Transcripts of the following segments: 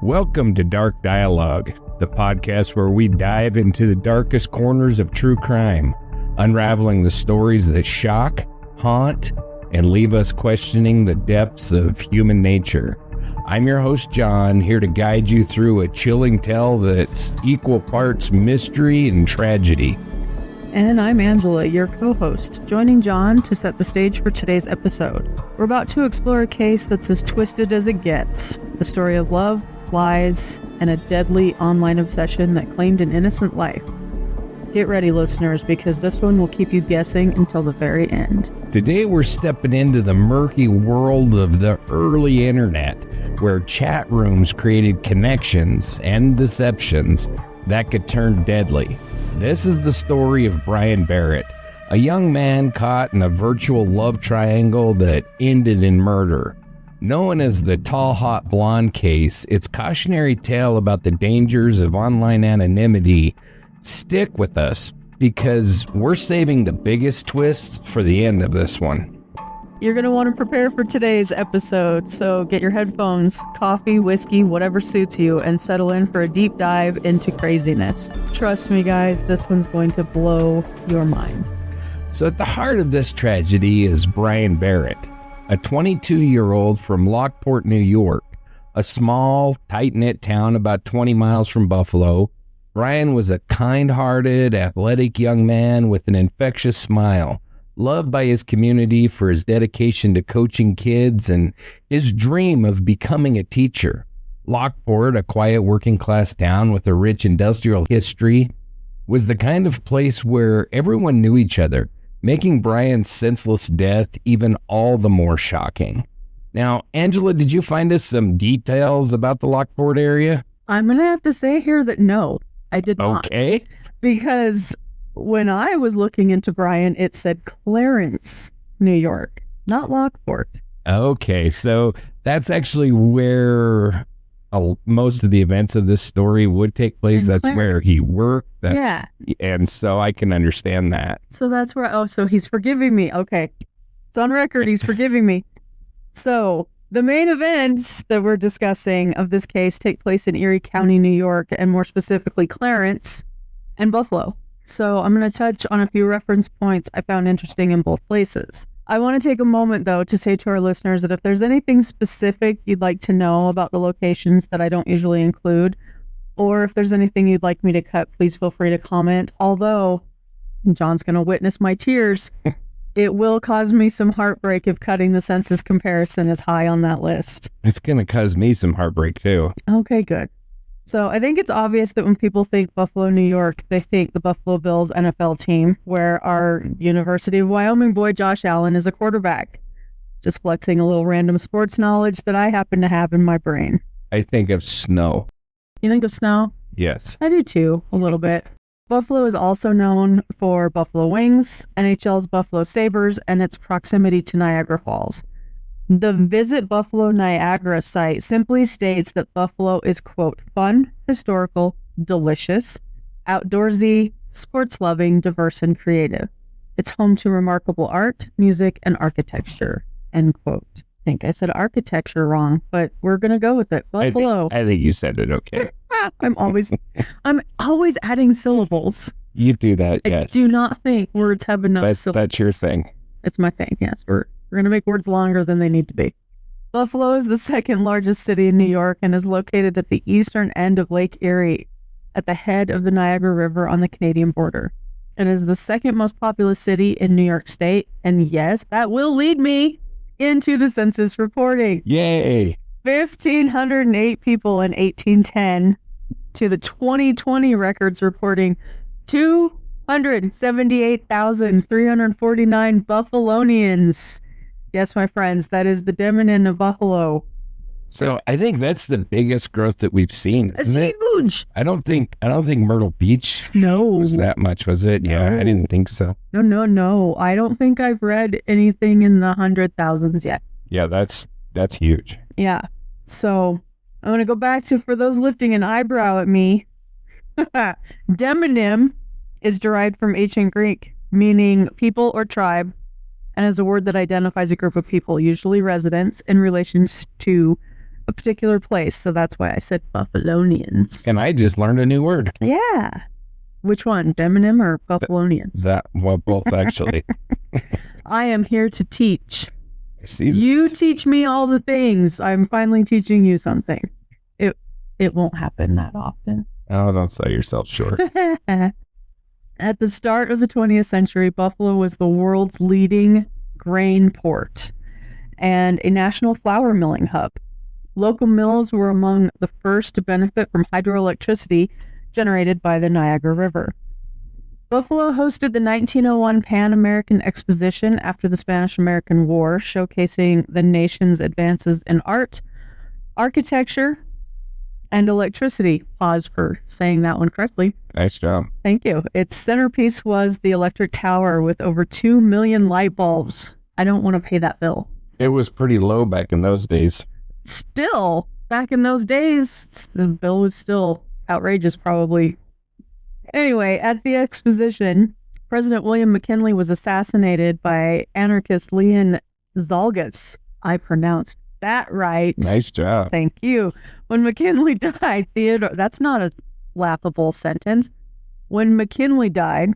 Welcome to Dark Dialogue, the podcast where we dive into the darkest corners of true crime, unraveling the stories that shock, haunt, and leave us questioning the depths of human nature. I'm your host, John, here to guide you through a chilling tale that's equal parts mystery and tragedy. And I'm Angela, your co-host, joining John to set the stage for today's episode. We're about to explore a case that's as twisted as it gets, the story of love, lies, and a deadly online obsession that claimed an innocent life. Get ready, listeners, because this one will keep you guessing until the very end. Today we're stepping into the murky world of the early internet, where chat rooms created connections and deceptions that could turn deadly. This is the story of Brian Barrett, a young man caught in a virtual love triangle that ended in murder. Known as the Talhotblond case, its cautionary tale about the dangers of online anonymity stick with us because we're saving the biggest twists for the end of this one. You're going to want to prepare for today's episode, so get your headphones, coffee, whiskey, whatever suits you, and settle in for a deep dive into craziness. Trust me, guys, this one's going to blow your mind. So at the heart of this tragedy is Brian Barrett, a 22-year-old from Lockport, New York, a small, tight-knit town about 20 miles from Buffalo. Brian was a kind-hearted, athletic young man with an infectious smile, loved by his community for his dedication to coaching kids and his dream of becoming a teacher. Lockport, a quiet working-class town with a rich industrial history, was the kind of place where everyone knew each other, making Brian's senseless death even all the more shocking. Now, Angela, did you find us some details about the Lockport area? I'm going to have to say here that no, I did not. Okay. Because when I was looking into Brian, it said Clarence, New York, not Lockport. Okay, so that's actually where most of the events of this story would take place. That's Clarence. where he worked. Yeah. And so I can understand that. So that's where, so he's forgiving me. Okay. It's on record. He's forgiving me. So the main events that we're discussing of this case take place in Erie County, New York, and more specifically Clarence and Buffalo. So I'm going to touch on a few reference points I found interesting in both places. I want to take a moment, though, to say to our listeners that if there's anything specific you'd like to know about the locations that I don't usually include, or if there's anything you'd like me to cut, please feel free to comment. Although John's going to witness my tears, it will cause me some heartbreak if cutting the census comparison is high on that list. It's going to cause me some heartbreak, too. Okay, good. So I think it's obvious that when people think Buffalo, New York, they think the Buffalo Bills NFL team, where our University of Wyoming boy Josh Allen is a quarterback. Just flexing a little random sports knowledge that I happen to have in my brain. I think of snow. You think of snow? Yes. I do too, a little bit. Buffalo is also known for Buffalo Wings, NHL's Buffalo Sabres, and its proximity to Niagara Falls. The Visit Buffalo Niagara site simply states that Buffalo is, quote, fun, historical, delicious, outdoorsy, sports-loving, diverse, and creative. It's home to remarkable art, music, and architecture, end quote. I think I said architecture wrong, but we're going to go with it. Buffalo. I think you said it okay. I'm always adding syllables. You do that, yes. I do not think words have enough syllables. That's your thing. It's my thing, yes. We're going to make words longer than they need to be. Buffalo is the second largest city in New York and is located at the eastern end of Lake Erie, at the head of the Niagara River on the Canadian border. It is the second most populous city in New York State, and yes, that will lead me into the census reporting. Yay! 1,508 people in 1810 to the 2020 records reporting 278,349 Buffalonians. Yes, my friends, that is the Demon of Buffalo. So I think that's the biggest growth that we've seen, isn't it? Huge. I don't think Myrtle Beach was that much, was it? Yeah, I didn't think so. No. I don't think I've read anything in the 100,000s yet. Yeah, that's huge. Yeah. So I'm going to go back to, for those lifting an eyebrow at me, demonym is derived from ancient Greek, meaning people or tribe, and is a word that identifies a group of people, usually residents, in relation to a particular place. So that's why I said Buffalonians. And I just learned a new word. Yeah. Which one? Demonym or Buffalonians? Well, both actually. I am here to teach. I see this. You teach me all the things. I'm finally teaching you something. It won't happen that often. Oh, don't sell yourself short. At the start of the 20th century, Buffalo was the world's leading grain port and a national flour milling hub. Local mills were among the first to benefit from hydroelectricity generated by the Niagara River. Buffalo hosted the 1901 Pan American Exposition after the Spanish-American War, showcasing the nation's advances in art, architecture, and electricity. Pause for saying that one correctly. Nice job. Thank you. Its centerpiece was the electric tower with over 2 million light bulbs. I don't want to pay that bill. It was pretty low back in those days. Still, back in those days, the bill was still outrageous, probably. Anyway, at the exposition, President William McKinley was assassinated by anarchist Leon Zalgus. I pronounced that right. Nice job. Thank you. When McKinley died, that's not a laughable sentence. When McKinley died,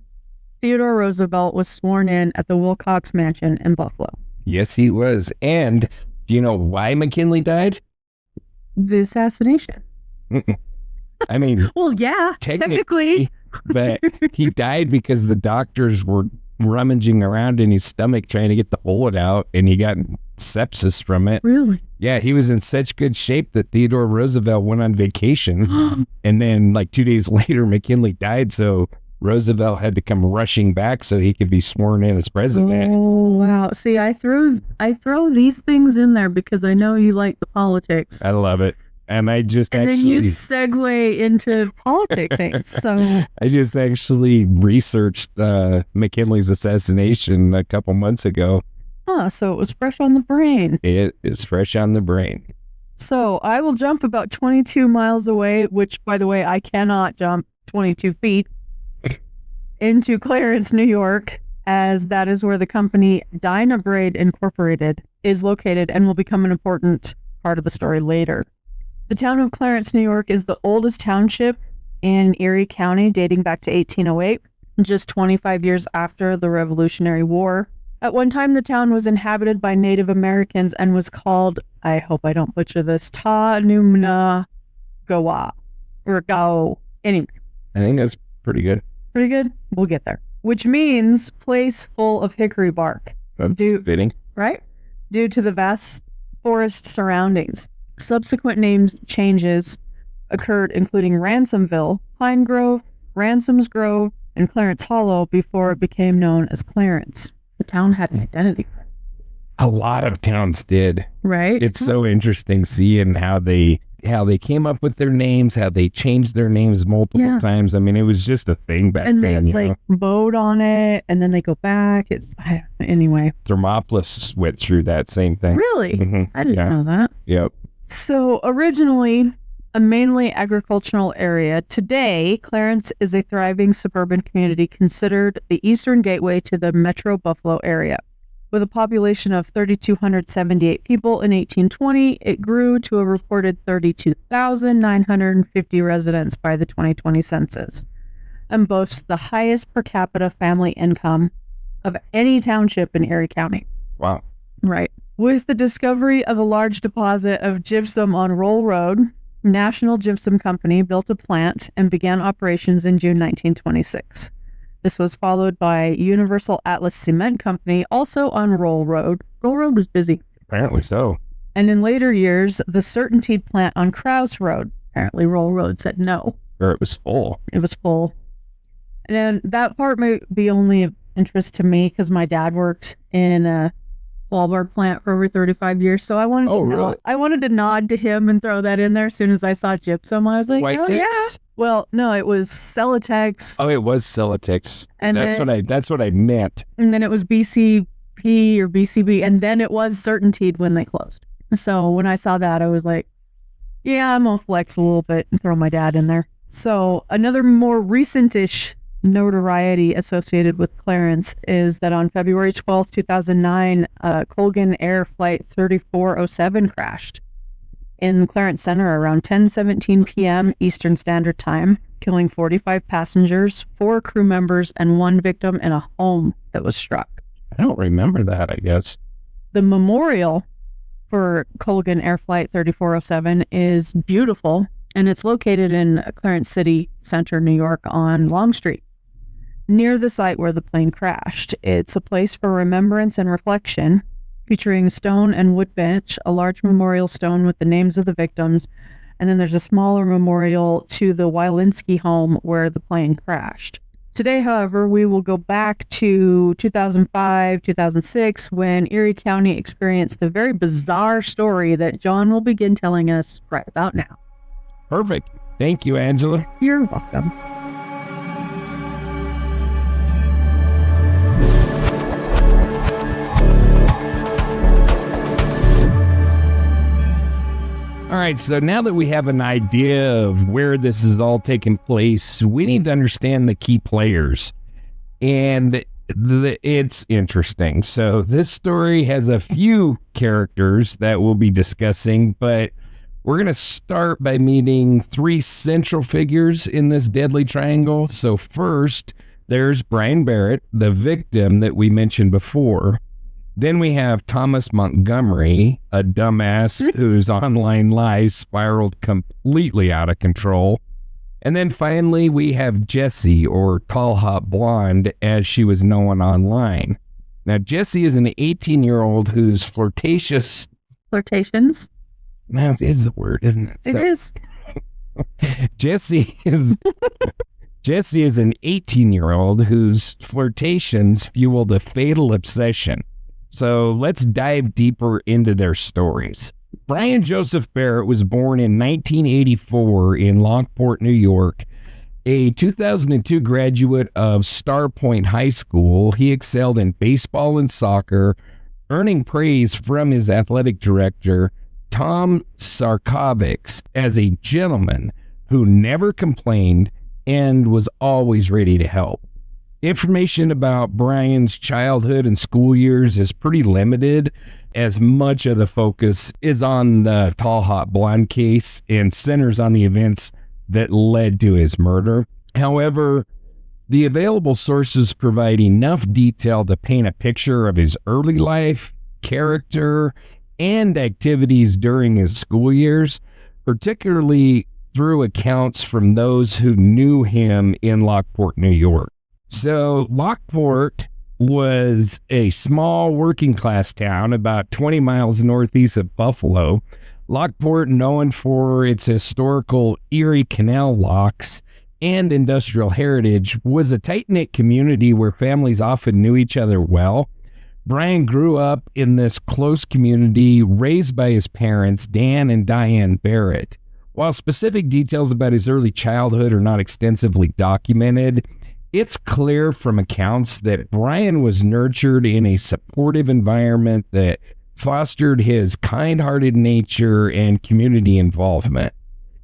Theodore Roosevelt was sworn in at the Wilcox Mansion in Buffalo. Yes, he was. And do you know why McKinley died? The assassination. I mean, well, yeah, technically. But he died because the doctors were rummaging around in his stomach trying to get the bullet out, and he got sepsis from it. Really? Yeah, he was in such good shape that Theodore Roosevelt went on vacation, and then like 2 days later, McKinley died, so Roosevelt had to come rushing back so he could be sworn in as president. Oh, wow. See, I throw these things in there because I know you like the politics. I love it. And I just and actually... then you segue into politic things. So I just actually researched McKinley's assassination a couple months ago. So it was fresh on the brain. It is fresh on the brain. So I will jump about 22 miles away, which, by the way, I cannot jump 22 feet, into Clarence, New York, as that is where the company Dynabrade Incorporated is located and will become an important part of the story later. The town of Clarence, New York is the oldest township in Erie County, dating back to 1808, just 25 years after the Revolutionary War. At one time, the town was inhabited by Native Americans and was called, I hope I don't butcher this, Ta-Numna Gawa, or Gao. Anyway. I think that's pretty good. Pretty good? We'll get there. Which means place full of hickory bark. That's fitting. Right? Due to the vast forest surroundings. Subsequent name changes occurred, including Ransomville, Pine Grove, Ransom's Grove, and Clarence Hollow before it became known as Clarence. The town had an identity. A lot of towns did. Right? It's so interesting seeing how they came up with their names, how they changed their names multiple times. I mean, it was just a thing back then. And they vote on it, and then they go back. Anyway. Thermopolis went through that same thing. Really? Mm-hmm. I didn't know that. Yep. So originally a mainly agricultural area, today Clarence is a thriving suburban community considered the eastern gateway to the Metro Buffalo area. With a population of 3,278 people in 1820, it grew to a reported 32,950 residents by the 2020 census, and boasts the highest per capita family income of any township in Erie County. Wow. Right. With the discovery of a large deposit of gypsum on Roll Road, National Gypsum Company built a plant and began operations in June 1926. This was followed by Universal Atlas Cement Company, also on Roll Road. Roll Road was busy. Apparently so. And in later years, the Certainty plant on Krause Road. Apparently Roll Road said no. Or it was full. It was full. And that part may be only of interest to me because my dad worked in a wallboard plant for over 35 years. So I wanted to nod to him and throw that in there as soon as I saw gypsum. I was like, White oh, Tex? yeah. Well, no, it was Celotex. Oh, it was Celotex. And that's what I meant. And then it was BCP or BCB, and then it was Certainty when they closed. So when I saw that, I was like, yeah, I'm gonna flex a little bit and throw my dad in there. So another more recent-ish notoriety associated with Clarence is that on February 12th, 2009, Colgan Air Flight 3407 crashed. in Clarence Center around 10:17 p.m. Eastern Standard Time, killing 45 passengers, 4 crew members, and 1 victim in a home that was struck. I don't remember that, I guess. The memorial for Colgan Air Flight 3407 is beautiful, and it's located in Clarence City Center, New York on Long Street, near the site where the plane crashed. It's a place for remembrance and reflection, featuring a stone and wood bench, a large memorial stone with the names of the victims, and then there's a smaller memorial to the Wilinski home where the plane crashed. Today, however, we will go back to 2005, 2006, when Erie County experienced the very bizarre story that John will begin telling us right about now. Perfect. Thank you, Angela. You're welcome. All right, so now that we have an idea of where this is all taking place, we need to understand the key players. And it's interesting. So this story has a few characters that we'll be discussing, but we're going to start by meeting 3 central figures in this deadly triangle. So first, there's Brian Barrett, the victim that we mentioned before. Then we have Thomas Montgomery, a dumbass whose online lies spiraled completely out of control. And then finally, we have Jessie, or Talhotblond, as she was known online. Now, Jessie is an 18-year-old who's flirtatious. Flirtations? That is the word, isn't it? It is. Jessie is an 18-year-old whose flirtations fueled a fatal obsession. So let's dive deeper into their stories. Brian Joseph Barrett was born in 1984 in Lockport, New York. A 2002 graduate of Star Point High School, he excelled in baseball and soccer, earning praise from his athletic director, Tom Sarkovics, as a gentleman who never complained and was always ready to help. Information about Brian's childhood and school years is pretty limited, as much of the focus is on the Talhotblond case and centers on the events that led to his murder. However, the available sources provide enough detail to paint a picture of his early life, character, and activities during his school years, particularly through accounts from those who knew him in Lockport, New York. So Lockport was a small working class town about 20 miles northeast of Buffalo. Lockport, known for its historical Erie Canal locks and industrial heritage, was a tight-knit community where families often knew each other well. Brian grew up in this close community, raised by his parents, Dan and Diane Barrett. While specific details about his early childhood are not extensively documented, it's clear from accounts that Brian was nurtured in a supportive environment that fostered his kind-hearted nature and community involvement.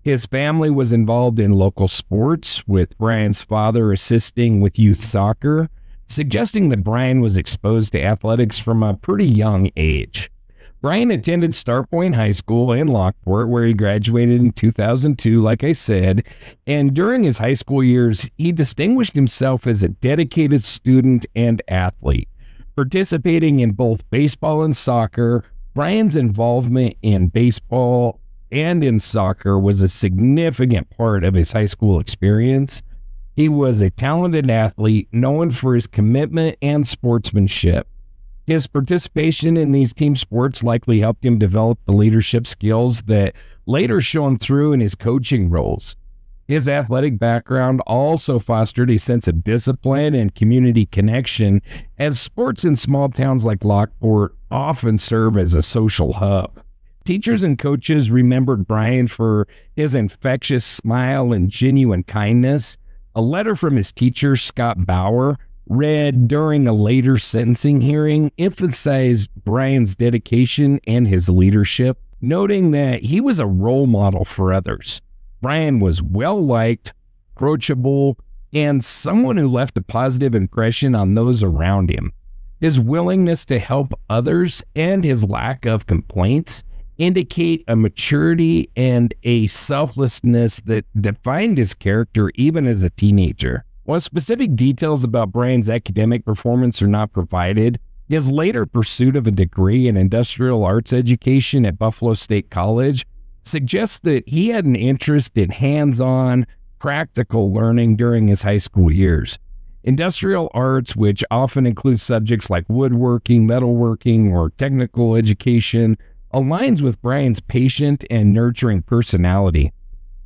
His family was involved in local sports, with Brian's father assisting with youth soccer, suggesting that Brian was exposed to athletics from a pretty young age. Brian attended Star Point High School in Lockport, where he graduated in 2002, like I said, and during his high school years, he distinguished himself as a dedicated student and athlete. Participating in both baseball and soccer, Brian's involvement in baseball and in soccer was a significant part of his high school experience. He was a talented athlete, known for his commitment and sportsmanship. His participation in these team sports likely helped him develop the leadership skills that later shone through in his coaching roles. His athletic background also fostered a sense of discipline and community connection, as sports in small towns like Lockport often serve as a social hub. Teachers and coaches remembered Brian for his infectious smile and genuine kindness. A letter from his teacher, Scott Bauer, read during a later sentencing hearing, emphasized Brian's dedication and his leadership, noting that he was a role model for others. Brian was well-liked, approachable, and someone who left a positive impression on those around him. His willingness to help others and his lack of complaints indicate a maturity and a selflessness that defined his character even as a teenager. While specific details about Brian's academic performance are not provided, his later pursuit of a degree in industrial arts education at Buffalo State College suggests that he had an interest in hands-on, practical learning during his high school years. Industrial arts, which often includes subjects like woodworking, metalworking, or technical education, aligns with Brian's patient and nurturing personality,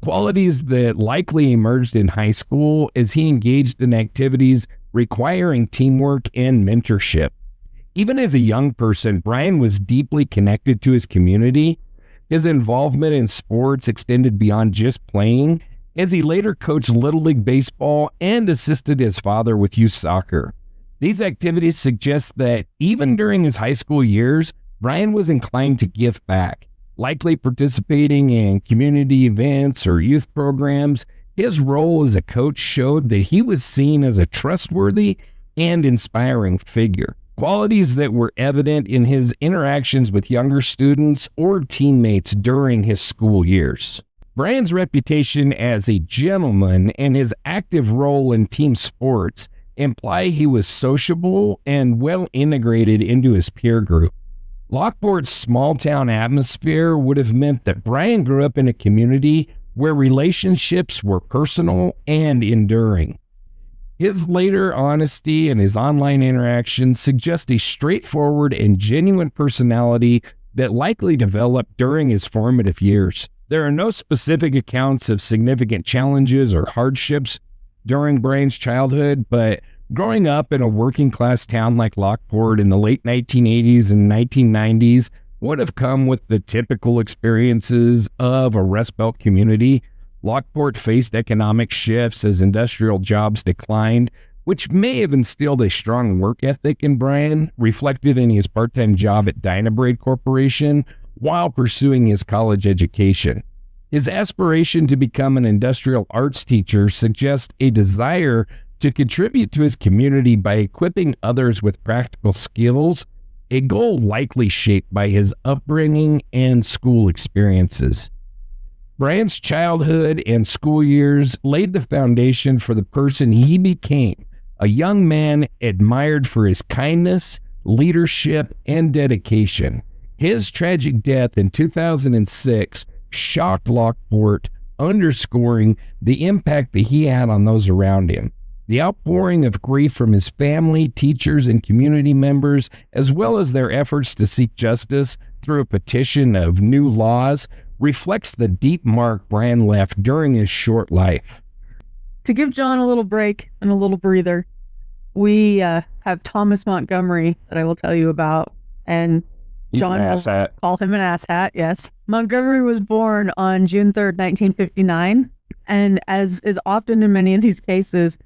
qualities that likely emerged in high school as he engaged in activities requiring teamwork and mentorship. Even as a young person, Brian was deeply connected to his community. His involvement in sports extended beyond just playing, as he later coached Little League Baseball and assisted his father with youth soccer. These activities suggest that even during his high school years, Brian was inclined to give back, likely participating in community events or youth programs. His role as a coach showed that he was seen as a trustworthy and inspiring figure, qualities that were evident in his interactions with younger students or teammates during his school years. Brian's reputation as a gentleman and his active role in team sports imply he was sociable and well integrated into his peer group. Lockport's small-town atmosphere would have meant that Brian grew up in a community where relationships were personal and enduring. His later honesty and his online interactions suggest a straightforward and genuine personality that likely developed during his formative years. There are no specific accounts of significant challenges or hardships during Brian's childhood, but growing up in a working-class town like Lockport in the late 1980s and 1990s would have come with the typical experiences of a Rust Belt community. Lockport faced economic shifts as industrial jobs declined, which may have instilled a strong work ethic in Brian, reflected in his part-time job at Dynabrade Corporation while pursuing his college education. His aspiration to become an industrial arts teacher suggests a desire to contribute to his community by equipping others with practical skills, a goal likely shaped by his upbringing and school experiences. Brian's childhood and school years laid the foundation for the person he became, a young man admired for his kindness, leadership, and dedication. His tragic death in 2006 shocked Lockport, underscoring the impact that he had on those around him. The outpouring of grief from his family, teachers, and community members, as well as their efforts to seek justice through a petition of new laws, reflects the deep mark Brian left during his short life. To give John a little break and a little breather, we have Thomas Montgomery that I will tell you about, and He's John an asshat. Call him an asshat, yes. Montgomery was born on June 3rd, 1959, and as is often in many of these cases,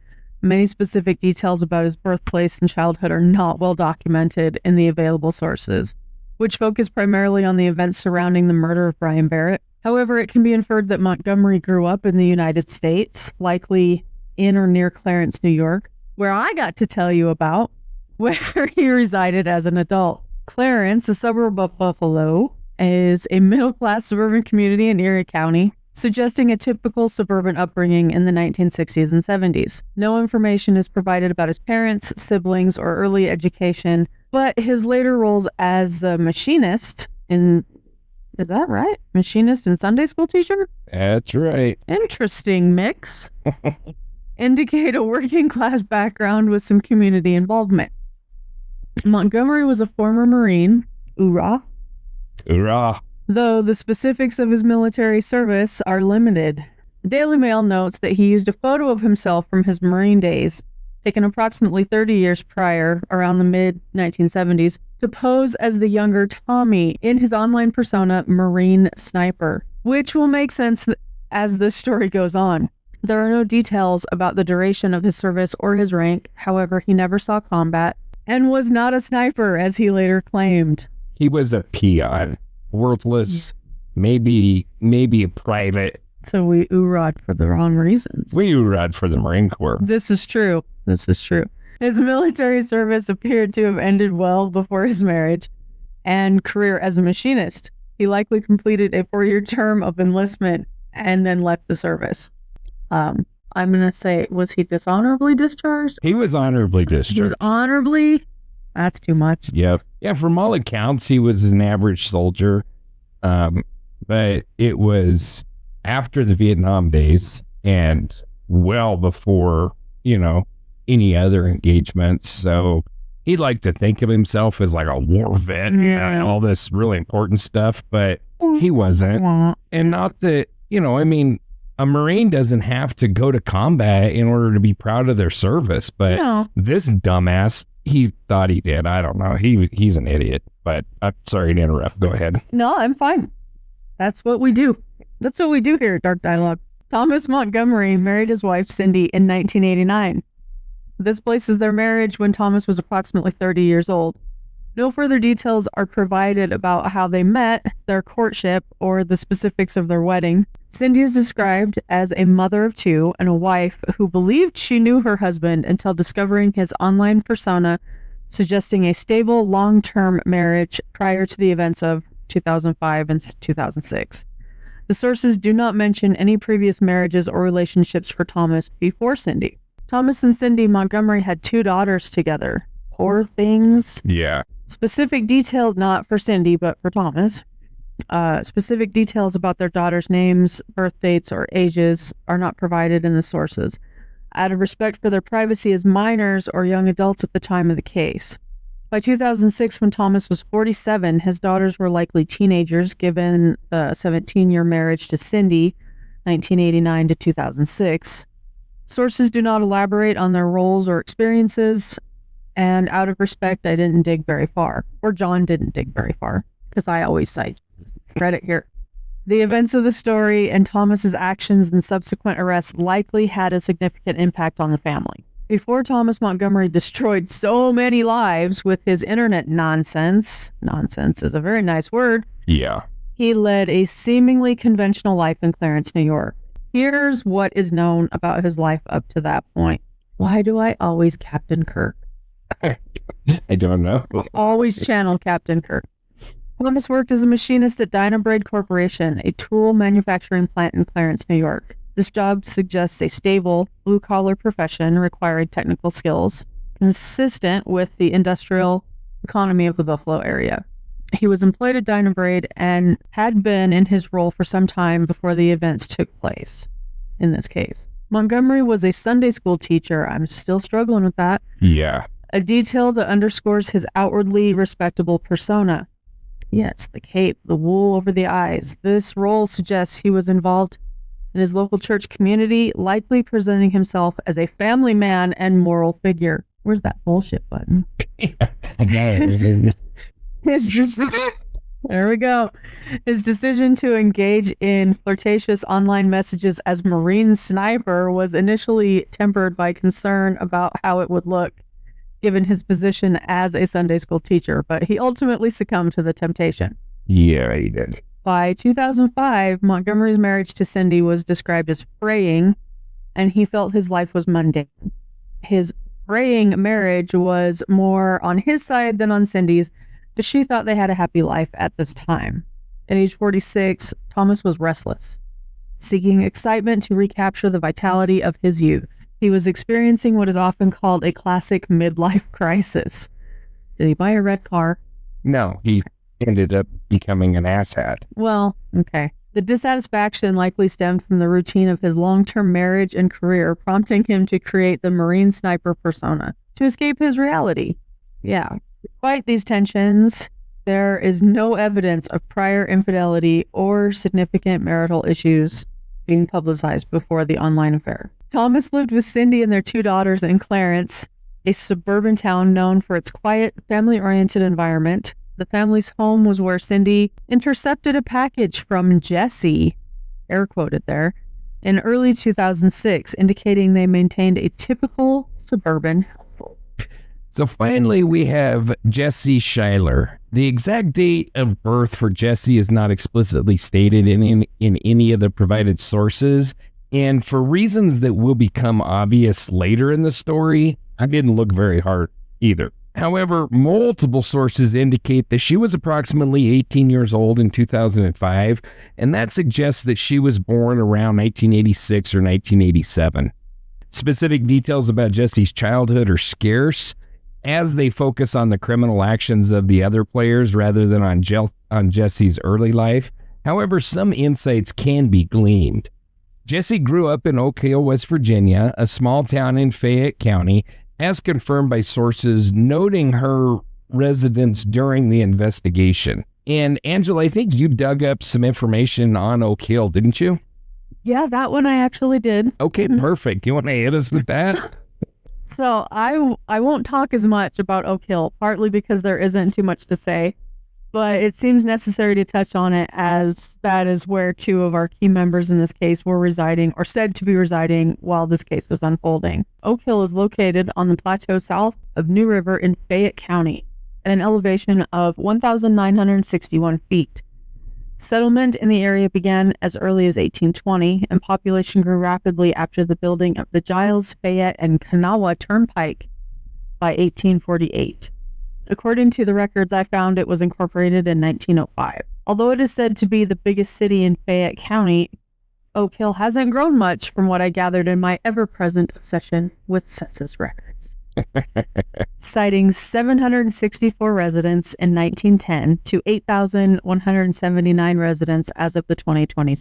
many specific details about his birthplace and childhood are not well documented in the available sources, which focus primarily on the events surrounding the murder of Brian Barrett. However, it can be inferred that Montgomery grew up in the United States, likely in or near Clarence, New York, where I got to tell you about where he resided as an adult. Clarence, a suburb of Buffalo, is a middle-class suburban community in Erie County, suggesting a typical suburban upbringing in the 1960s and 70s. No information is provided about his parents, siblings, or early education, but his later roles as a machinist in... Is that right? Machinist and Sunday school teacher? That's right. Interesting mix. Indicate a working-class background with some community involvement. Montgomery was a former Marine, hoorah, Hoorah. though the specifics of his military service are limited. The Daily Mail notes that he used a photo of himself from his Marine days, taken approximately 30 years prior, around the mid-1970s, to pose as the younger Tommy in his online persona, Marine Sniper, which will make sense as this story goes on. There are no details about the duration of his service or his rank. However, he never saw combat and was not a sniper, as he later claimed. He was a peon, worthless, maybe a private. So we oorah'd for the wrong reasons. We hoorah'd for the Marine Corps. This is true. This is true. His military service appeared to have ended well before his marriage and career as a machinist. He likely completed a 4-year term of enlistment and then left the service. I'm going to say, was he dishonorably discharged? He was honorably He was discharged. honorably? That's too much. Yep. Yeah, from all accounts, he was an average soldier. But it was after the Vietnam days and well before, any other engagements. So he liked to think of himself as like a war vet and all this really important stuff, but he wasn't. And not that, a Marine doesn't have to go to combat in order to be proud of their service, but this dumbass, he thought he did. I don't know. He's an idiot, but I'm sorry to interrupt. Go ahead. No, I'm fine. That's what we do. That's what we do here at Dark Dialogue. Thomas Montgomery married his wife, Cindy, in 1989. This places their marriage when Thomas was approximately 30 years old. No further details are provided about how they met, their courtship, or the specifics of their wedding. Cindy is described as a mother of 2 and a wife who believed she knew her husband until discovering his online persona, suggesting a stable, long-term marriage prior to the events of 2005 and 2006. The sources do not mention any previous marriages or relationships for Thomas before Cindy. Thomas and Cindy Montgomery had 2 daughters together. Poor things. Yeah. Specific details, not for Cindy, but for Thomas. Specific details about their daughters' names, birth dates, or ages are not provided in the sources, out of respect for their privacy as minors or young adults at the time of the case. By 2006, when Thomas was 47, his daughters were likely teenagers, given the 17-year marriage to Cindy, 1989 to 2006. Sources do not elaborate on their roles or experiences, and out of respect, I didn't dig very far, or John didn't dig very far, because I always cite credit here. The events of the story and Thomas's actions and subsequent arrests likely had a significant impact on the family. Before Thomas Montgomery destroyed so many lives with his internet nonsense is a very nice word. Yeah. He led a seemingly conventional life in Clarence, New York. Here's what is known about his life up to that point. Why do I always Captain Kirk? I don't know. Always channel Captain Kirk. Thomas worked as a machinist at Dynabrade Corporation, a tool manufacturing plant in Clarence, New York. This job suggests a stable, blue-collar profession requiring technical skills, consistent with the industrial economy of the Buffalo area. He was employed at Dynabrade and had been in his role for some time before the events took place in this case. Montgomery was a Sunday school teacher. I'm still struggling with that. Yeah. A detail that underscores his outwardly respectable persona. Yes, the cape, the wool over the eyes. This role suggests he was involved in his local church community, likely presenting himself as a family man and moral figure. Where's that bullshit button? There we go. His decision to engage in flirtatious online messages as Marine sniper was initially tempered by concern about how it would look, given his position as a Sunday school teacher, but he ultimately succumbed to the temptation. Yeah, he did. By 2005, Montgomery's marriage to Cindy was described as fraying, and he felt his life was mundane. His fraying marriage was more on his side than on Cindy's, but she thought they had a happy life at this time. At age 46, Thomas was restless, seeking excitement to recapture the vitality of his youth. He was experiencing what is often called a classic midlife crisis. Did he buy a red car? No, he ended up becoming an asshat. Well, okay. The dissatisfaction likely stemmed from the routine of his long-term marriage and career, prompting him to create the Marine sniper persona to escape his reality. Yeah. Despite these tensions, there is no evidence of prior infidelity or significant marital issues being publicized before the online affair. Thomas lived with Cindy and their 2 daughters in Clarence, a suburban town known for its quiet, family-oriented environment. The family's home was where Cindy intercepted a package from Jesse, air quoted there, in early 2006, indicating they maintained a typical suburban household. So finally, we have Jesse Schuyler. The exact date of birth for Jesse is not explicitly stated in any of the provided sources. And for reasons that will become obvious later in the story, I didn't look very hard either. However, multiple sources indicate that she was approximately 18 years old in 2005, and that suggests that she was born around 1986 or 1987. Specific details about Jesse's childhood are scarce, as they focus on the criminal actions of the other players rather than on Jesse's early life. However, some insights can be gleaned. Jesse grew up in Oak Hill, West Virginia, a small town in Fayette County, as confirmed by sources noting her residence during the investigation. And Angela, I think you dug up some information on Oak Hill, didn't you? Yeah, that one I actually did. Okay, perfect. You want to hit us with that? So I won't talk as much about Oak Hill, partly because there isn't too much to say, but it seems necessary to touch on it as that is where two of our key members in this case were residing or said to be residing while this case was unfolding. Oak Hill is located on the plateau south of New River in Fayette County at an elevation of 1,961 feet. Settlement in the area began as early as 1820, and population grew rapidly after the building of the Giles, Fayette, and Kanawha Turnpike by 1848. According to the records I found, it was incorporated in 1905. Although it is said to be the biggest city in Fayette County, Oak Hill hasn't grown much from what I gathered in my ever-present obsession with census records. Citing 764 residents in 1910 to 8,179 residents as of the 2020.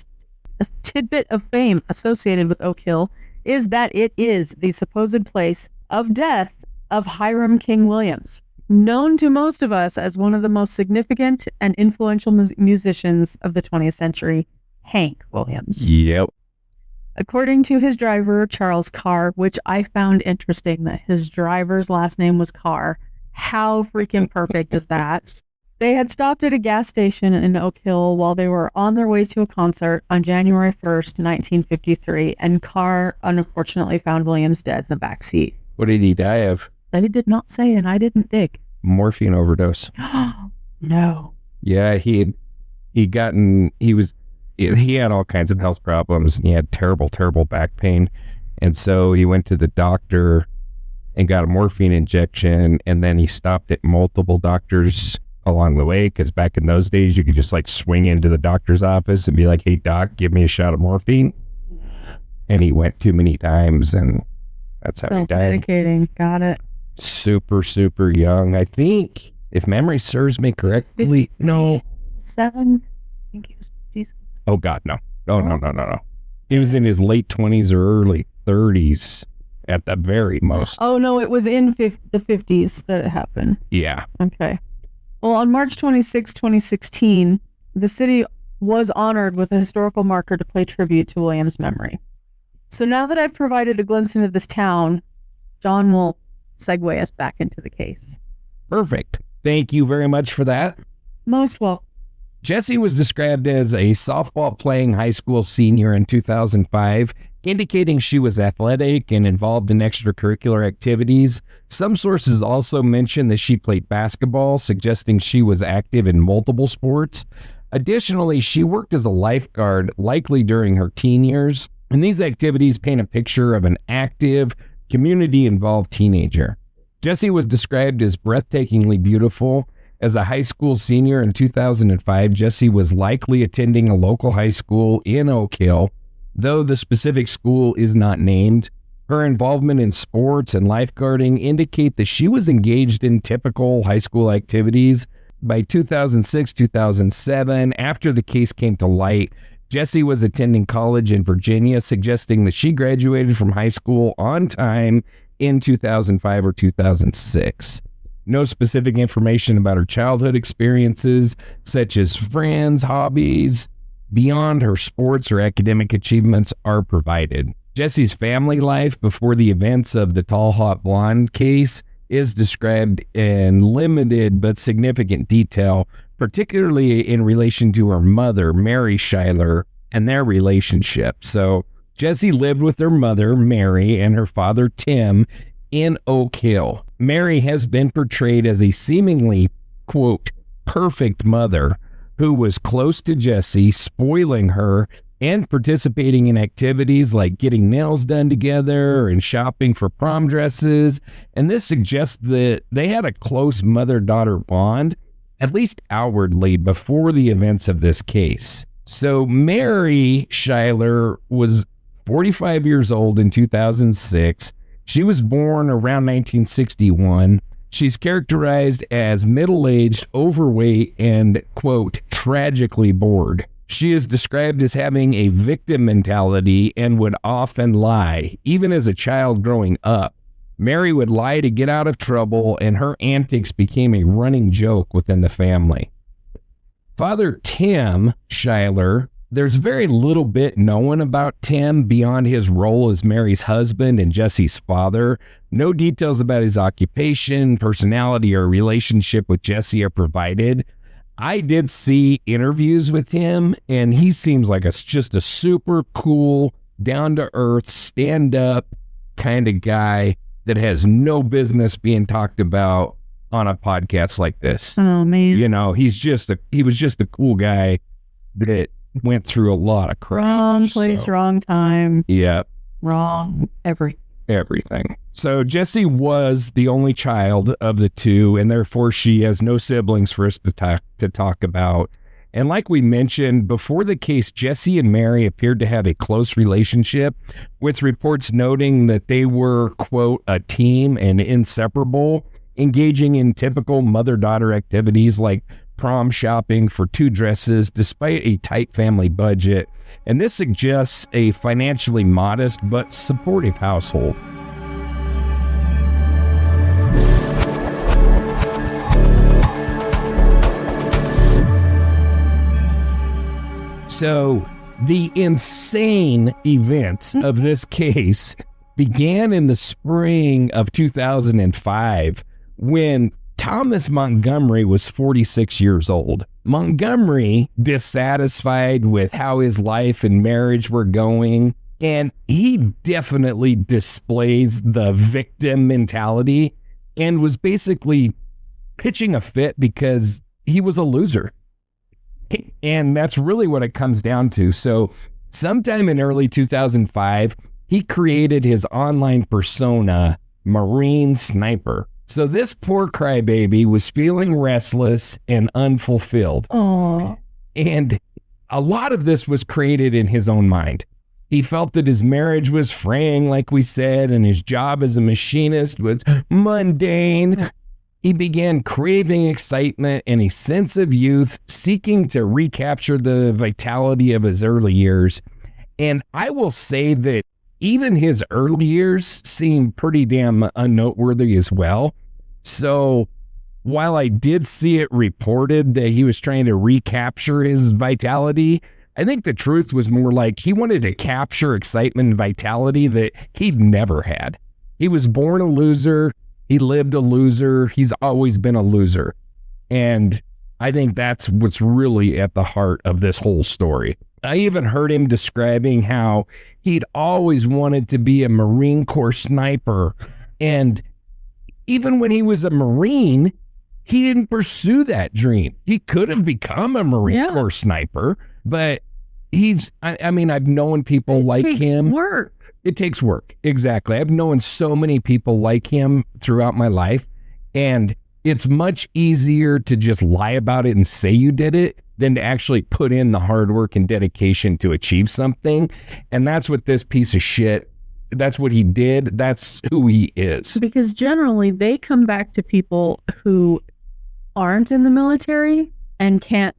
A tidbit of fame associated with Oak Hill is that it is the supposed place of death of Hiram King Williams, known to most of us as one of the most significant and influential musicians of the 20th century, Hank Williams. Yep. According to his driver, Charles Carr, which I found interesting that his driver's last name was Carr. How freaking perfect is that? They had stopped at a gas station in Oak Hill while they were on their way to a concert on January 1st, 1953, and Carr unfortunately found Williams dead in the back seat. What did he die of? They did not say, and I didn't dig. Morphine overdose. No. Yeah, he had all kinds of health problems, and he had terrible back pain. And so he went to the doctor and got a morphine injection, and then he stopped at multiple doctors along the way, because back in those days, you could just like swing into the doctor's office and be like, "Hey, doc, give me a shot of morphine." And he went too many times, and that's how he died. Self-medicating. Got it. Super young. I think, if memory serves me correctly, no. 7? I think he was 50s. Oh, God, no. No. He was in his late 20s or early 30s at the very most. Oh, no, it was in the 50s that it happened. Yeah. Okay. Well, on March 26, 2016, the city was honored with a historical marker to pay tribute to Williams' memory. So now that I've provided a glimpse into this town, John will segue us back into the case. Perfect. Thank you very much for that. Most welcome. Jesse was described as a softball-playing high school senior in 2005, indicating she was athletic and involved in extracurricular activities. Some sources also mention that she played basketball, suggesting she was active in multiple sports. Additionally, she worked as a lifeguard, likely during her teen years, and these activities paint a picture of an active, community-involved teenager. Jesse was described as breathtakingly beautiful. As a high school senior in 2005, Jesse was likely attending a local high school in Oak Hill, though the specific school is not named. Her involvement in sports and lifeguarding indicate that she was engaged in typical high school activities. By 2006-2007, after the case came to light, Jesse was attending college in Virginia, suggesting that she graduated from high school on time in 2005 or 2006. No specific information about her childhood experiences, such as friends, hobbies, beyond her sports or academic achievements, are provided. Jesse's family life before the events of the Talhotblond case is described in limited but significant detail, particularly in relation to her mother, Mary Schuyler, and their relationship. So Jesse lived with her mother, Mary, and her father, Tim, in Oak Hill. Mary has been portrayed as a seemingly, quote, perfect mother who was close to Jesse, spoiling her and participating in activities like getting nails done together and shopping for prom dresses. And this suggests that they had a close mother-daughter bond, at least outwardly, before the events of this case. So Mary Schuyler was 45 years old in 2006. She was born around 1961. She's characterized as middle-aged, overweight, and, quote, tragically bored. She is described as having a victim mentality and would often lie. Even as a child growing up, Mary would lie to get out of trouble, and her antics became a running joke within the family. Father Tim Schuyler, there's very little bit known about Tim beyond his role as Mary's husband and Jesse's father. No details about his occupation, personality, or relationship with Jesse are provided. I did see interviews with him, and he seems like just a super cool, down-to-earth, stand-up kind of guy that has no business being talked about on a podcast like this. Oh, man. You know, he was just a cool guy that went through a lot of crap. Wrong place, wrong time. Yep. Wrong Everything. So Jessie was the only child of the two, and therefore she has no siblings for us to talk about. And like we mentioned before the case, Jessie and Mary appeared to have a close relationship, with reports noting that they were, quote, a team and inseparable, engaging in typical mother-daughter activities like prom shopping for 2 dresses despite a tight family budget. And this suggests a financially modest but supportive household. So the insane events of this case began in the spring of 2005 when Thomas Montgomery was 46 years old. Montgomery, dissatisfied with how his life and marriage were going, and he definitely displays the victim mentality and was basically pitching a fit because he was a loser. And that's really what it comes down to. So sometime in early 2005, he created his online persona, Marine Sniper. So this poor crybaby was feeling restless and unfulfilled. Aww. And a lot of this was created in his own mind. He felt that his marriage was fraying, like we said, and his job as a machinist was mundane. He began craving excitement and a sense of youth, seeking to recapture the vitality of his early years. And I will say that even his early years seem pretty damn unnoteworthy as well. So while I did see it reported that he was trying to recapture his vitality, I think the truth was more like he wanted to capture excitement and vitality that he'd never had. He was born a loser. He lived a loser. He's always been a loser. And I think that's what's really at the heart of this whole story. I even heard him describing how he'd always wanted to be a Marine Corps sniper. And even when he was a Marine, he didn't pursue that dream. He could have become a Marine Corps sniper, but I mean, I've known people like him. It takes work. Exactly. I've known so many people like him throughout my life, and it's much easier to just lie about it and say you did it than to actually put in the hard work and dedication to achieve something. And that's what this piece of shit, that's what he did. That's who he is. Because generally they come back to people who aren't in the military and can't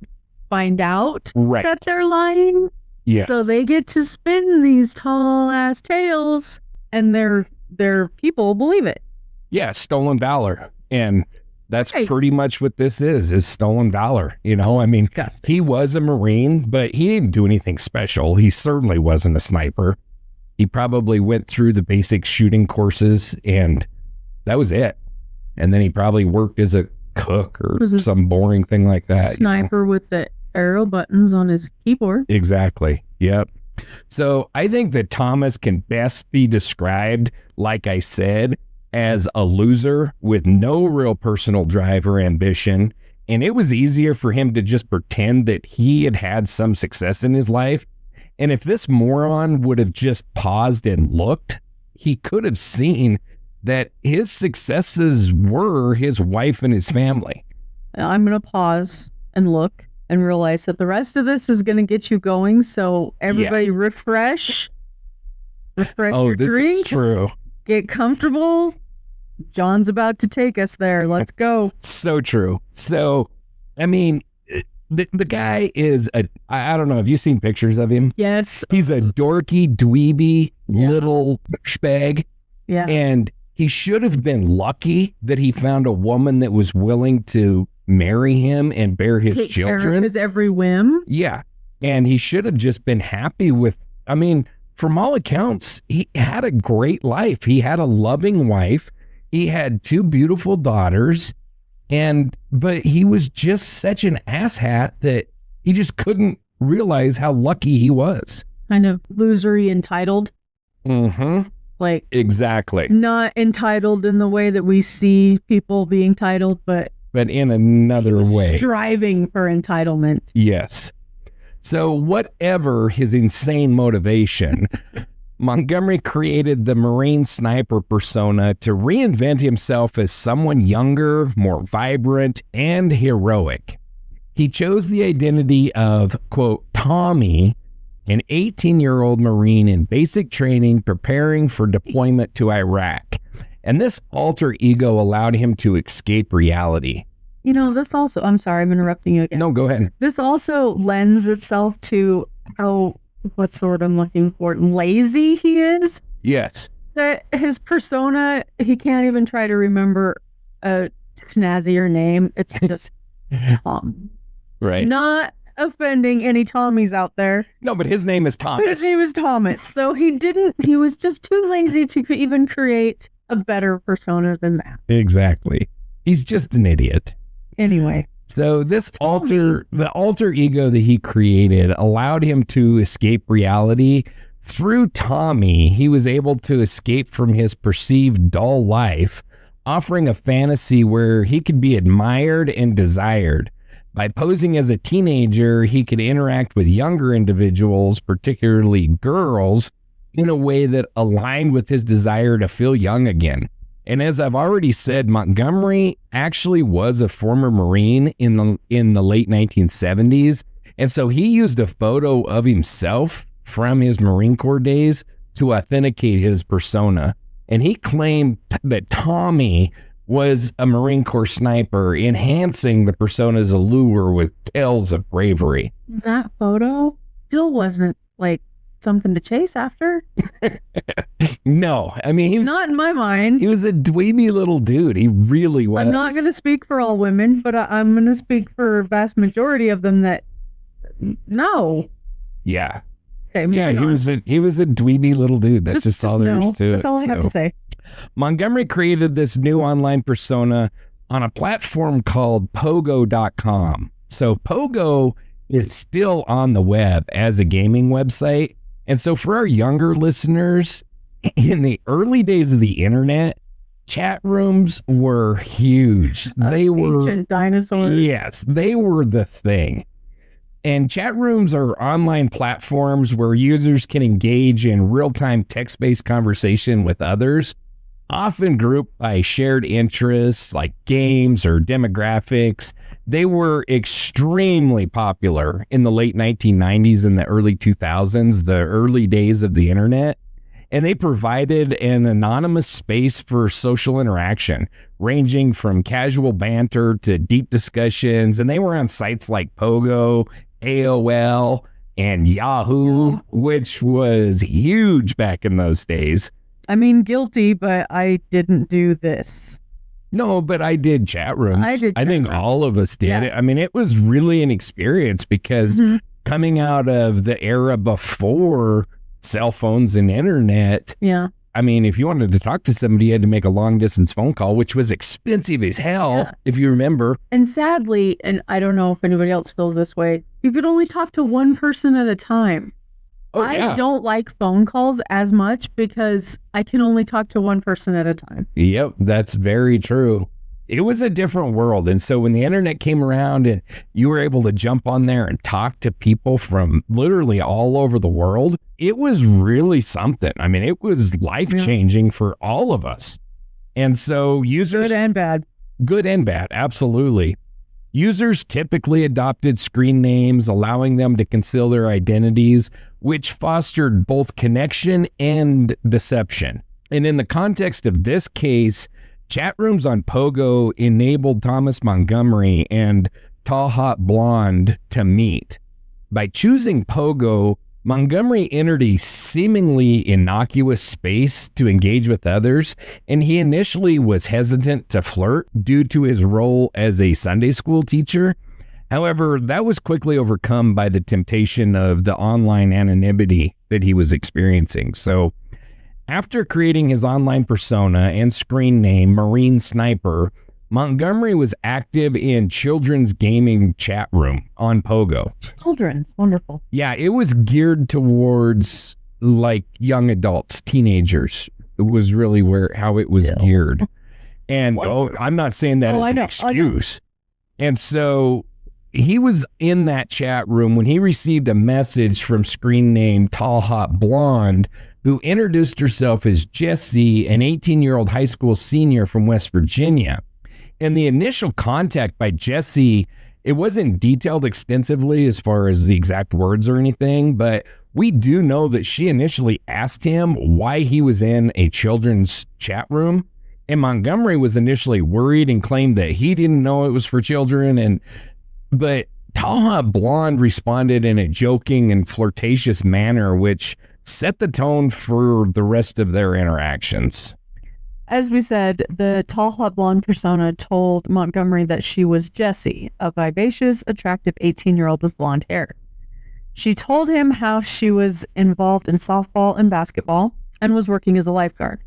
find out that they're lying. Yes. So they get to spin these tall ass tales, and their people believe it. Yeah, stolen valor. And that's pretty much what this is stolen valor. You know, I mean, he was a Marine, but he didn't do anything special. He certainly wasn't a sniper. He probably went through the basic shooting courses, and that was it. And then he probably worked as a cook or some boring thing like that. Sniper with the arrow buttons on his keyboard. Exactly. Yep. So I think that Thomas can best be described, like I said, as a loser with no real personal drive or ambition. And it was easier for him to just pretend that he had had some success in his life And if this moron would have just paused and looked, he could have seen that his successes were his wife and his family. I'm going to pause and look and realize that the rest of this is going to get you going. So everybody refresh your this drinks. Is true. Get comfortable. John's about to take us there. Let's go. So true. So, I mean, the guy is I don't know. Have you seen pictures of him? Yes. He's a dorky, dweeby little spag. Yeah. And he should have been lucky that he found a woman that was willing to marry him and bear his Take children. Care of his every whim. Yeah. And he should have just been happy with, I mean, from all accounts, he had a great life. He had a loving wife. He had 2 beautiful daughters. But he was just such an asshat that he just couldn't realize how lucky he was. Kind of losery entitled. Mm-hmm. Like, exactly. Not entitled in the way that we see people being entitled, but in another way. Striving for entitlement. Yes. So whatever his insane motivation, Montgomery created the Marine sniper persona to reinvent himself as someone younger, more vibrant, and heroic. He chose the identity of, quote, Tommy, an 18-year-old Marine in basic training preparing for deployment to Iraq. And this alter ego allowed him to escape reality. You know, this also, I'm sorry, I'm interrupting you again. No, go ahead. This also lends itself to how, what's the word I'm looking for, lazy he is. Yes. That his persona, he can't even try to remember a snazzier name. It's just Tom. Right. Not offending any Tommies out there. No, but his name is Thomas. But his name is Thomas. So he was just too lazy to even create a better persona than that. Exactly. He's just an idiot. Anyway. So the alter ego that he created allowed him to escape reality. Through Tommy, he was able to escape from his perceived dull life, offering a fantasy where he could be admired and desired. By posing as a teenager, he could interact with younger individuals, particularly girls, in a way that aligned with his desire to feel young again. And as I've already said, Montgomery actually was a former Marine in the late 1970s. And so he used a photo of himself from his Marine Corps days to authenticate his persona. And he claimed that Tommy was a Marine Corps sniper, enhancing the persona's allure with tales of bravery. That photo still wasn't like something to chase after. No, I mean, he was not in my mind. He was a dweeby little dude. He really was. I'm not going to speak for all women, but I'm going to speak for a vast majority of them that no. Yeah. Okay, yeah, he was a dweeby little dude. That's just all there is to it. That's all I have to say. Montgomery created this new online persona on a platform called Pogo.com. So Pogo is still on the web as a gaming website. And so for our younger listeners, in the early days of the internet, chat rooms were huge. They were ancient dinosaurs. Yes, they were the thing. And chat rooms are online platforms where users can engage in real-time text-based conversation with others, often grouped by shared interests like games or demographics. They were extremely popular in the late 1990s and the early 2000s, the early days of the internet. And they provided an anonymous space for social interaction, ranging from casual banter to deep discussions. And they were on sites like Pogo, AOL, and Yahoo, which was huge back in those days. I mean, guilty, but I didn't do this. No, but I did chat rooms. I think all of us did. Yeah. I mean, it was really an experience because coming out of the era before cell phones and internet. Yeah. I mean, if you wanted to talk to somebody, you had to make a long distance phone call, which was expensive as hell, if you remember. And sadly, and I don't know if anybody else feels this way, you could only talk to one person at a time. Oh, I don't like phone calls as much because I can only talk to one person at a time. Yep, that's very true. it was a different world. And so when the internet came around and you were able to jump on there and talk to people from literally all over the world, it was really something. I mean, it was life-changing for all of us. And so users... Good and bad, absolutely. Users typically adopted screen names, allowing them to conceal their identities, which fostered both connection and deception. And in the context of this case, chat rooms on Pogo enabled Thomas Montgomery and Talhotblond to meet. By choosing Pogo, Montgomery entered a seemingly innocuous space to engage with others, and he initially was hesitant to flirt due to his role as a Sunday school teacher. However, that was quickly overcome by the temptation of the online anonymity that he was experiencing. So, after creating his online persona and screen name, Marine Sniper, Montgomery was active in children's gaming chat room on Pogo. Children's, wonderful. Yeah, it was geared towards like young adults, teenagers. It was really how it was geared. And I'm not saying that as an excuse. And so he was in that chat room when he received a message from screen name Talhotblond, who introduced herself as Jessie, an 18-year-old high school senior from West Virginia. And the initial contact by Jessie, it wasn't detailed extensively as far as the exact words or anything, but we do know that she initially asked him why he was in a children's chat room. And Montgomery was initially worried and claimed that he didn't know it was for children. But Talhotblond responded in a joking and flirtatious manner, which set the tone for the rest of their interactions. As we said, the Talhotblond persona told Montgomery that she was Jessie, a vivacious, attractive 18-year-old with blonde hair. She told him how she was involved in softball and basketball and was working as a lifeguard.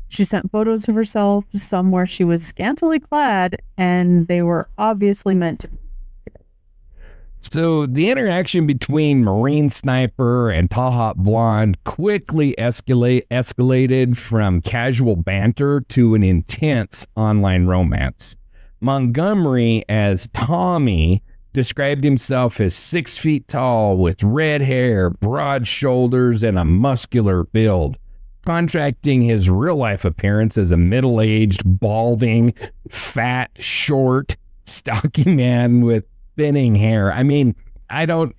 She sent photos of herself, some where she was scantily clad, and they were obviously meant to be. So the interaction between Marine Sniper and Talhotblond quickly escalated from casual banter to an intense online romance. Montgomery, as Tommy, described himself as 6 feet tall with red hair, broad shoulders, and a muscular build, contrasting his real-life appearance as a middle-aged, balding, fat, short, stocky man with thinning hair. I mean,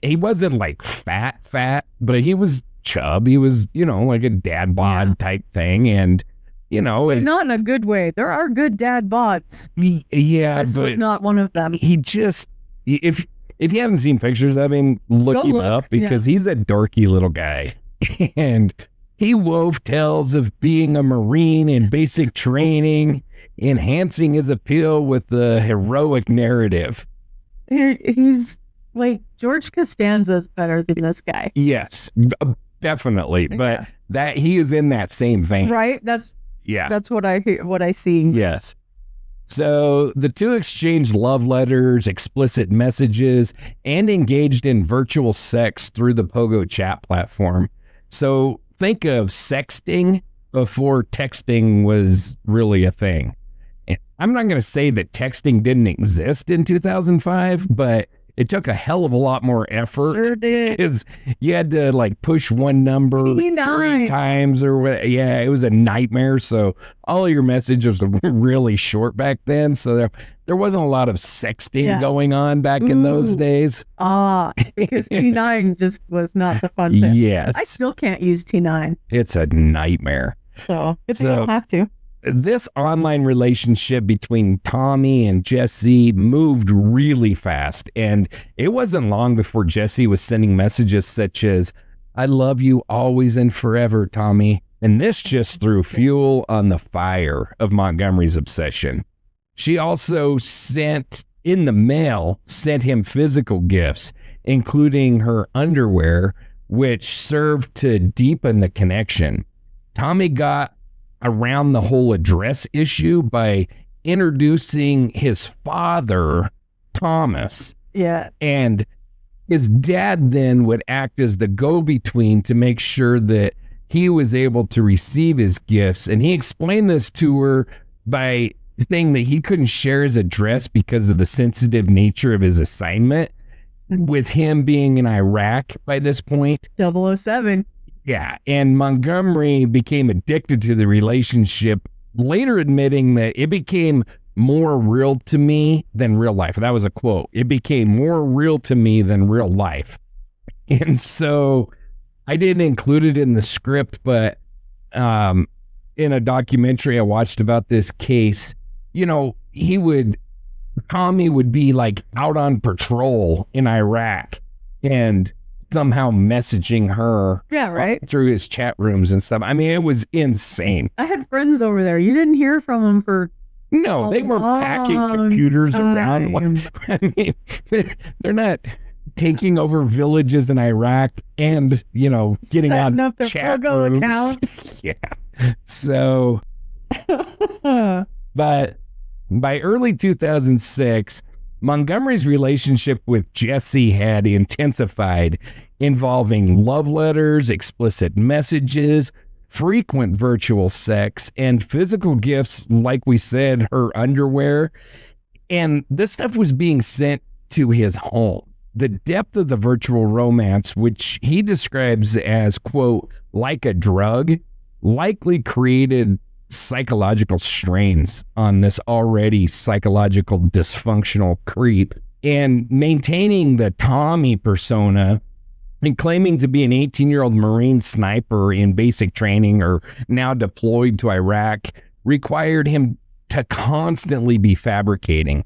he wasn't like fat, but he was chub. He was, like a dad bod type thing. And, but not in a good way. There are good dad bods. Yeah. This was not one of them. He just, if you haven't seen pictures of him, look him up because he's a dorky little guy. And he wove tales of being a Marine in basic training, enhancing his appeal with the heroic narrative. He's like George Costanza's better than this guy. Yes, definitely. But that he is in that same vein, right? That's what I see. Yes. So the two exchanged love letters, explicit messages, and engaged in virtual sex through the Pogo chat platform. So think of sexting before texting was really a thing. I'm not going to say that texting didn't exist in 2005, but it took a hell of a lot more effort. Sure did. Because you had to like push one number T9. 3 times or what. Yeah, it was a nightmare. So all of your messages were really short back then. So there wasn't a lot of sexting going on back in those days. Because T9 just was not the fun thing. Yes. I still can't use T9. It's a nightmare. So you don't have to. This online relationship between Tommy and Jessie moved really fast, and it wasn't long before Jessie was sending messages such as, "I love you always and forever, Tommy." And this just threw fuel on the fire of Montgomery's obsession. She also sent him physical gifts, including her underwear, which served to deepen the connection. Tommy got around the whole address issue by introducing his father, Thomas. Yeah. And his dad then would act as the go-between to make sure that he was able to receive his gifts. And he explained this to her by saying that he couldn't share his address because of the sensitive nature of his assignment, with him being in Iraq by this point. 007. Yeah, and Montgomery became addicted to the relationship, later admitting that it became more real to me than real life. That was a quote. It became more real to me than real life. And so I didn't include it in the script, but in a documentary I watched about this case, Tommy would be like out on patrol in Iraq and somehow messaging her through his chat rooms and stuff. I mean, it was insane. I had friends over there. You didn't hear from them for no, they were packing computers around. I mean, they're not taking over villages in Iraq and, getting setting on up their chat Pogo rooms. accounts. Yeah. So, but by early 2006, Montgomery's relationship with Jesse had intensified, involving love letters, explicit messages, frequent virtual sex, and physical gifts, like we said, her underwear. And this stuff was being sent to his home. The depth of the virtual romance, which he describes as, quote, like a drug, likely created psychological strains on this already psychological dysfunctional creep. And maintaining the Tommy persona and claiming to be an 18-year-old Marine sniper in basic training or now deployed to Iraq required him to constantly be fabricating,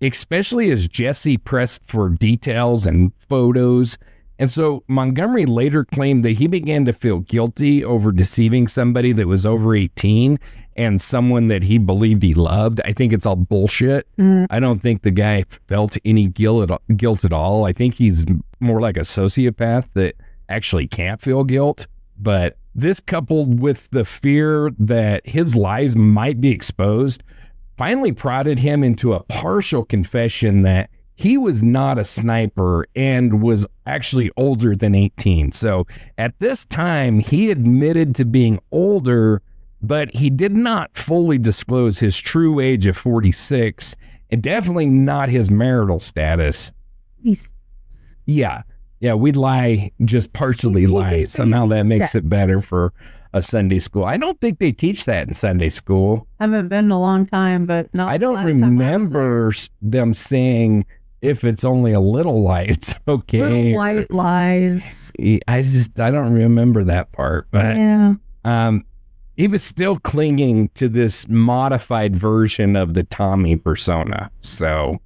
especially as Jesse pressed for details and photos. And so Montgomery later claimed that he began to feel guilty over deceiving somebody that was over 18 and someone that he believed he loved. I think it's all bullshit. I don't think the guy felt any guilt at all. I think he's more like a sociopath that actually can't feel guilt. But this, coupled with the fear that his lies might be exposed, finally prodded him into a partial confession that he was not a sniper and was actually older than 18. So at this time, he admitted to being older, but he did not fully disclose his true age of 46 and definitely not his marital status. Yeah, we'd lie, just partially lie. Somehow that makes it better for a Sunday school. I don't think they teach that in Sunday school. Haven't been in a long time, but not. I don't remember them saying, if it's only a little light, it's okay. Little white lies. I don't remember that part. But yeah. He was still clinging to this modified version of the Tommy persona. So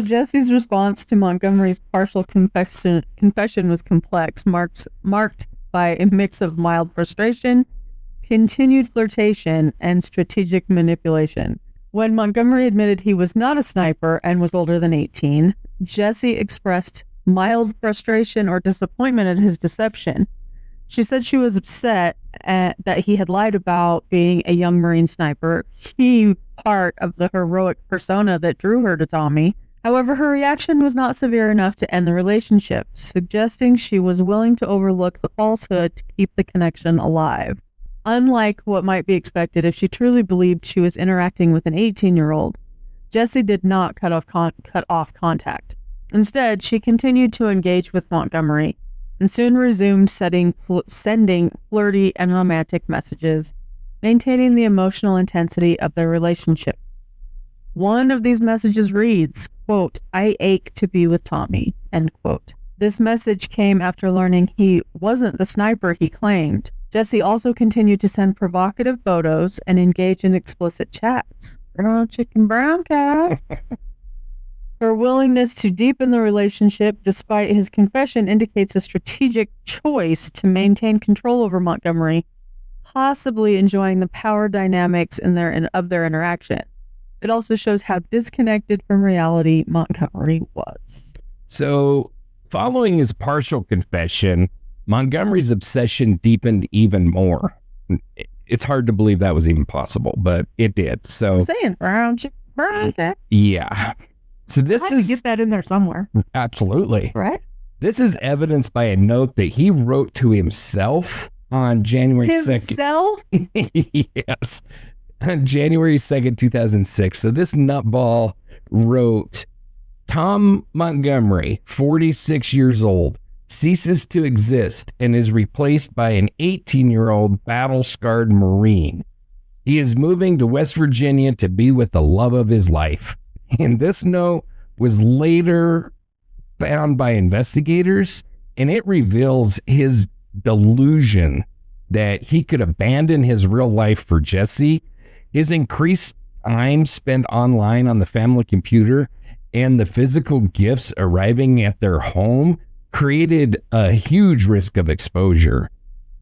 Jesse's response to Montgomery's partial confession was complex, marked by a mix of mild frustration, continued flirtation, and strategic manipulation. When Montgomery admitted he was not a sniper and was older than 18, Jesse expressed mild frustration or disappointment at his deception. She said she was upset that he had lied about being a young Marine sniper, key part of the heroic persona that drew her to Tommy. However, her reaction was not severe enough to end the relationship, suggesting she was willing to overlook the falsehood to keep the connection alive. Unlike what might be expected if she truly believed she was interacting with an 18-year-old, Jessie did not cut off contact. Instead, she continued to engage with Montgomery and soon resumed sending flirty and romantic messages, maintaining the emotional intensity of their relationship. One of these messages reads, quote, "I ache to be with Tommy," end quote. This message came after learning he wasn't the sniper he claimed. Jesse also continued to send provocative photos and engage in explicit chats. Brown chicken, brown cat. Her willingness to deepen the relationship, despite his confession, indicates a strategic choice to maintain control over Montgomery, possibly enjoying the power dynamics of their interaction. It also shows how disconnected from reality Montgomery was. So, following his partial confession, Montgomery's obsession deepened even more. It's hard to believe that was even possible, but it did. So, I'm saying brown chicken, brown cat. Yeah. So this I had to get that in there somewhere. Absolutely. Right? This is evidenced by a note that he wrote to himself on January 2nd. Himself? Yes. January 2nd, 2006. So this nutball wrote, Tom Montgomery, 46 years old, ceases to exist and is replaced by an 18-year-old battle-scarred Marine. He is moving to West Virginia to be with the love of his life. And this note was later found by investigators, and it reveals his delusion that he could abandon his real life for Jesse, his increased time spent online on the family computer, and the physical gifts arriving at their home created a huge risk of exposure.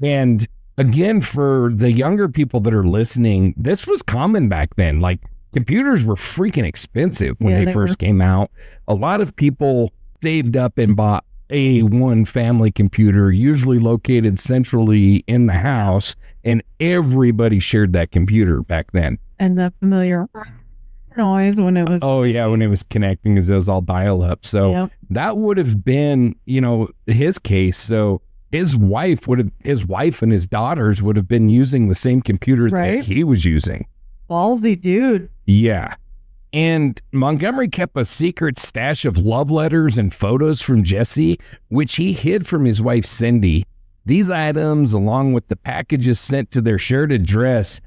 And again, for the younger people that are listening, this was common back then. Like, computers were freaking expensive when they first came out. A lot of people saved up and bought a one family computer, usually located centrally in the house, and everybody shared that computer back then. And the familiar noise when it was... Oh, yeah, when it was connecting, because it was all dial-up. So that would have been, his case. So his wife and his daughters would have been using the same computer that he was using. Ballsy dude. Yeah. And Montgomery kept a secret stash of love letters and photos from Jesse, which he hid from his wife, Cindy. These items, along with the packages sent to their shared address,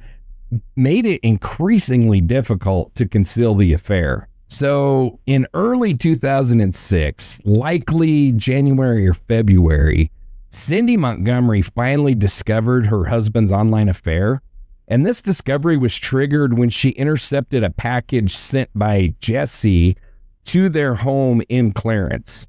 made it increasingly difficult to conceal the affair. So in early 2006, likely January or February, Cindy Montgomery finally discovered her husband's online affair. And this discovery was triggered when she intercepted a package sent by Jesse to their home in Clarence.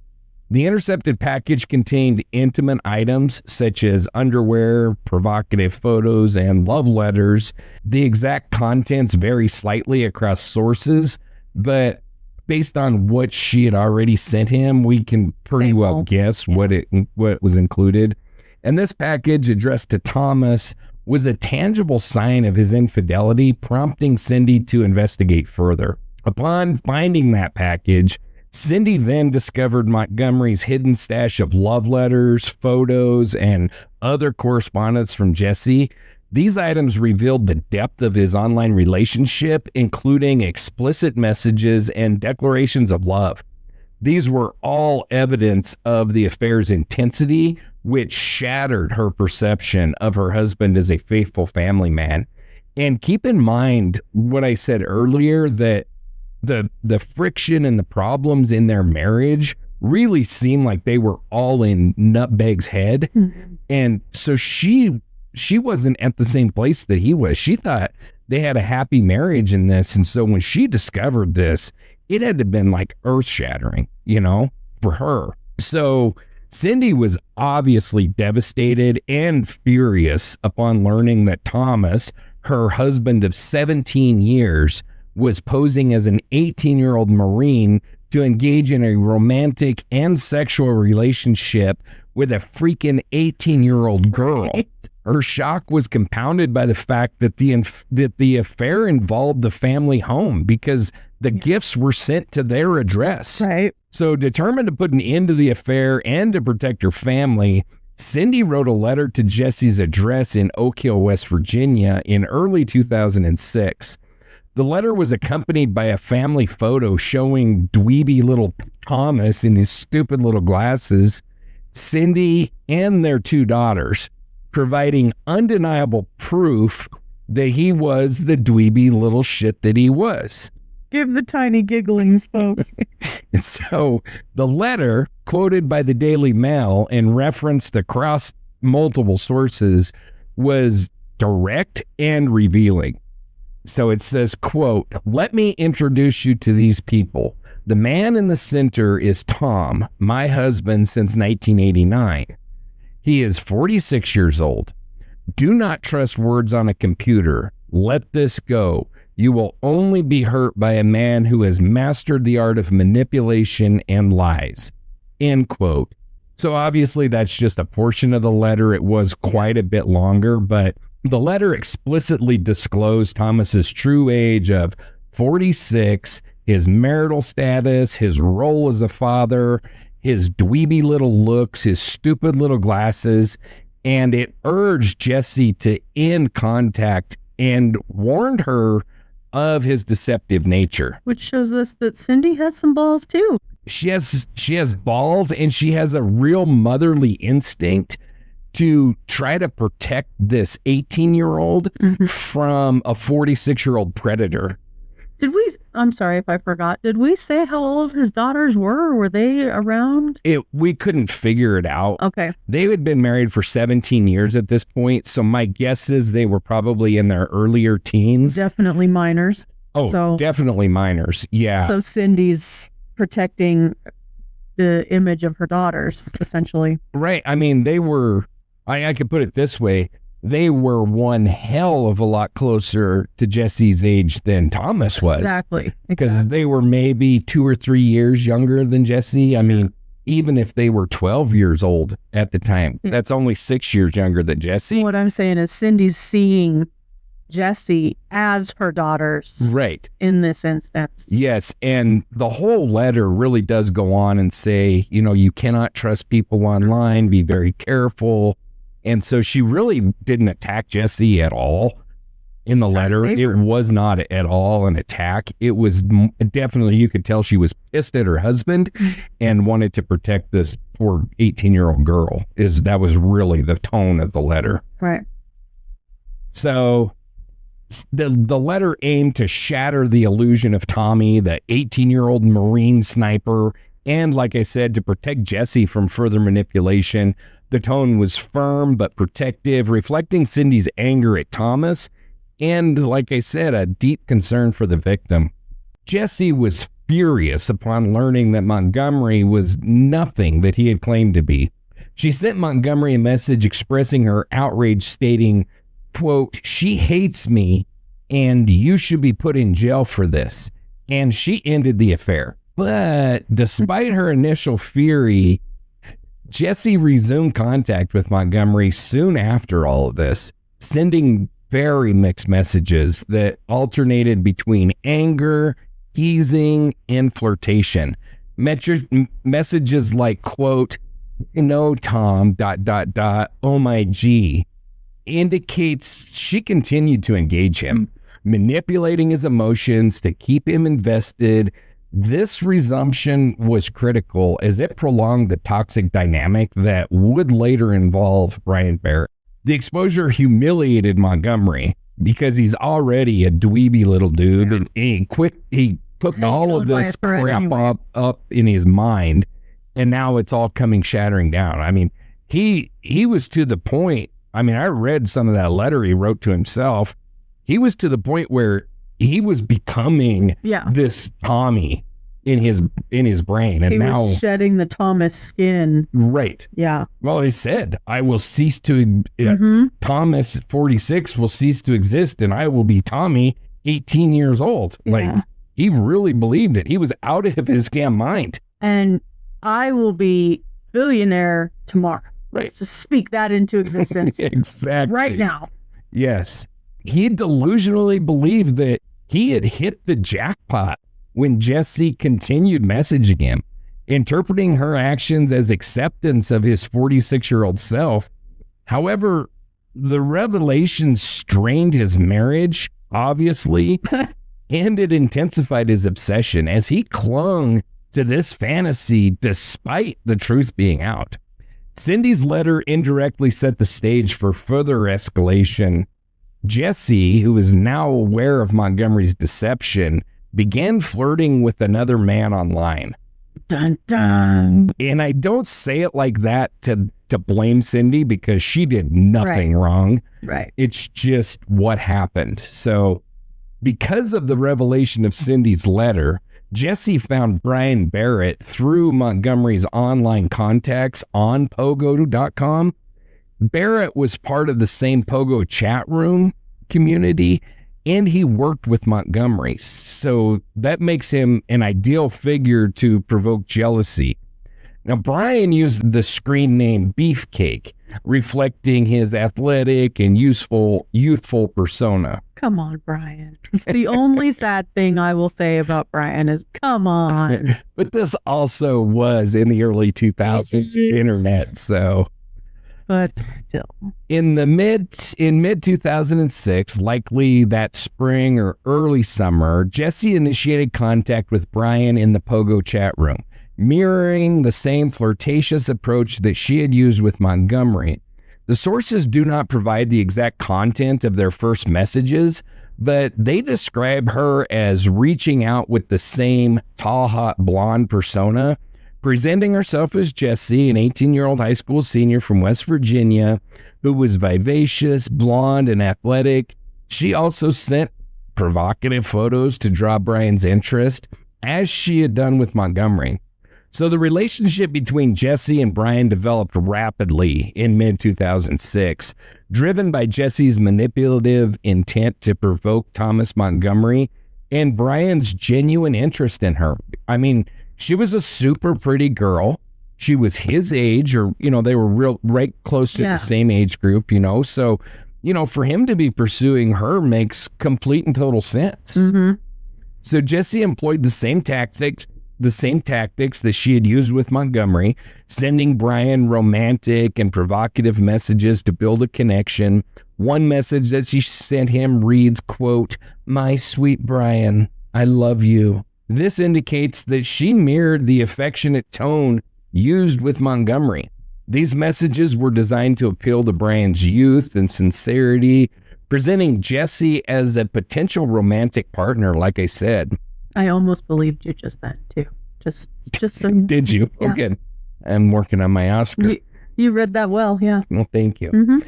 The intercepted package contained intimate items such as underwear, provocative photos, and love letters. The exact contents vary slightly across sources, but based on what she had already sent him, we can pretty well guess what was included. And this package, addressed to Thomas, was a tangible sign of his infidelity, prompting Cindy to investigate further. Upon finding that package, Cindy then discovered Montgomery's hidden stash of love letters, photos, and other correspondence from Jesse. These items revealed the depth of his online relationship, including explicit messages and declarations of love. These were all evidence of the affair's intensity, which shattered her perception of her husband as a faithful family man. And keep in mind what I said earlier, that the friction and the problems in their marriage really seemed like they were all in Nutbag's head. Mm-hmm. And so she wasn't at the same place that he was. She thought they had a happy marriage in this. And so when she discovered this, it had to have been like earth shattering, for her. So Cindy was obviously devastated and furious upon learning that Thomas, her husband of 17 years, was posing as an 18-year-old Marine to engage in a romantic and sexual relationship with a freaking 18-year-old girl. Right. Her shock was compounded by the fact that the affair involved the family home, because the gifts were sent to their address. Right. So determined to put an end to the affair and to protect her family, Cindy wrote a letter to Jesse's address in Oak Hill, West Virginia in early 2006. The letter was accompanied by a family photo showing dweeby little Thomas in his stupid little glasses, Cindy and their two daughters, providing undeniable proof that he was the dweeby little shit that he was. Give the tiny gigglings, folks. And so the letter, quoted by the Daily Mail and referenced across multiple sources, was direct and revealing. So it says, quote, "Let me introduce you to these people. The man in the center is Tom, my husband since 1989. He is 46 years old. Do not trust words on a computer. Let this go. You will only be hurt by a man who has mastered the art of manipulation and lies." End quote. So obviously that's just a portion of the letter. It was quite a bit longer, but the letter explicitly disclosed Thomas's true age of 46, his marital status, his role as a father, his dweeby little looks, his stupid little glasses, and it urged Jesse to end contact and warned her of his deceptive nature. Which shows us that Cindy has some balls too. She has balls, and she has a real motherly instinct to try to protect this 18-year-old from a 46-year-old predator. I'm sorry if I forgot, did we say how old his daughters were? Or were they around? We couldn't figure it out. Okay. They had been married for 17 years at this point, so my guess is they were probably in their earlier teens. Definitely minors. Definitely minors. Yeah. So Cindy's protecting the image of her daughters, essentially. Right. I mean, they were, I could put it this way, they were one hell of a lot closer to Jesse's age than Thomas was. Exactly. Because they were maybe 2 or 3 years younger than Jesse. I mean, even if they were 12 years old at the time, that's only 6 years younger than Jesse. What I'm saying is Cindy's seeing Jesse as her daughters. Right. In this instance. Yes. And the whole letter really does go on and say, you cannot trust people online. Be very careful. And so she really didn't attack Jesse at all in the letter. It was not at all an attack. It was definitely, you could tell she was pissed at her husband and wanted to protect this poor 18-year-old girl. That was really the tone of the letter. Right. So the letter aimed to shatter the illusion of Tommy, the 18-year-old Marine sniper, and like I said, to protect Jesse from further manipulation. The tone was firm but protective, reflecting Cindy's anger at Thomas and, like I said, a deep concern for the victim. Jesse was furious upon learning that Montgomery was nothing that he had claimed to be. She sent Montgomery a message expressing her outrage, stating, quote, "She hates me and you should be put in jail for this." And she ended the affair. But despite her initial fury, Jesse resumed contact with Montgomery soon after all of this, sending very mixed messages that alternated between anger, teasing, and flirtation. Messages like, quote, Tom, ... oh my G, indicates she continued to engage him, manipulating his emotions to keep him invested. This resumption was critical as it prolonged the toxic dynamic that would later involve Brian Barrett. The exposure humiliated Montgomery because he's already a dweeby little dude, and he cooked all of this crap up in his mind, and now it's all coming shattering down. I mean, he was to the point, I read some of that letter he wrote to himself. He was to the point where he was becoming this Tommy in his brain, and now was shedding the Thomas skin. Right. Yeah. Well, he said, "I will cease to Thomas 46 will cease to exist, and I will be Tommy 18 years old." Yeah. Like, he really believed it. He was out of his damn mind. And I will be billionaire tomorrow. Right. So speak that into existence. Exactly. Right now. Yes. He delusionally believed that he had hit the jackpot when Jesse continued messaging him, interpreting her actions as acceptance of his 46-year-old self. However, the revelation strained his marriage, obviously, and it intensified his obsession as he clung to this fantasy despite the truth being out. Cindy's letter indirectly set the stage for further escalation. Jesse, who is now aware of Montgomery's deception, began flirting with another man online. Dun, dun. And I don't say it like that to blame Cindy, because she did nothing wrong. Right. It's just what happened. So because of the revelation of Cindy's letter, Jesse found Brian Barrett through Montgomery's online contacts on Pogo.com. Barrett was part of the same Pogo chat room community, and he worked with Montgomery. So that makes him an ideal figure to provoke jealousy. Now, Brian used the screen name Beefcake, reflecting his athletic and youthful persona. Come on, Brian. It's the only sad thing I will say about Brian is, come on. But this also was in the early 2000s internet, so... But still. In mid 2006, likely that spring or early summer, Jesse initiated contact with Brian in the Pogo chat room, mirroring the same flirtatious approach that she had used with Montgomery. The sources do not provide the exact content of their first messages, but they describe her as reaching out with the same Talhotblond persona, presenting herself as Jessie, an 18-year-old high school senior from West Virginia who was vivacious, blonde, and athletic. She also sent provocative photos to draw Brian's interest, as she had done with Montgomery. So the relationship between Jesse and Brian developed rapidly in mid-2006, driven by Jesse's manipulative intent to provoke Thomas Montgomery and Brian's genuine interest in her. I mean, she was a super pretty girl. She was his age, or, they were right close to the same age group, So, for him to be pursuing her makes complete and total sense. Mm-hmm. So Jesse employed the same tactics that she had used with Montgomery, sending Brian romantic and provocative messages to build a connection. One message that she sent him reads, quote, "My sweet Brian, I love you." This indicates that she mirrored the affectionate tone used with Montgomery. These messages were designed to appeal to Brian's youth and sincerity, presenting Jesse as a potential romantic partner, like I said. I almost believed you just then, too. Just so Did you? Yeah. Okay. I'm working on my Oscar. You read that well, yeah. Well, thank you. Mm-hmm.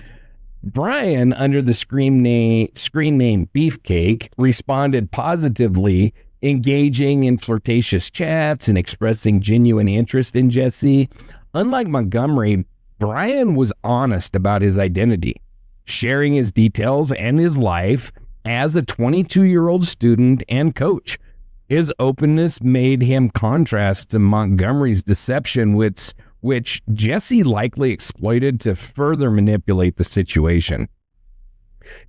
Brian, under the screen name Beefcake, responded positively, engaging in flirtatious chats and expressing genuine interest in Jesse. Unlike Montgomery, Brian was honest about his identity, sharing his details and his life as a 22-year-old student and coach. His openness made him contrast to Montgomery's deception, which Jesse likely exploited to further manipulate the situation.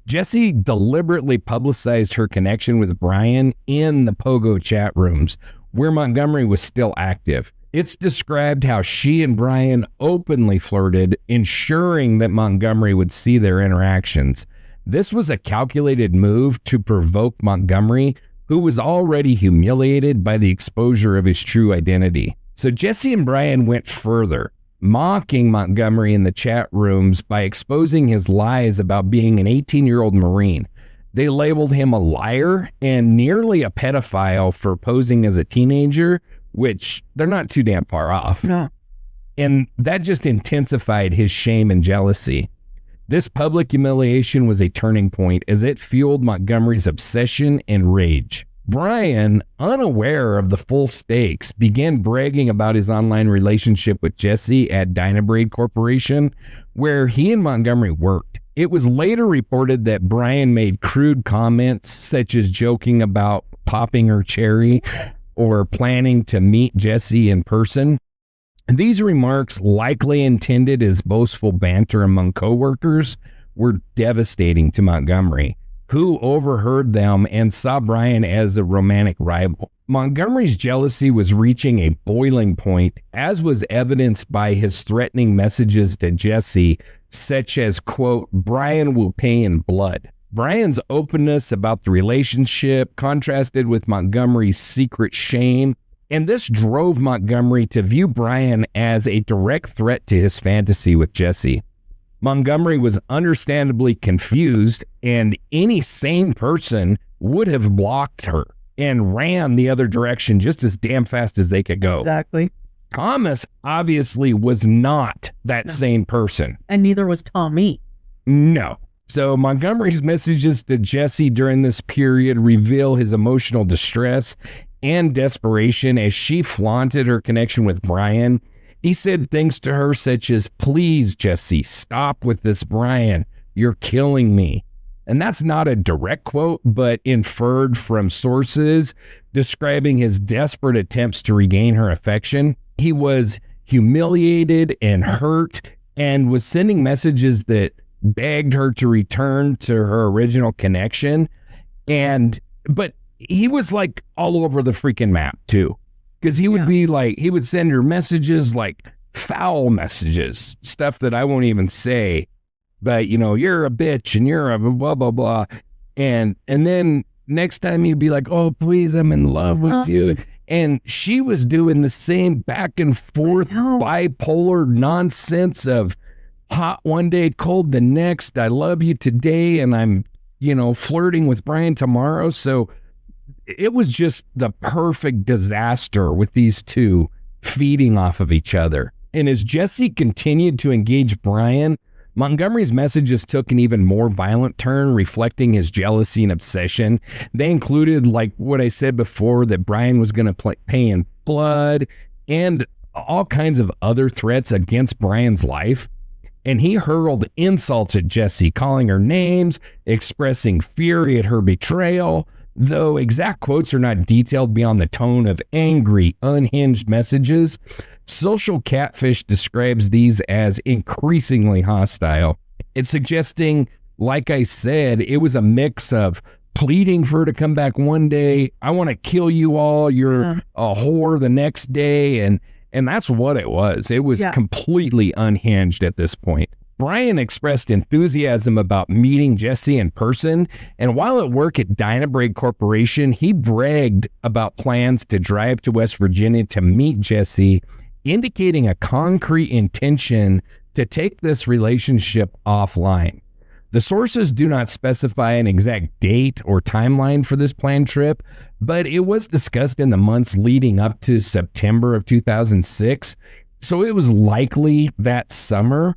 Jesse deliberately publicized her connection with Brian in the Pogo chat rooms, where Montgomery was still active. It's described how she and Brian openly flirted, ensuring that Montgomery would see their interactions. This was a calculated move to provoke Montgomery, who was already humiliated by the exposure of his true identity. So Jesse and Brian went further, mocking Montgomery in the chat rooms by exposing his lies about being an 18-year-old Marine. They labeled him a liar and nearly a pedophile for posing as a teenager, which they're not too damn far off. No. And that just intensified his shame and jealousy. This public humiliation was a turning point as it fueled Montgomery's obsession and rage. Brian, unaware of the full stakes, began bragging about his online relationship with Jesse at Dynabrade Corporation, where he and Montgomery worked. It was later reported that Brian made crude comments, such as joking about popping her cherry or planning to meet Jesse in person. These remarks, likely intended as boastful banter among coworkers, were devastating to Montgomery, who overheard them and saw Brian as a romantic rival. Montgomery's jealousy was reaching a boiling point, as was evidenced by his threatening messages to Jesse, such as, quote, "Brian will pay in blood." Brian's openness about the relationship contrasted with Montgomery's secret shame, and this drove Montgomery to view Brian as a direct threat to his fantasy with Jesse. Montgomery was understandably confused, and any sane person would have blocked her and ran the other direction just as damn fast as they could go. Exactly. Thomas obviously was not that same person. And neither was Tommy. No. So Montgomery's messages to Jesse during this period reveal his emotional distress and desperation as she flaunted her connection with Brian. He said things to her such as, "Please, Jesse, stop with this Brian. You're killing me." And that's not a direct quote, but inferred from sources describing his desperate attempts to regain her affection. He was humiliated and hurt and was sending messages that begged her to return to her original connection. But he was like all over the freaking map too. Because he would be like, he would send her messages like foul messages, stuff that I won't even say, but you're a bitch and you're a blah, blah, blah. And then next time you'd be like, oh, please, I'm in love with you. And she was doing the same back and forth bipolar nonsense of hot one day, cold the next. I love you today, and I'm, flirting with Brian tomorrow. So it was just the perfect disaster with these two feeding off of each other. And as Jesse continued to engage Brian, Montgomery's messages took an even more violent turn, reflecting his jealousy and obsession. They included, like what I said before, that Brian was going to pay in blood and all kinds of other threats against Brian's life. And he hurled insults at Jesse, calling her names, expressing fury at her betrayal. Though exact quotes are not detailed beyond the tone of angry, unhinged messages, Social Catfish describes these as increasingly hostile. It's suggesting, like I said, it was a mix of pleading for her to come back one day, I want to kill you all, you're a whore the next day, and that's what it was. It was completely unhinged at this point. Brian expressed enthusiasm about meeting Jesse in person, and while at work at Dynabrade Corporation, he bragged about plans to drive to West Virginia to meet Jesse, indicating a concrete intention to take this relationship offline. The sources do not specify an exact date or timeline for this planned trip, but it was discussed in the months leading up to September of 2006, so it was likely that summer.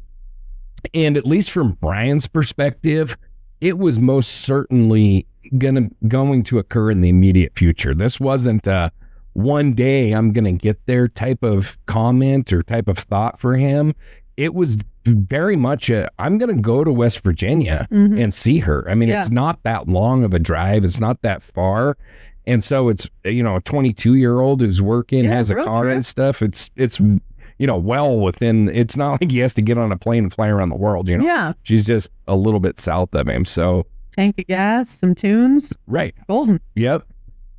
And at least from Brian's perspective, it was most certainly going to occur in the immediate future. This wasn't a one day I'm going to get there type of comment or type of thought for him. It was very much I'm going to go to West Virginia and see her. I mean, it's not that long of a drive. It's not that far. And so it's, a 22-year-old who's working, has a car and stuff. It's well within, it's not like he has to get on a plane and fly around the world, Yeah. She's just a little bit south of him. So tank of gas, some tunes. Right. Golden. Yep.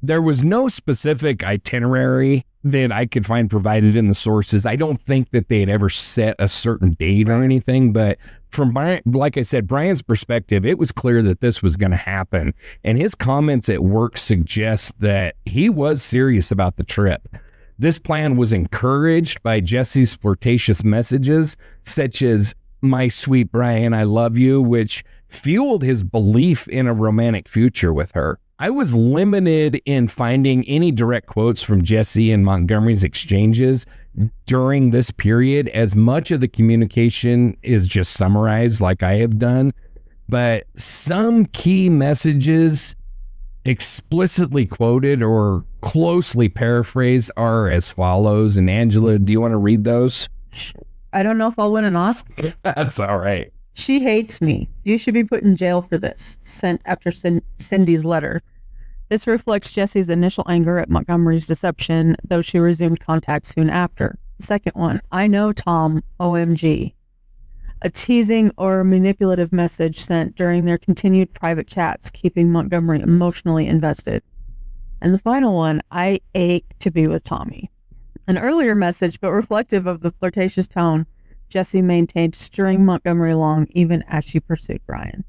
There was no specific itinerary that I could find provided in the sources. I don't think that they had ever set a certain date or anything, but from Brian, like I said, Brian's perspective, it was clear that this was going to happen. And his comments at work suggest that he was serious about the trip. This plan was encouraged by Jesse's flirtatious messages, such as, "My sweet Brian, I love you," which fueled his belief in a romantic future with her. I was limited in finding any direct quotes from Jesse and Montgomery's exchanges during this period, as much of the communication is just summarized like I have done. But some key messages explicitly quoted or closely paraphrased are as follows. And Angela, do you want to read those? I don't know if I'll win an Oscar. That's all right. "She hates me. You should be put in jail for this," sent after Cindy's letter. This reflects Jesse's initial anger at Montgomery's deception, though she resumed contact soon after. The second one, "I know Tom, OMG." A teasing or manipulative message sent during their continued private chats, keeping Montgomery emotionally invested. And the final one, "I ache to be with Tommy." An earlier message, but reflective of the flirtatious tone Jesse maintained, string Montgomery along even as she pursued Brian.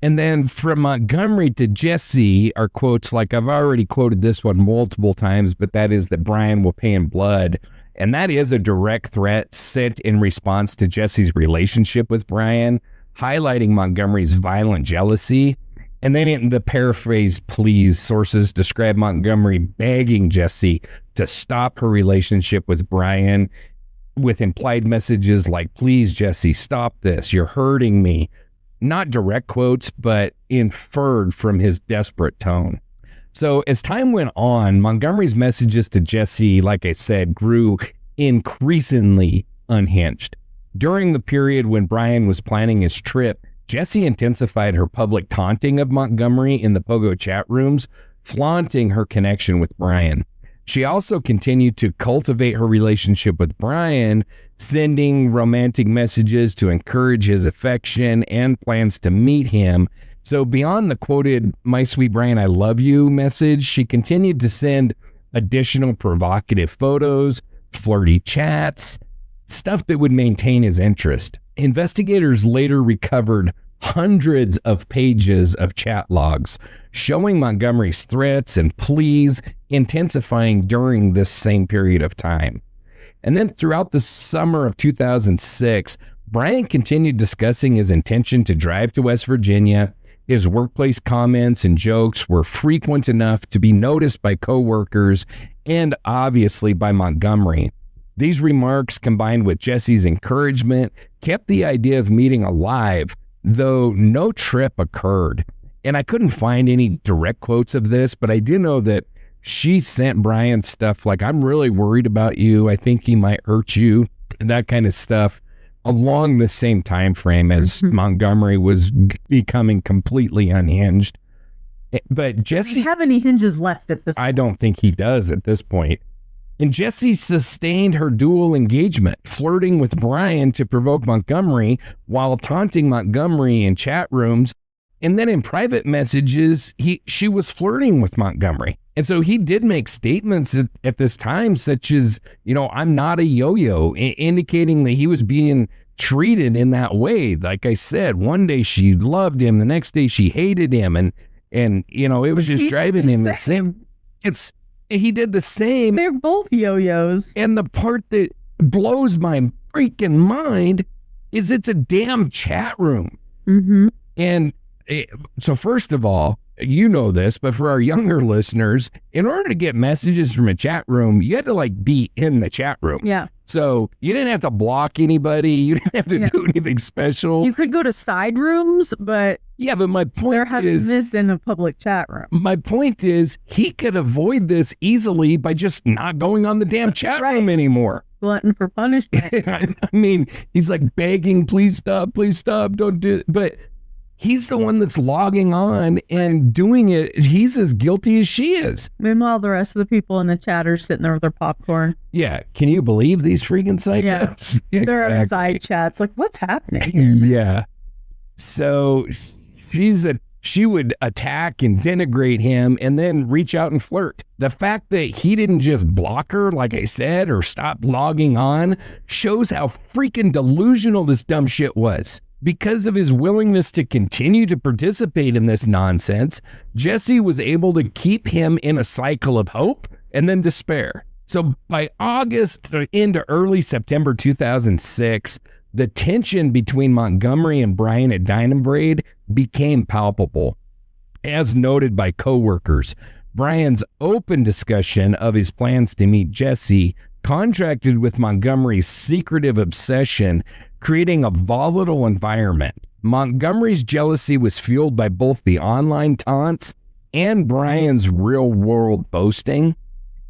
And then from Montgomery to Jesse are quotes like, I've already quoted this one multiple times, but that is that Brian will pay in blood. And that is a direct threat sent in response to Jesse's relationship with Brian, highlighting Montgomery's violent jealousy. And then in the paraphrase, please, sources describe Montgomery begging Jesse to stop her relationship with Brian, with implied messages like, please, Jesse, stop this. You're hurting me. Not direct quotes, but inferred from his desperate tone. So as time went on, Montgomery's messages to Jesse, like I said, grew increasingly unhinged. During the period when Brian was planning his trip, Jesse intensified her public taunting of Montgomery in the Pogo chat rooms, flaunting her connection with Brian. She also continued to cultivate her relationship with Brian, sending romantic messages to encourage his affection and plans to meet him. So beyond the quoted, "My sweet Brian, I love you" message, she continued to send additional provocative photos, flirty chats, stuff that would maintain his interest. Investigators later recovered hundreds of pages of chat logs showing Montgomery's threats and pleas intensifying during this same period of time. And then throughout the summer of 2006, Brian continued discussing his intention to drive to West Virginia. His workplace comments and jokes were frequent enough to be noticed by coworkers and obviously by Montgomery. These remarks, combined with Jesse's encouragement, kept the idea of meeting alive, though no trip occurred. And I couldn't find any direct quotes of this, but I do know that she sent Brian stuff like, I'm really worried about you. I think he might hurt you, and that kind of stuff, along the same time frame as Montgomery was becoming completely unhinged. But Jesse... Do you have any hinges left at this point? I don't think he does at this point. And Jessie sustained her dual engagement, flirting with Brian to provoke Montgomery while taunting Montgomery in chat rooms. And then in private messages, she was flirting with Montgomery. And so he did make statements at this time, such as, I'm not a yo-yo, indicating that he was being treated in that way. Like I said, one day she loved him, the next day she hated him. And it was just driving him insane. He did the same. They're both yo-yos. And the part that blows my freaking mind is it's a damn chat room. Mm-hmm. And so first of all, you know this, but for our younger listeners, in order to get messages from a chat room, you had to be in the chat room. Yeah. So you didn't have to block anybody. You didn't have to do anything special. You could go to side rooms, but my point they're having this in a public chat room. My point is he could avoid this easily by just not going on the damn chat room anymore. Glutton for punishment. I mean, he's like begging, please stop, don't do it. But he's the one that's logging on and doing it. He's as guilty as she is. Meanwhile, the rest of the people in the chat are sitting there with their popcorn. Yeah. Can you believe these freaking psychos? Yeah. They're in side chats. Like, what's happening? Yeah. So she would attack and denigrate him and then reach out and flirt. The fact that he didn't just block her, like I said, or stop logging on shows how freaking delusional this dumb shit was. Because of his willingness to continue to participate in this nonsense, Jesse was able to keep him in a cycle of hope and then despair. So by August into early September 2006, the tension between Montgomery and Brian at Dine & Braid became palpable. As noted by coworkers, Brian's open discussion of his plans to meet Jesse contracted with Montgomery's secretive obsession, creating a volatile environment. Montgomery's jealousy was fueled by both the online taunts and Brian's real-world boasting.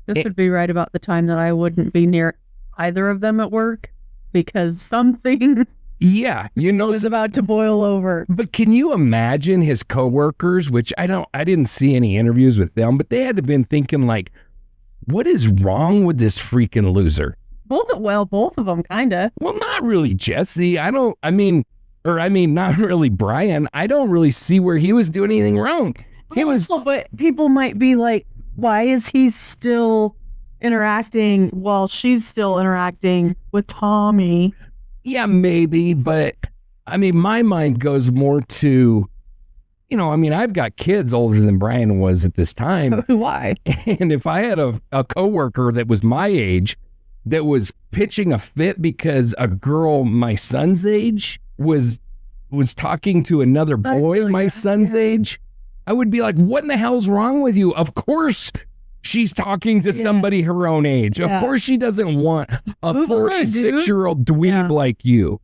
This would be right about the time that I wouldn't be near either of them at work because something was about to boil over. But can you imagine his coworkers, which I didn't see any interviews with them, but they had to have been thinking like, what is wrong with this freaking loser? Both of them, kind of. Well, not really Jesse. Not really Brian. I don't really see where he was doing anything wrong. But people might be like, why is he still interacting while she's still interacting with Tommy? Yeah, maybe. But my mind goes more to, I've got kids older than Brian was at this time. So do I. And if I had a coworker that was my age that was pitching a fit because a girl my son's age was talking to another boy my son's age, I would be like, what in the hell's wrong with you? Of course she's talking to somebody her own age. Of course she doesn't want a 46-year-old dweeb like you.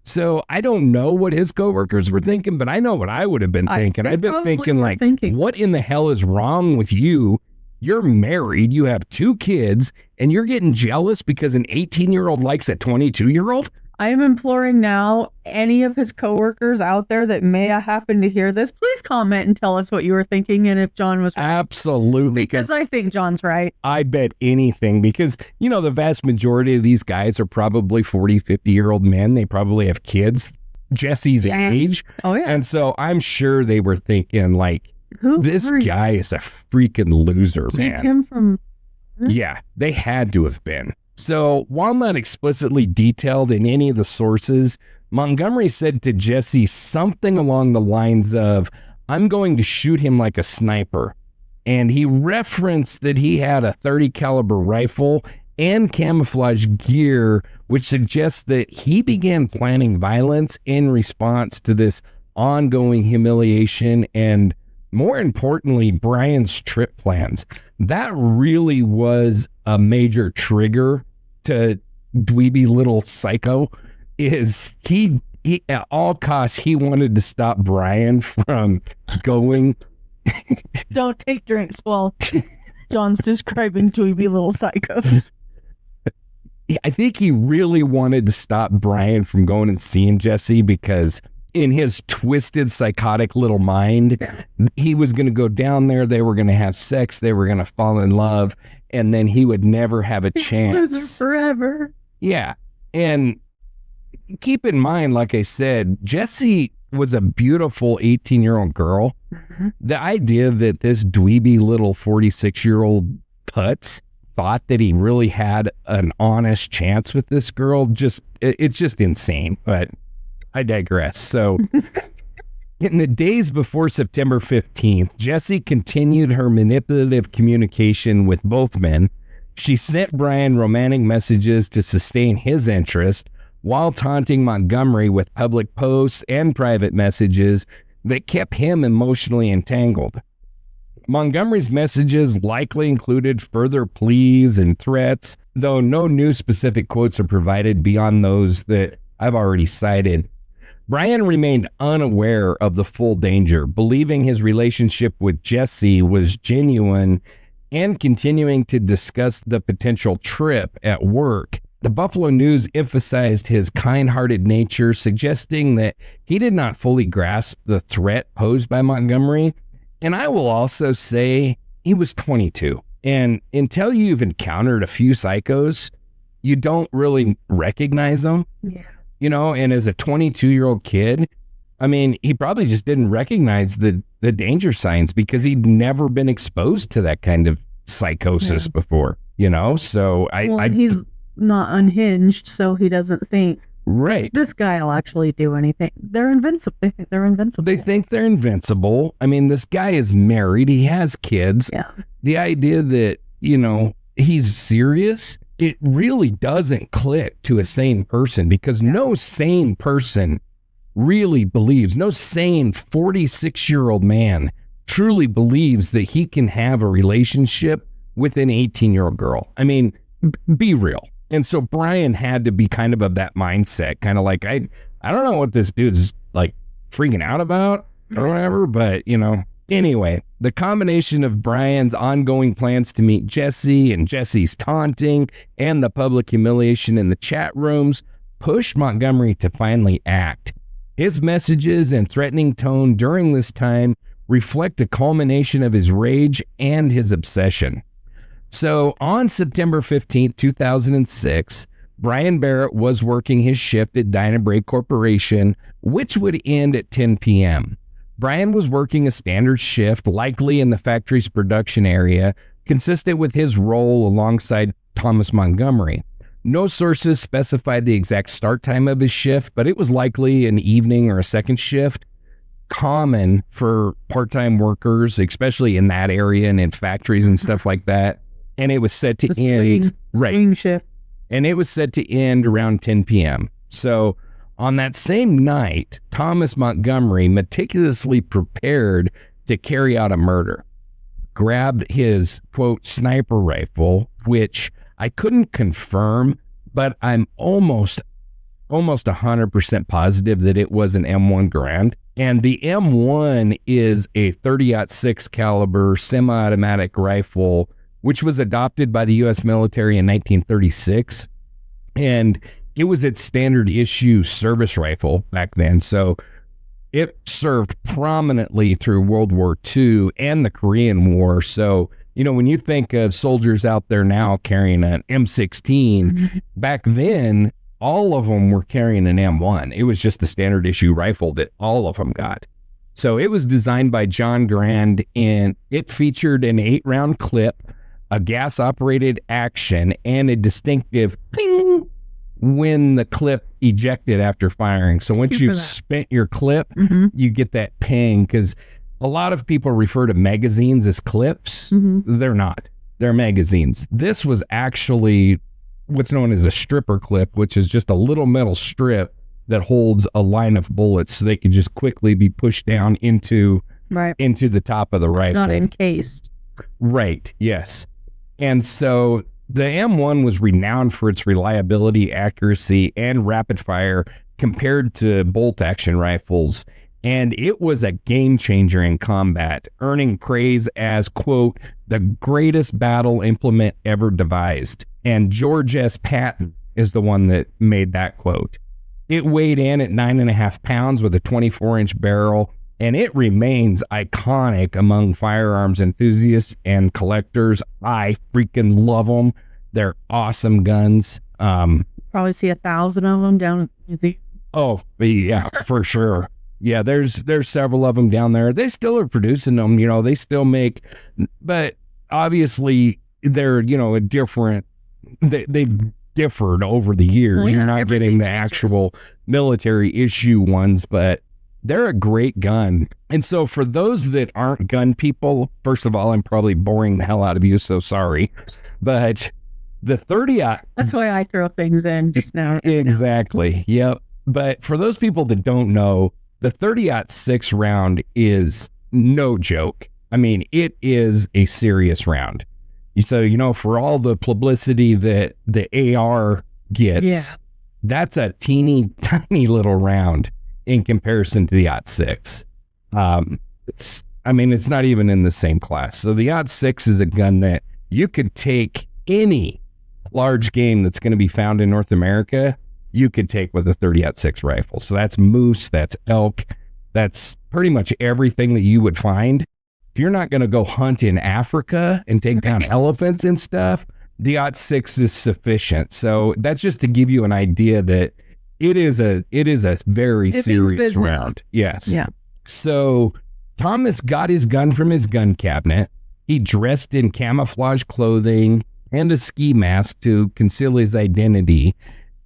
So I don't know what his coworkers were thinking, but I know what I would have been thinking. I'd been thinking like, what in the hell is wrong with you? You're married, you have 2 kids, and you're getting jealous because an 18-year-old likes a 22-year-old? I am imploring now any of his coworkers out there that may happen to hear this, please comment and tell us what you were thinking and if John was right. Absolutely. Because I think John's right. I bet anything because, the vast majority of these guys are probably 40, 50-year-old men. They probably have kids Jesse's age. Oh, yeah. And so I'm sure they were thinking like, this guy is a freaking loser, man. Keep him from... Yeah, they had to have been. So while not explicitly detailed in any of the sources, Montgomery said to Jesse something along the lines of, "I'm going to shoot him like a sniper." And he referenced that he had a .30 caliber rifle and camouflage gear, which suggests that he began planning violence in response to this ongoing humiliation and, more importantly, Brian's trip plans. That really was a major trigger to dweeby little psycho. Is he at all costs, he wanted to stop Brian from going. Don't take drinks while John's describing dweeby little psychos. I think he really wanted to stop Brian from going and seeing Jesse, because in his twisted, psychotic little mind, he was going to go down there, they were going to have sex, they were going to fall in love, and then he would never have a chance. Lose her forever. Yeah. And keep in mind, like I said, Jesse was a beautiful 18-year-old girl. Mm-hmm. The idea that this dweeby little 46-year-old putz thought that he really had an honest chance with this girl, it's just insane. But I digress. So in the days before September 15th, Jessie continued her manipulative communication with both men. She sent Brian romantic messages to sustain his interest, while taunting Montgomery with public posts and private messages that kept him emotionally entangled. Montgomery's messages likely included further pleas and threats, though no new specific quotes are provided beyond those that I've already cited. Brian remained unaware of the full danger, believing his relationship with Jessie was genuine and continuing to discuss the potential trip at work. The Buffalo News emphasized his kind-hearted nature, suggesting that he did not fully grasp the threat posed by Montgomery. And I will also say he was 22. And until you've encountered a few psychos, you don't really recognize them. Yeah. You know, and as a 22-year-old kid, I mean, he probably just didn't recognize the danger signs because he'd never been exposed to that kind of psychosis before, you know? So he's not unhinged, so he doesn't think, right, this guy will actually do anything. They're invincible. They think they're invincible. They think they're invincible. I mean, this guy is married. He has kids. Yeah. The idea that, you know, he's serious, it really doesn't click to a sane person, because no sane person really believes, no sane 46-year-old man truly believes that he can have a relationship with an 18-year-old girl. I mean, be real. And so Brian had to be kind of that mindset, kind of like, I don't know what this dude's like freaking out about or whatever, but you know, anyway, the combination of Brian's ongoing plans to meet Jessie and Jessie's taunting and the public humiliation in the chat rooms pushed Montgomery to finally act. His messages and threatening tone during this time reflect a culmination of his rage and his obsession. So on September 15th, 2006, Brian Barrett was working his shift at Dynabrake Corporation, which would end at 10 p.m. Brian was working a standard shift, likely in the factory's production area, consistent with his role alongside Thomas Montgomery. No sources specified the exact start time of his shift, but it was likely an evening or a second shift, common for part-time workers, especially in that area and in factories and stuff like that. And it was set to end, swing shift. And it was set to end around 10 p.m. So on that same night, Thomas Montgomery meticulously prepared to carry out a murder, grabbed his, quote, sniper rifle, which I couldn't confirm, but I'm almost 100% positive that it was an M1 Garand. And the M1 is a .30-06 caliber semi-automatic rifle, which was adopted by the U.S. military in 1936. And it was its standard issue service rifle back then. So it served prominently through World War II and the Korean War. So, you know, when you think of soldiers out there now carrying an M16, back then, all of them were carrying an M1. It was just the standard issue rifle that all of them got. So it was designed by John Garand, and it featured an 8-round clip, a gas-operated action, and a distinctive ping when the clip ejected after firing. So once you've spent your clip, you get that ping, because a lot of people refer to magazines as clips. They're not. They're magazines. This was actually what's known as a stripper clip, which is just a little metal strip that holds a line of bullets so they can just quickly be pushed down into the top of the rifle. It's not encased. Right, yes. And so the M1 was renowned for its reliability, accuracy, and rapid fire compared to bolt action rifles. And it was a game changer in combat, earning praise as, quote, the greatest battle implement ever devised. And George S. Patton is the one that made that quote. It weighed in at 9.5 pounds with a 24-inch barrel, and it remains iconic among firearms enthusiasts and collectors. I freaking love them. They're awesome guns. Probably see 1,000 of them down at the museum. Oh, yeah, for sure. Yeah, there's several of them down there. They still are producing them, you know, they still make, but obviously they're, you know, a different, they've differed over the years. Oh, yeah, you're not getting the actual military issue ones, but they're a great gun. And so for those that aren't gun people, first of all, I'm probably boring the hell out of you, so sorry. But the 30-aught. That's why I throw things in just now. Exactly. Yep. But for those people that don't know, the 30-06 round is no joke. I mean, it is a serious round. So, you know, for all the publicity that the AR gets, that's a teeny tiny little round in comparison to the .6. It's not even in the same class. So the .6 is a gun that you could take any large game that's going to be found in North America, you could take with a 30-06 rifle. So that's moose, that's elk, that's pretty much everything that you would find. If you're not going to go hunt in Africa and take down elephants and stuff, the .6 is sufficient. So that's just to give you an idea that it is a very serious round. Yes. Yeah. So Thomas got his gun from his gun cabinet. He dressed in camouflage clothing and a ski mask to conceal his identity,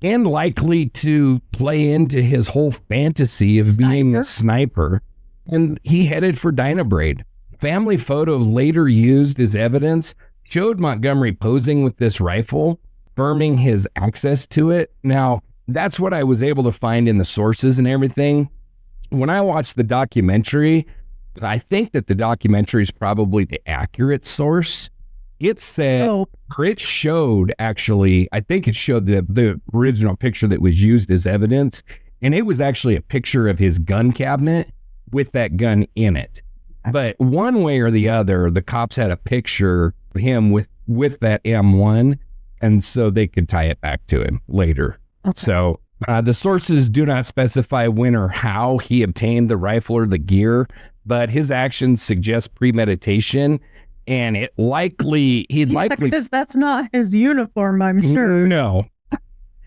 and likely to play into his whole fantasy of being a sniper. And he headed for Dynabrade. Family photo later used as evidence showed Montgomery posing with this rifle, confirming his access to it. Now, that's what I was able to find in the sources and everything. When I watched the documentary, I think that the documentary is probably the accurate source. It said, it showed, actually, I think it showed the original picture that was used as evidence, and it was actually a picture of his gun cabinet with that gun in it. But one way or the other, the cops had a picture of him with that M1, and so they could tie it back to him later. Okay. So the sources do not specify when or how he obtained the rifle or the gear, but his actions suggest premeditation. And he'd likely because that's not his uniform, I'm sure. No.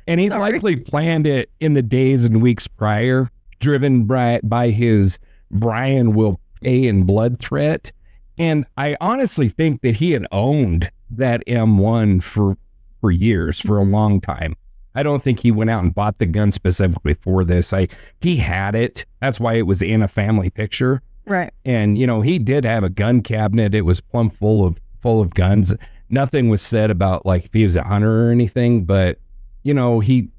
And he'd likely planned it in the days and weeks prior, driven by his Brian will pay in blood threat. And I honestly think that he had owned that M1 for years, for a long time. I don't think he went out and bought the gun specifically for this. He had it. That's why it was in a family picture. Right. And, you know, he did have a gun cabinet. It was plumb full of guns. Nothing was said about, like, if he was a hunter or anything, but, you know, he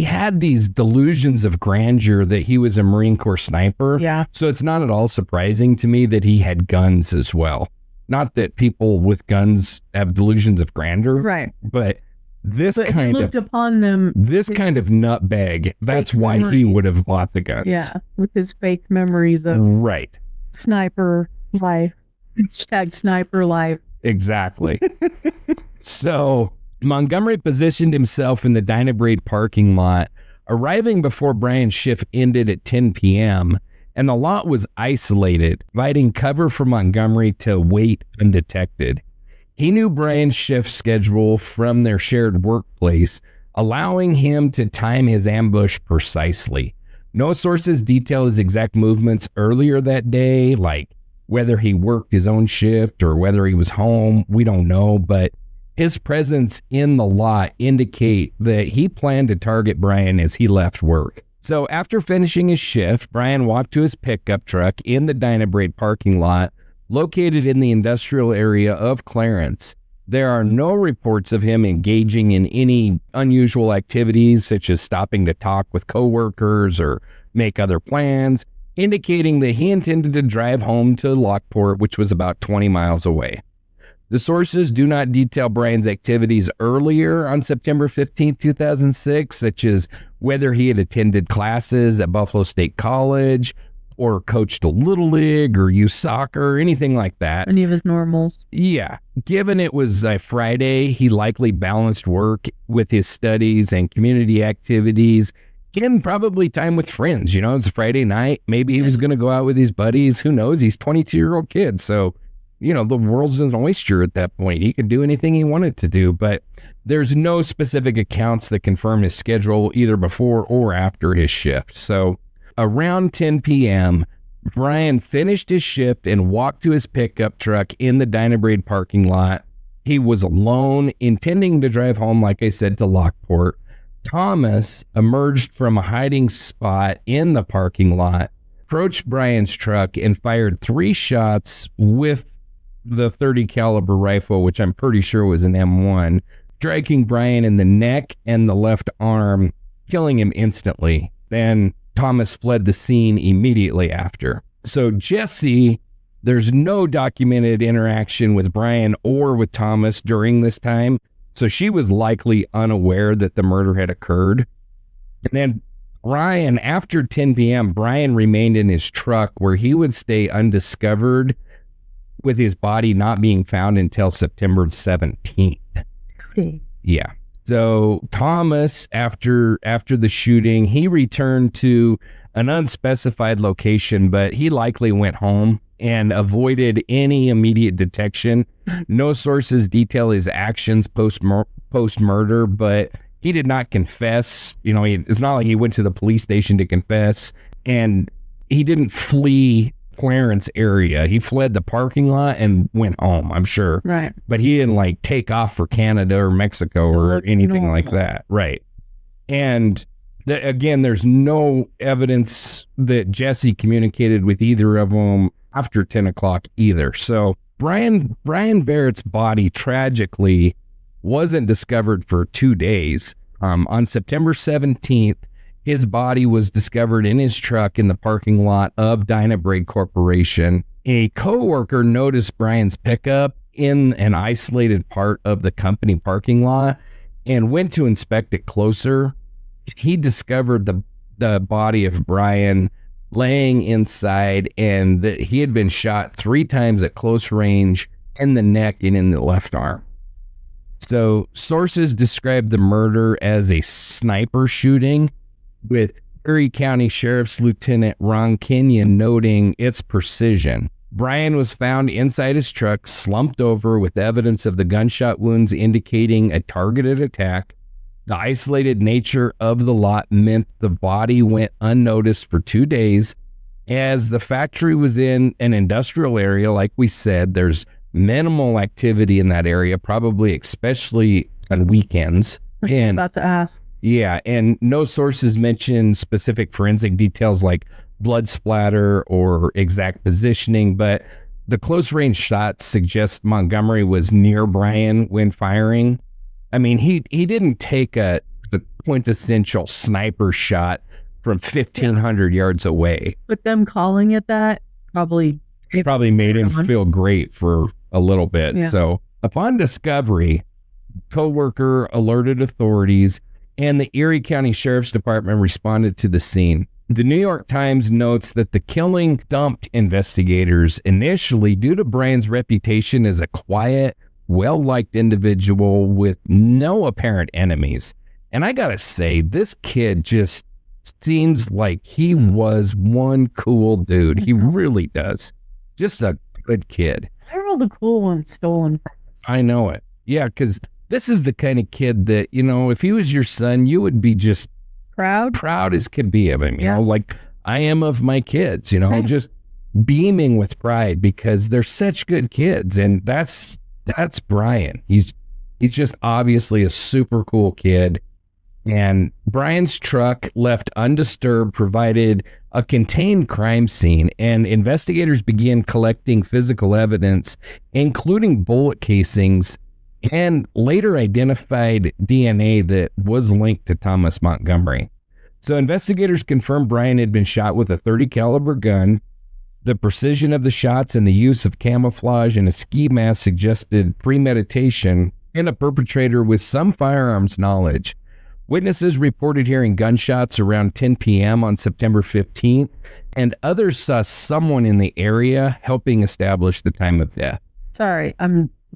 had these delusions of grandeur that he was a Marine Corps sniper. Yeah. So it's not at all surprising to me that he had guns as well. Not that people with guns have delusions of grandeur. Right. But this kind of nutbag, that's why he would have bought the guns. Yeah, with his fake memories of sniper life. #sniper life. Exactly. So Montgomery positioned himself in the Dynabrade parking lot, arriving before Brian's shift ended at 10 p.m., and the lot was isolated, providing cover for Montgomery to wait undetected. He knew Brian's shift schedule from their shared workplace, allowing him to time his ambush precisely. No sources detail his exact movements earlier that day, like Whether he worked his own shift or whether he was home, we don't know, but his presence in the lot indicate that he planned to target Brian as he left work. So after finishing his shift, Brian walked to his pickup truck in the Dynabrade parking lot located in the industrial area of Clarence. There are no reports of him engaging in any unusual activities such as stopping to talk with coworkers or make other plans, indicating that he intended to drive home to Lockport, which was about 20 miles away. The sources do not detail Brian's activities earlier on September 15, 2006, such as whether he had attended classes at Buffalo State College or coached a little league or used soccer or anything like that. Any of his normals. Yeah. Given it was a Friday, he likely balanced work with his studies and community activities and probably time with friends. You know, it's a Friday night. Maybe he was going to go out with his buddies. Who knows? He's a 22-year-old kid. So, you know, the world's an oyster at that point. He could do anything he wanted to do, but there's no specific accounts that confirm his schedule either before or after his shift. So around 10 p.m., Brian finished his shift and walked to his pickup truck in the Dynabrade parking lot. He was alone, intending to drive home, like I said, to Lockport. Thomas emerged from a hiding spot in the parking lot, approached Brian's truck, and fired 3 shots with the .30 caliber rifle, which I'm pretty sure was an M1, striking Brian in the neck and the left arm, killing him instantly. Then Thomas fled the scene immediately after. So Jesse, there's no documented interaction with Brian or with Thomas during this time, so she was likely unaware that the murder had occurred. And then Brian, after 10 p.m., Brian remained in his truck where he would stay undiscovered, with his body not being found until September 17th. Okay. Yeah. So Thomas, after the shooting, he returned to an unspecified location, but he likely went home and avoided any immediate detection. No sources detail his actions post-murder, but he did not confess. You know, it's not like he went to the police station to confess, and he didn't flee Clarence area. He fled the parking lot and went home, I'm sure. Right. But he didn't like take off for Canada or Mexico or anything like that. Right. And again, there's no evidence that Jesse communicated with either of them after 10 o'clock either. So Brian Barrett's body tragically wasn't discovered for 2 days. On September 17th, his body was discovered in his truck in the parking lot of Dynabrade Corporation. A coworker noticed Brian's pickup in an isolated part of the company parking lot and went to inspect it closer. He discovered the body of Brian laying inside, and that he had been shot 3 times at close range in the neck and in the left arm. So sources described the murder as a sniper shooting, with Erie County Sheriff's Lieutenant Ron Kenyon noting its precision. Brian was found inside his truck, slumped over, with evidence of the gunshot wounds indicating a targeted attack. The isolated nature of the lot meant the body went unnoticed for 2 days. As the factory was in an industrial area, like we said, there's minimal activity in that area, probably especially on weekends. I was about to ask. Yeah, and no sources mention specific forensic details like blood splatter or exact positioning, but the close-range shots suggest Montgomery was near Brian when firing. I mean, he didn't take the quintessential sniper shot from 1,500 yards away. With them calling it that, probably made him feel great for a little bit. Yeah. So upon discovery, coworker alerted authorities, and the Erie County Sheriff's Department responded to the scene. The New York Times notes that the killing stumped investigators initially due to Brian's reputation as a quiet, well-liked individual with no apparent enemies. And I gotta say, this kid just seems like he was one cool dude. He really does. Just a good kid. Why are all the cool ones stolen? I know it. Yeah, because this is the kind of kid that, you know, if he was your son, you would be just proud as could be of him, you know, like I am of my kids, you know. Same. Just beaming with pride because they're such good kids. And that's Brian. He's just obviously a super cool kid. And Brian's truck, left undisturbed, provided a contained crime scene, and investigators began collecting physical evidence, including bullet casings, and later identified DNA that was linked to Thomas Montgomery. So investigators confirmed Brian had been shot with a .30 caliber gun. The precision of the shots and the use of camouflage and a ski mask suggested premeditation and a perpetrator with some firearms knowledge. Witnesses reported hearing gunshots around 10 p.m. on September 15th, and others saw someone in the area helping establish the time of death. Sorry,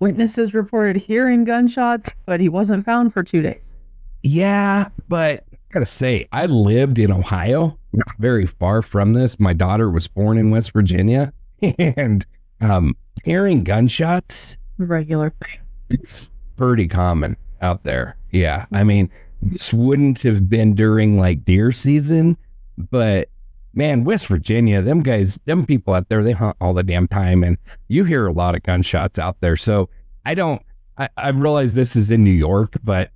witnesses reported hearing gunshots, but he wasn't found for 2 days. Yeah, but I gotta say, I lived in Ohio, not very far from this. My daughter was born in West Virginia, and hearing gunshots, regular thing. It's pretty common out there. Yeah, I mean, this wouldn't have been during like deer season, but man, West Virginia, them people out there, they hunt all the damn time, and you hear a lot of gunshots out there. So I realize this is in New York, but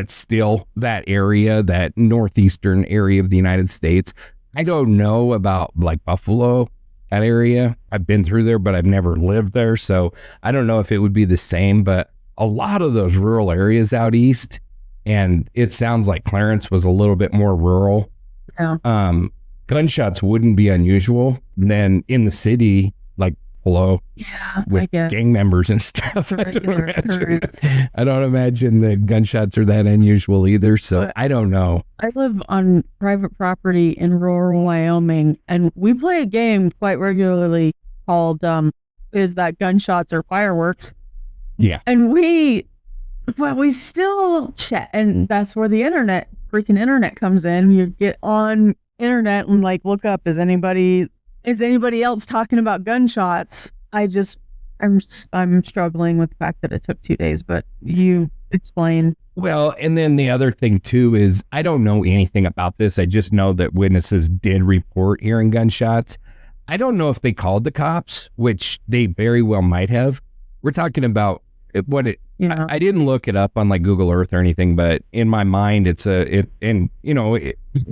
still that area, that northeastern area of the United States, I don't know about like Buffalo, that area. I've been through there, but I've never lived there. So I don't know if it would be the same, but a lot of those rural areas out east, and it sounds like Clarence was a little bit more rural. Yeah. Gunshots wouldn't be unusual. Then in the city, like with gang members and stuff, I don't imagine that gunshots are that unusual either. So I don't know. I live on private property in rural Wyoming, and we play a game quite regularly called Is That Gunshots or Fireworks? Yeah. And we still chat, and that's where the freaking internet comes in. You get on internet and like look up, is anybody else talking about gunshots? I'm struggling with the fact that it took 2 days, but you explain. Well, and then the other thing too is I don't know anything about this. I just know that witnesses did report hearing gunshots. I don't know if they called the cops, which they very well might have. We're talking about I didn't look it up on like Google Earth or anything, but in my mind,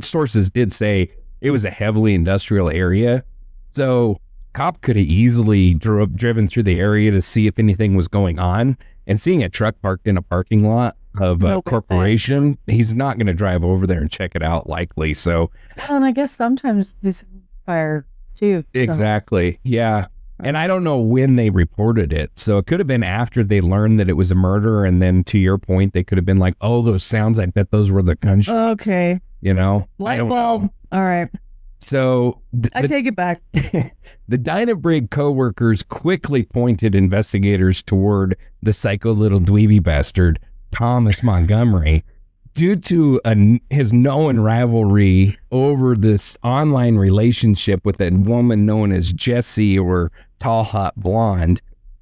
sources did say it was a heavily industrial area. So cop could have easily driven through the area to see if anything was going on, and seeing a truck parked in a parking lot of a corporation, he's not going to drive over there and check it out likely. So, and I guess sometimes this fire too. So. Exactly. Yeah. And I don't know when they reported it. So it could have been after they learned that it was a murder. And then to your point, they could have been like, oh, those sounds, I bet those were the gunshots. Okay. Light bulb. All right. So I take it back. The Dynabrig co-workers quickly pointed investigators toward the psycho little dweeby bastard, Thomas Montgomery, due to his known rivalry over this online relationship with a woman known as Jessie, or Talhotblond.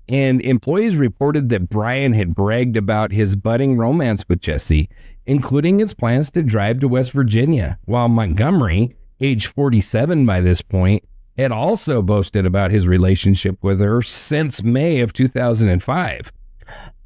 And employees reported that Brian had bragged about his budding romance with Jessie, including his plans to drive to West Virginia, while Montgomery, age 47 by this point, had also boasted about his relationship with her since May of 2005.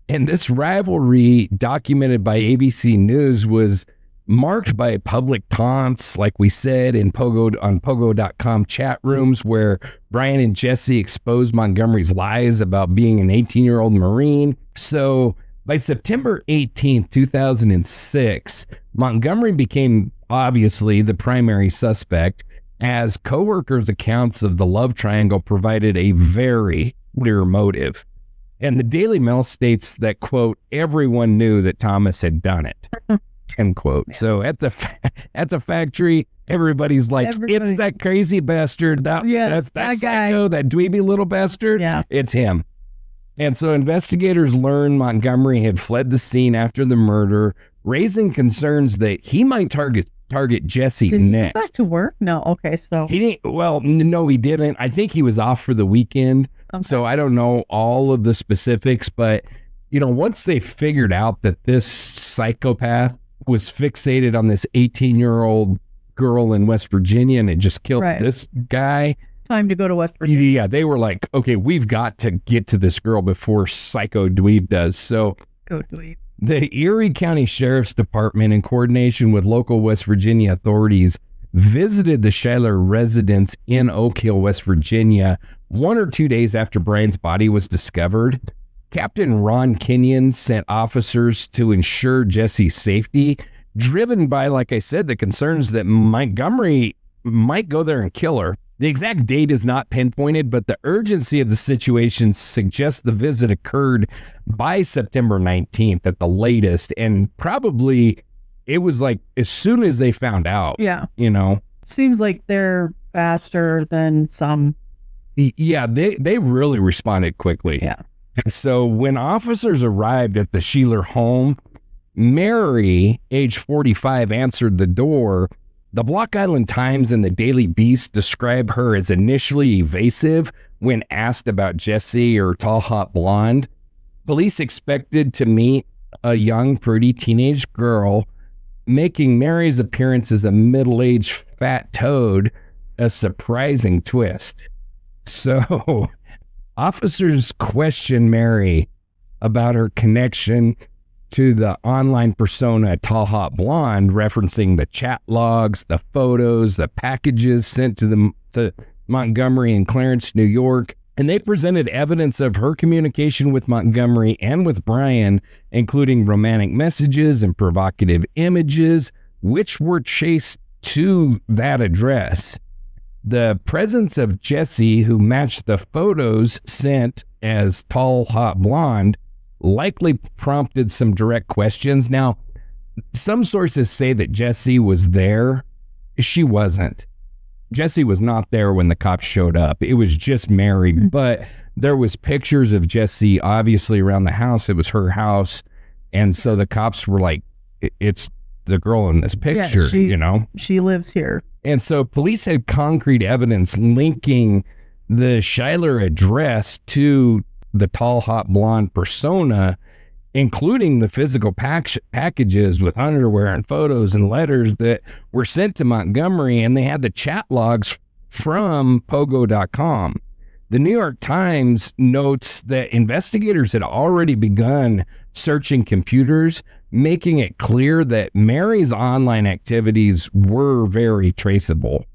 And this rivalry, documented by ABC News, was marked by public taunts, like we said, on Pogo.com chat rooms, where Brian and Jessie exposed Montgomery's lies about being an 18-year-old Marine. So by September 18th, 2006, Montgomery became obviously the primary suspect, as coworkers' accounts of the love triangle provided a very clear motive. And the Daily Mail states that, quote, everyone knew that Thomas had done it, end quote. Yeah. So at the factory, everybody's like, it's that crazy bastard. That's that psycho, that dweeby little bastard. Yeah. It's him. And so investigators learned Montgomery had fled the scene after the murder, raising concerns that he might target Jessie next. Did he go back to work? No. Okay. So he didn't. Well, no, he didn't. I think he was off for the weekend. Okay. So I don't know all of the specifics, but once they figured out that this psychopath was fixated on this 18-year-old girl in West Virginia and had just killed this guy, Time to go to West Virginia. Yeah, they were like, okay, we've got to get to this girl before Psycho Dweeb does. So Go Dweeb. the Erie County Sheriff's Department, in coordination with local West Virginia authorities, visited the Schuyler residence in Oak Hill, West Virginia, 1 or 2 days after Brian's body was discovered. Captain Ron Kenyon sent officers to ensure Jesse's safety, driven by, like I said, the concerns that Montgomery might go there and kill her. The exact date is not pinpointed, but the urgency of the situation suggests the visit occurred by September 19th at the latest, and probably it was like as soon as they found out. Yeah. You know? Seems like they're faster than some. Yeah, they really responded quickly. Yeah. So when officers arrived at the Schuyler home, Mary, age 45, answered the door. The Block Island Times and the Daily Beast describe her as initially evasive when asked about Jesse or Talhotblond. Police expected to meet a young, pretty teenage girl, making Mary's appearance as a middle-aged fat toad a surprising twist. So officers questioned Mary about her connection to the online persona Talhotblond, referencing the chat logs, the photos, the packages sent to Montgomery and Clarence, New York. And they presented evidence of her communication with Montgomery and with Brian, including romantic messages and provocative images, which were chased to that address. The presence of Jesse, who matched the photos sent as Talhotblond, likely prompted some direct questions. Now, some sources say that Jesse was there. She wasn't. Jesse was not there when the cops showed up. It was just Mary, but there was pictures of Jesse obviously around the house. It was her house. And so the cops were like, it's the girl in this picture, you know? She lives here. And so police had concrete evidence linking the Schuyler address to the Talhotblond persona, including the physical packages with underwear and photos and letters that were sent to Montgomery, and they had the chat logs from Pogo.com. The New York Times notes that investigators had already begun searching computers, making it clear that Mary's online activities were very traceable.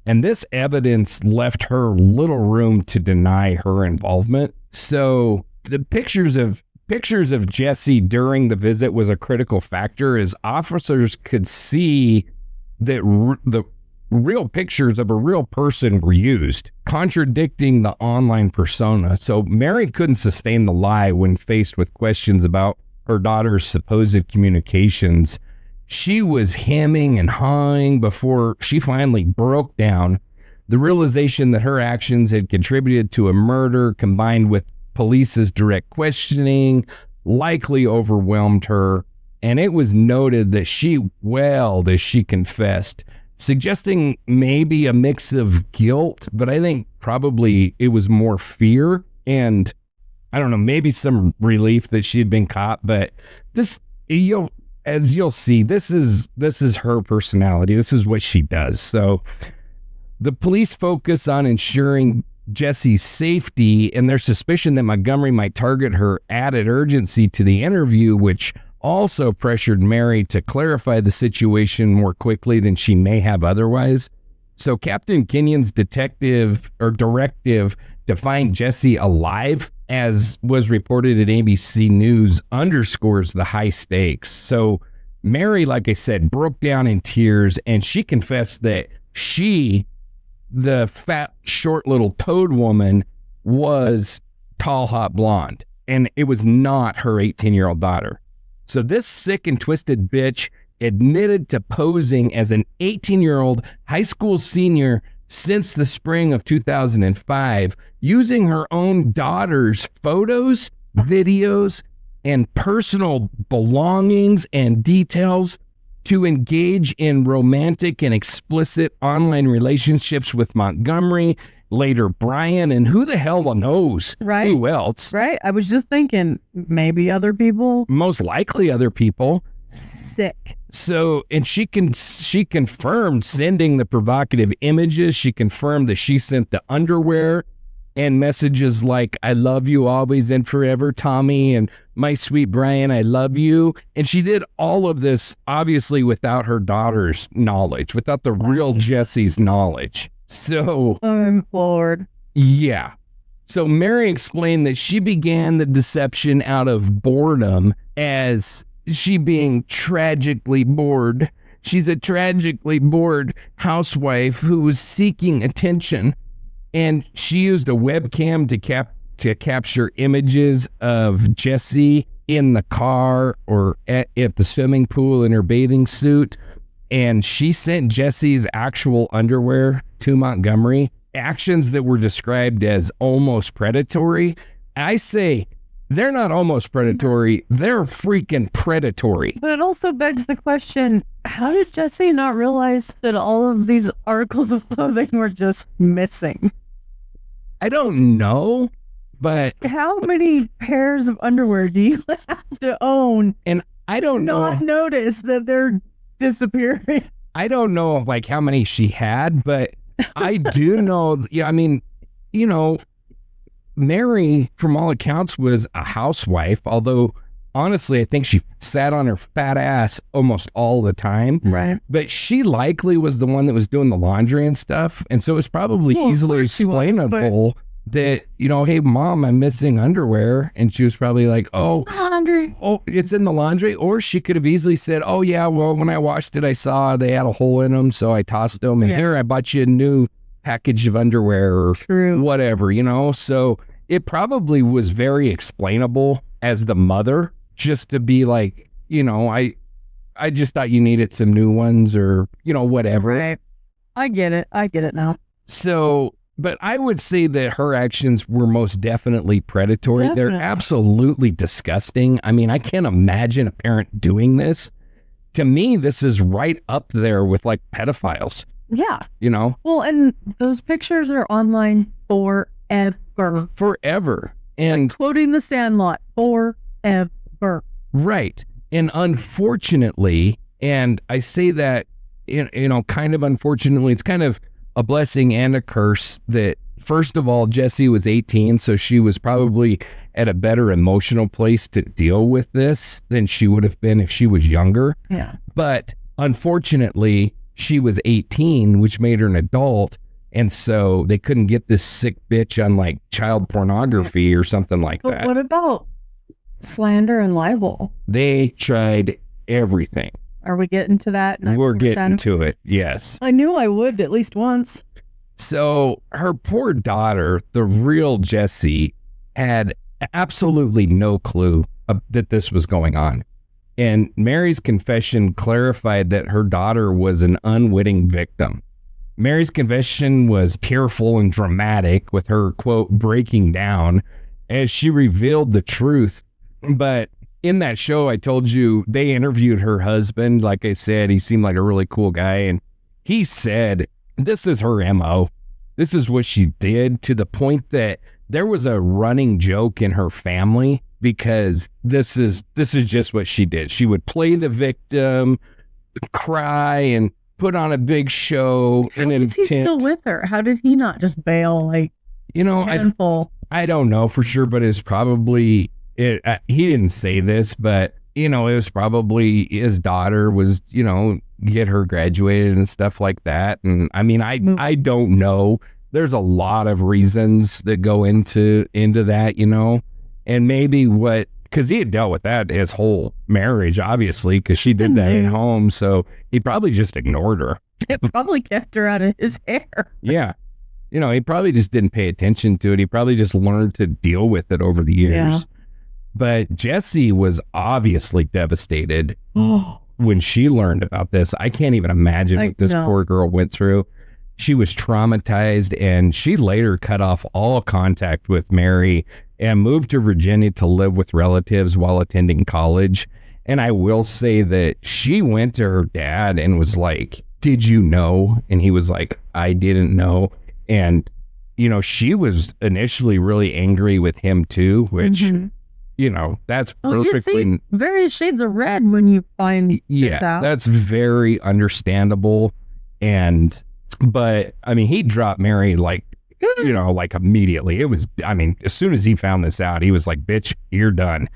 And this evidence left her little room to deny her involvement. So the pictures of Jesse during the visit was a critical factor, as officers could see that the real pictures of a real person were used, contradicting the online persona. So Mary couldn't sustain the lie when faced with questions about her daughter's supposed communications. She was hemming and hawing before she finally broke down. The realization that her actions had contributed to a murder, combined with police's direct questioning, likely overwhelmed her, and it was noted that she wailed as she confessed, suggesting maybe a mix of guilt, but I think probably it was more fear and, I don't know, maybe some relief that she had been caught. But this, as you'll see, this is her personality. This is what she does. So the police focus on ensuring Jesse's safety, and their suspicion that Montgomery might target her added urgency to the interview, which also pressured Mary to clarify the situation more quickly than she may have otherwise. So Captain Kenyon's directive to find Jesse alive, as was reported at ABC News, underscores the high stakes. So Mary, like I said, broke down in tears, and she confessed that she, the fat, short little toad woman, was Talhotblond, and it was not her 18-year-old daughter. So this sick and twisted bitch admitted to posing as an 18-year-old high school senior since the spring of 2005, using her own daughter's photos, videos, and personal belongings and details to engage in romantic and explicit online relationships with Montgomery, later Brian, and who the hell knows who else. Right. I was just thinking maybe other people. Most likely other people. Sick. So, and she confirmed sending the provocative images. She confirmed that she sent the underwear and messages like, I love you always and forever, Tommy, and my sweet Brian, I love you. And she did all of this, obviously, without her daughter's knowledge, without the real Jesse's knowledge. So, I'm floored. yeah. So Mary explained that she began the deception out of boredom, as she being tragically bored. She's a tragically bored housewife who was seeking attention, and she used a webcam to capture images of Jesse in the car or at the swimming pool in her bathing suit. And she sent Jesse's actual underwear to Montgomery. Actions that were described as almost predatory. I say they're not almost predatory. They're freaking predatory. But it also begs the question, how did Jesse not realize that all of these articles of clothing were just missing? I don't know, but how many pairs of underwear do you have to own and I don't not notice that they're disappearing? I don't know like how many she had, but I do know, yeah, I mean, you know, Mary, from all accounts, was a housewife, although honestly, I think she sat on her fat ass almost all the time. Right. But she likely was the one that was doing the laundry and stuff. And so it's probably easily explainable that, you know, hey, Mom, I'm missing underwear. And she was probably like, oh, laundry. Oh, it's in the laundry. Or she could have easily said, oh, yeah, well, when I washed it, I saw they had a hole in them. So I tossed them. And here, I bought you a new package of underwear or whatever, you know. So it probably was very explainable as the mother, just to be like, you know, I just thought you needed some new ones or, you know, whatever. Right. I get it now. So, but I would say that her actions were most definitely predatory. They're absolutely disgusting. I mean, I can't imagine a parent doing this. To me, this is right up there with like pedophiles. Yeah. You know? Well, and those pictures are online forever. Forever. And like quoting The Sandlot, forever. Right. And unfortunately, and I say that, you know, kind of unfortunately, it's kind of a blessing and a curse that, first of all, Jessie was 18, so she was probably at a better emotional place to deal with this than she would have been if she was younger. Yeah. But unfortunately, she was 18, which made her an adult. And so they couldn't get this sick bitch on like child pornography or something like that. But what about slander and libel? They tried everything. Are we getting to that? 9%? We're getting to it, yes. I knew I would at least once. So her poor daughter, the real Jessie, had absolutely no clue that this was going on. And Mary's confession clarified that her daughter was an unwitting victim. Mary's confession was tearful and dramatic, with her, quote, breaking down as she revealed the truth. But in that show, I told you, they interviewed her husband. Like I said, he seemed like a really cool guy. And he said, this is her MO. This is what she did, to the point that there was a running joke in her family, because this is just what she did. She would play the victim, cry, and put on a big show. How is he still with her? How did he not just bail? Like, you know, I don't know for sure, but it's probably he didn't say this, but you know, it was probably his daughter was, you know, get her graduated and stuff like that. And I mean, I don't know. There's a lot of reasons that go into that, you know, and maybe because he had dealt with that his whole marriage, obviously, because she did that at home. So he probably just ignored her. It probably kept her out of his hair. Yeah. You know, he probably just didn't pay attention to it. He probably just learned to deal with it over the years. Yeah. But Jessie was obviously devastated when she learned about this. I can't even imagine what this poor girl went through. She was traumatized, and she later cut off all contact with Mary and moved to Virginia to live with relatives while attending college. And I will say that she went to her dad and was like, did you know? And he was like, I didn't know. And, you know, she was initially really angry with him too, which, that's Oh, you perfectly... see various shades of red when you find this out. That's very understandable. But I mean, he dropped Mary like immediately. It was, I mean, as soon as he found this out, he was like, bitch, you're done.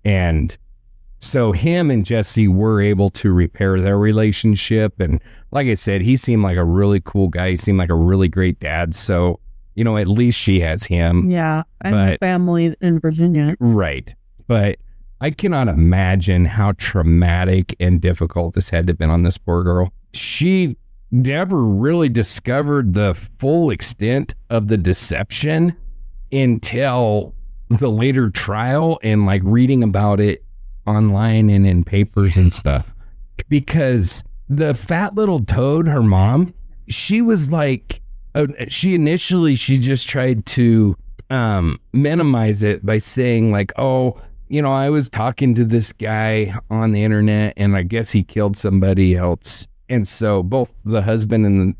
And so him and Jesse were able to repair their relationship. And like I said, he seemed like a really cool guy. He seemed like a really great dad. So, at least she has him. Yeah. And family in Virginia. Right. But I cannot imagine how traumatic and difficult this had to have been on this poor girl. She never really discovered the full extent of the deception until the later trial and like reading about it online and in papers and stuff. Because the fat little toad, her mom, she was like, she just tried to minimize it by saying like, oh, I was talking to this guy on the internet and I guess he killed somebody else. And so both the husband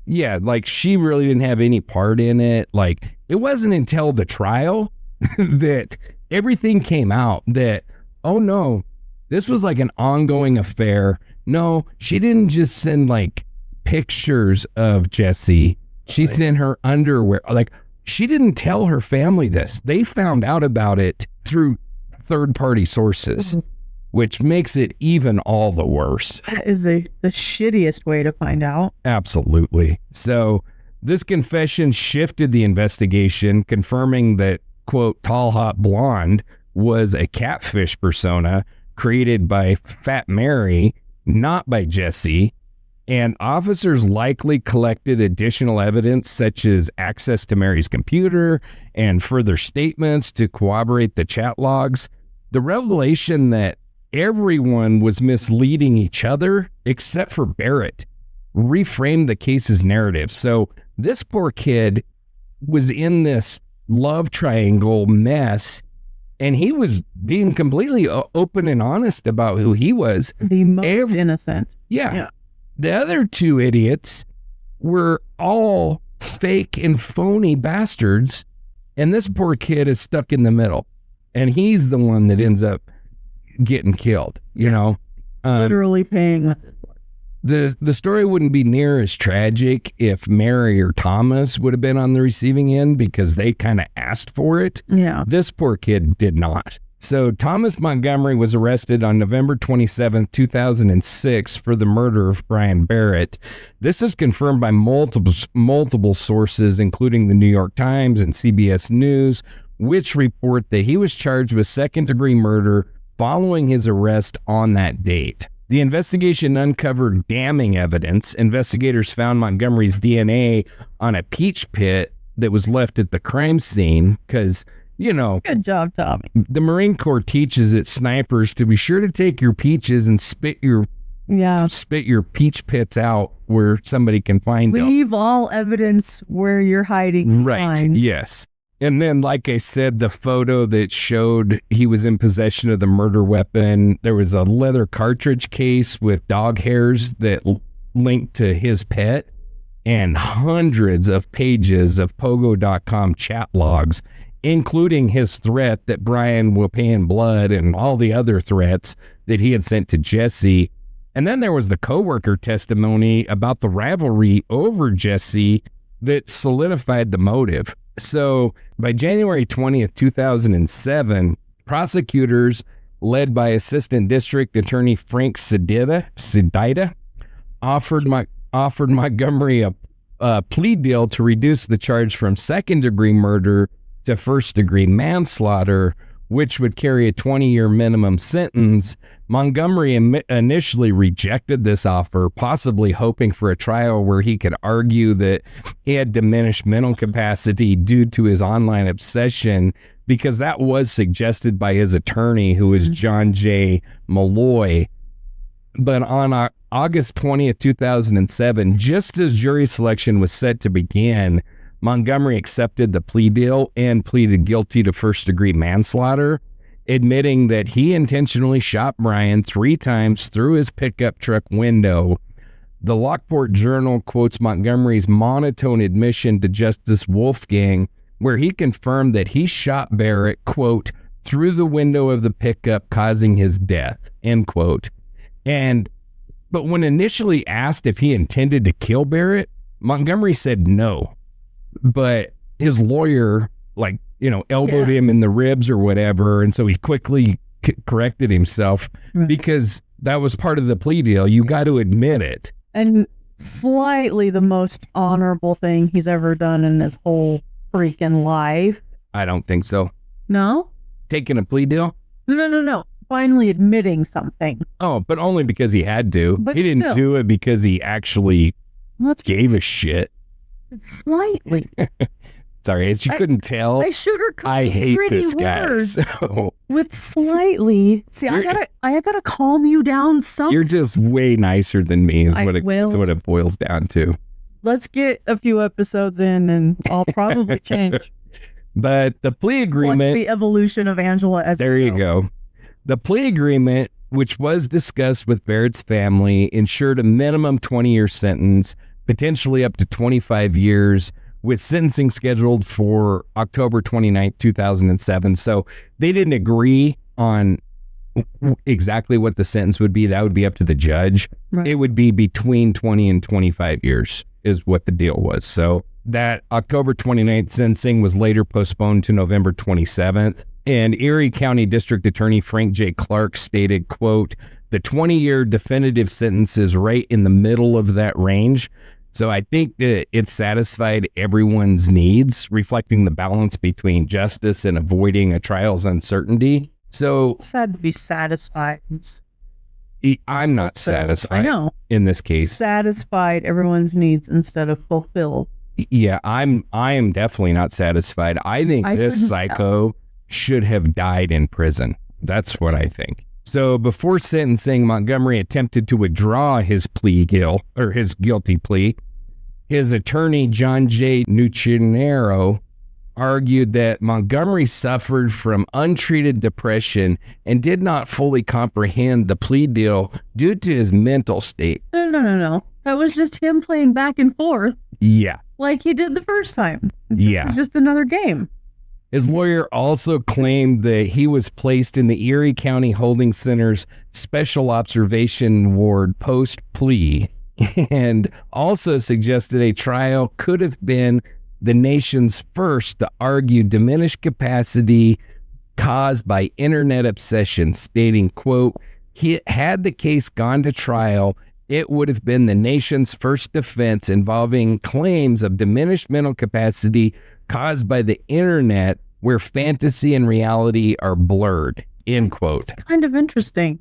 yeah, like she really didn't have any part in it. Like it wasn't until the trial that everything came out that, oh no, this was like an ongoing affair. No, she didn't just send like pictures of Jesse. She sent her underwear. Like she didn't tell her family this. They found out about it through third-party sources, which makes it even all the worse. That is the shittiest way to find out. Absolutely. So this confession shifted the investigation, confirming that, quote, Talhotblond was a catfish persona created by Fat Mary, not by Jesse. And officers likely collected additional evidence such as access to Mary's computer and further statements to corroborate the chat logs. The revelation that everyone was misleading each other except for Barrett reframed the case's narrative. So this poor kid was in this love triangle mess and he was being completely open and honest about who he was. The most innocent. Yeah. The other two idiots were all fake and phony bastards, and this poor kid is stuck in the middle, and he's the one that ends up getting killed, literally paying with his blood. The story wouldn't be near as tragic if Mary or Thomas would have been on the receiving end because they kind of asked for it. Yeah. This poor kid did not. So Thomas Montgomery was arrested on November 27, 2006 for the murder of Brian Barrett. This is confirmed by multiple sources, including the New York Times and CBS News, which report that he was charged with second-degree murder following his arrest on that date. The investigation uncovered damning evidence. Investigators found Montgomery's DNA on a peach pit that was left at the crime scene because... Good job, Tommy. The Marine Corps teaches its snipers to be sure to take your peaches and spit your peach pits out where somebody can find them. Leave all evidence where you're hiding. Right. Yes. And then, like I said, the photo that showed he was in possession of the murder weapon, there was a leather cartridge case with dog hairs that linked to his pet and hundreds of pages of Pogo.com chat logs, including his threat that Brian will pay in blood and all the other threats that he had sent to Jesse. And then there was the coworker testimony about the rivalry over Jesse that solidified the motive. So by January 20th, 2007, prosecutors led by Assistant District Attorney Frank Sedita offered Montgomery a plea deal to reduce the charge from second-degree murder to first-degree manslaughter, which would carry a 20-year minimum sentence. Montgomery initially rejected this offer, possibly hoping for a trial where he could argue that he had diminished mental capacity due to his online obsession, because that was suggested by his attorney, who was John J. Malloy. But on August 20th, 2007, just as jury selection was set to begin, Montgomery accepted the plea deal and pleaded guilty to first-degree manslaughter, admitting that he intentionally shot Brian 3 times through his pickup truck window. The Lockport Journal quotes Montgomery's monotone admission to Justice Wolfgang, where he confirmed that he shot Barrett, quote, through the window of the pickup, causing his death, end quote. But when initially asked if he intended to kill Barrett, Montgomery said no. But his lawyer, elbowed him in the ribs or whatever, and so he quickly corrected himself because that was part of the plea deal. You got to admit it. And slightly the most honorable thing he's ever done in his whole freaking life. I don't think so. No? Taking a plea deal? No. Finally admitting something. Oh, but only because he had to. But he didn't do it because he actually gave a shit. Slightly. Sorry, as you couldn't tell, I hate this guy. So with slightly, see, I gotta calm you down. You're just way nicer than me. Is what it boils down to. Let's get a few episodes in, and I'll probably change. But the plea agreement, watch the evolution of Angela. As there you go. The plea agreement, which was discussed with Barrett's family, ensured a minimum 20-year sentence, potentially up to 25 years. With sentencing scheduled for October 29th, 2007. So they didn't agree on exactly what the sentence would be. That would be up to the judge. Right. It would be between 20 and 25 years is what the deal was. So that October 29th sentencing was later postponed to November 27th. And Erie County District Attorney Frank J. Clark stated, quote, "The 20-year definitive sentence is right in the middle of that range. So I think that it satisfied everyone's needs, reflecting the balance between justice and avoiding a trial's uncertainty." So sad to be satisfied. I'm not satisfied. I know. In this case, satisfied everyone's needs instead of fulfilled. Yeah, I am definitely not satisfied. I think this psycho should have died in prison. That's what I think. So before sentencing, Montgomery attempted to withdraw his guilty plea. His attorney, John J. Nuccinero, argued that Montgomery suffered from untreated depression and did not fully comprehend the plea deal due to his mental state. No. That was just him playing back and forth. Yeah. Like he did the first time. Yeah. It's just another game. His lawyer also claimed that he was placed in the Erie County Holding Center's Special Observation Ward post-plea, and also suggested a trial could have been the nation's first to argue diminished capacity caused by internet obsession, stating, quote, "Had the case gone to trial, it would have been the nation's first defense involving claims of diminished mental capacity caused by the internet where fantasy and reality are blurred," end quote. It's kind of interesting.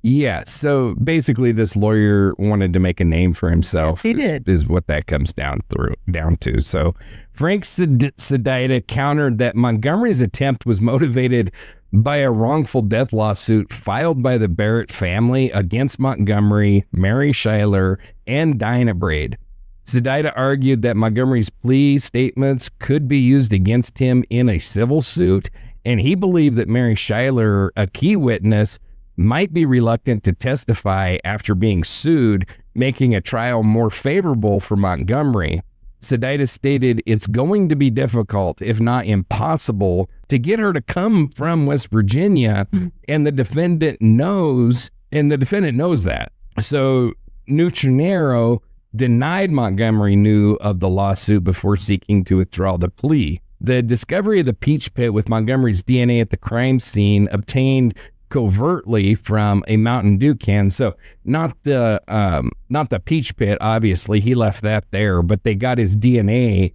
Yeah, so basically this lawyer wanted to make a name for himself. Yes, he did. Is what that comes down to. So Frank Sedita countered that Montgomery's attempt was motivated by a wrongful death lawsuit filed by the Barrett family against Montgomery, Mary Schuyler, and Dinah Braid. Sedita argued that Montgomery's plea statements could be used against him in a civil suit, and he believed that Mary Schuyler, a key witness, might be reluctant to testify after being sued, making a trial more favorable for Montgomery. Sedita stated, "It's going to be difficult, if not impossible, to get her to come from West Virginia, and the defendant knows that." So Nuccinero denied Montgomery knew of the lawsuit before seeking to withdraw the plea. The discovery of the Peach Pit with Montgomery's DNA at the crime scene obtained covertly from a Mountain Dew can. So not the Peach Pit, obviously, he left that there, but they got his DNA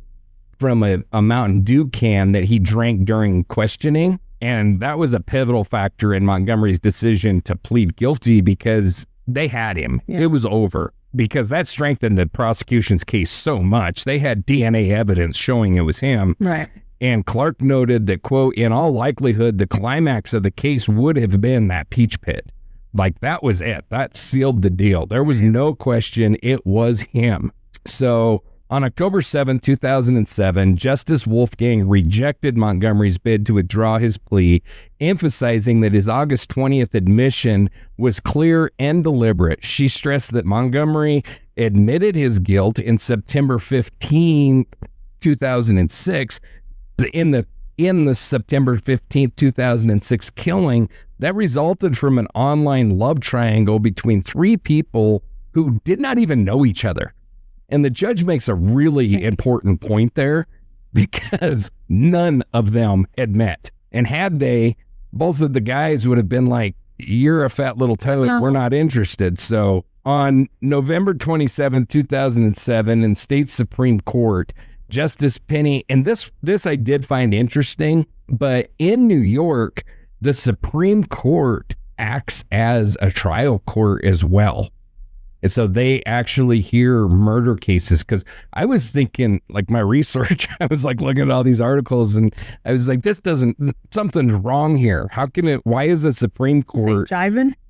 from a Mountain Dew can that he drank during questioning. And that was a pivotal factor in Montgomery's decision to plead guilty because they had him. Yeah. It was over. Because that strengthened the prosecution's case so much. They had DNA evidence showing it was him. Right. And Clark noted that, quote, "In all likelihood, the climax of the case would have been that Peach Pit." Like, that was it. That sealed the deal. There was no question it was him. So on October 7, 2007, Justice Wolfgang rejected Montgomery's bid to withdraw his plea, emphasizing that his August 20th admission was clear and deliberate. She stressed that Montgomery admitted his guilt in September 15, 2006, in the in the September 15th, 2006 killing that resulted from an online love triangle between three people who did not even know each other. And the judge makes a really important point there, because none of them had met. And had they, both of the guys would have been like, you're a fat little toad, we're not interested. So on November 27, 2007, in state Supreme Court, Justice Penny, and this I did find interesting, but in New York, the Supreme Court acts as a trial court as well. And so they actually hear murder cases, because I was thinking, like, my research, I was like looking at all these articles and I was like, something's wrong here. Why is the Supreme Court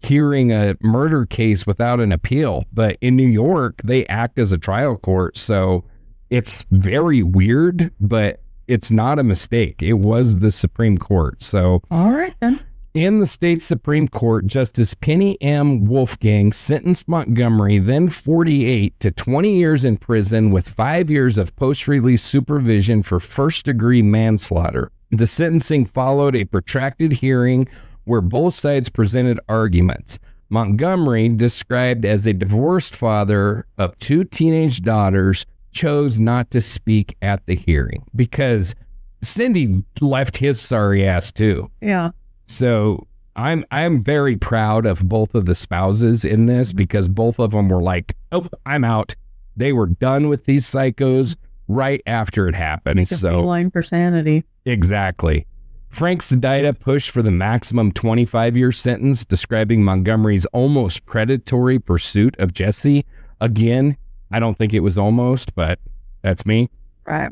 hearing a murder case without an appeal? But in New York, they act as a trial court. So it's very weird, but it's not a mistake. It was the Supreme Court. So, all right then. In the state Supreme Court, Justice Penny M. Wolfgang sentenced Montgomery, then 48, to 20 years in prison with 5 years of post-release supervision for first-degree manslaughter. The sentencing followed a protracted hearing where both sides presented arguments. Montgomery, described as a divorced father of 2 teenage daughters, chose not to speak at the hearing because Cindy left his sorry ass too. Yeah. So I'm very proud of both of the spouses in this, because both of them were like, oh, I'm out. They were done with these psychos right after it happened. Like a line for sanity. Exactly. Frank Sedita pushed for the maximum 25-year sentence, describing Montgomery's almost predatory pursuit of Jesse. Again, I don't think it was almost, but that's me. Right.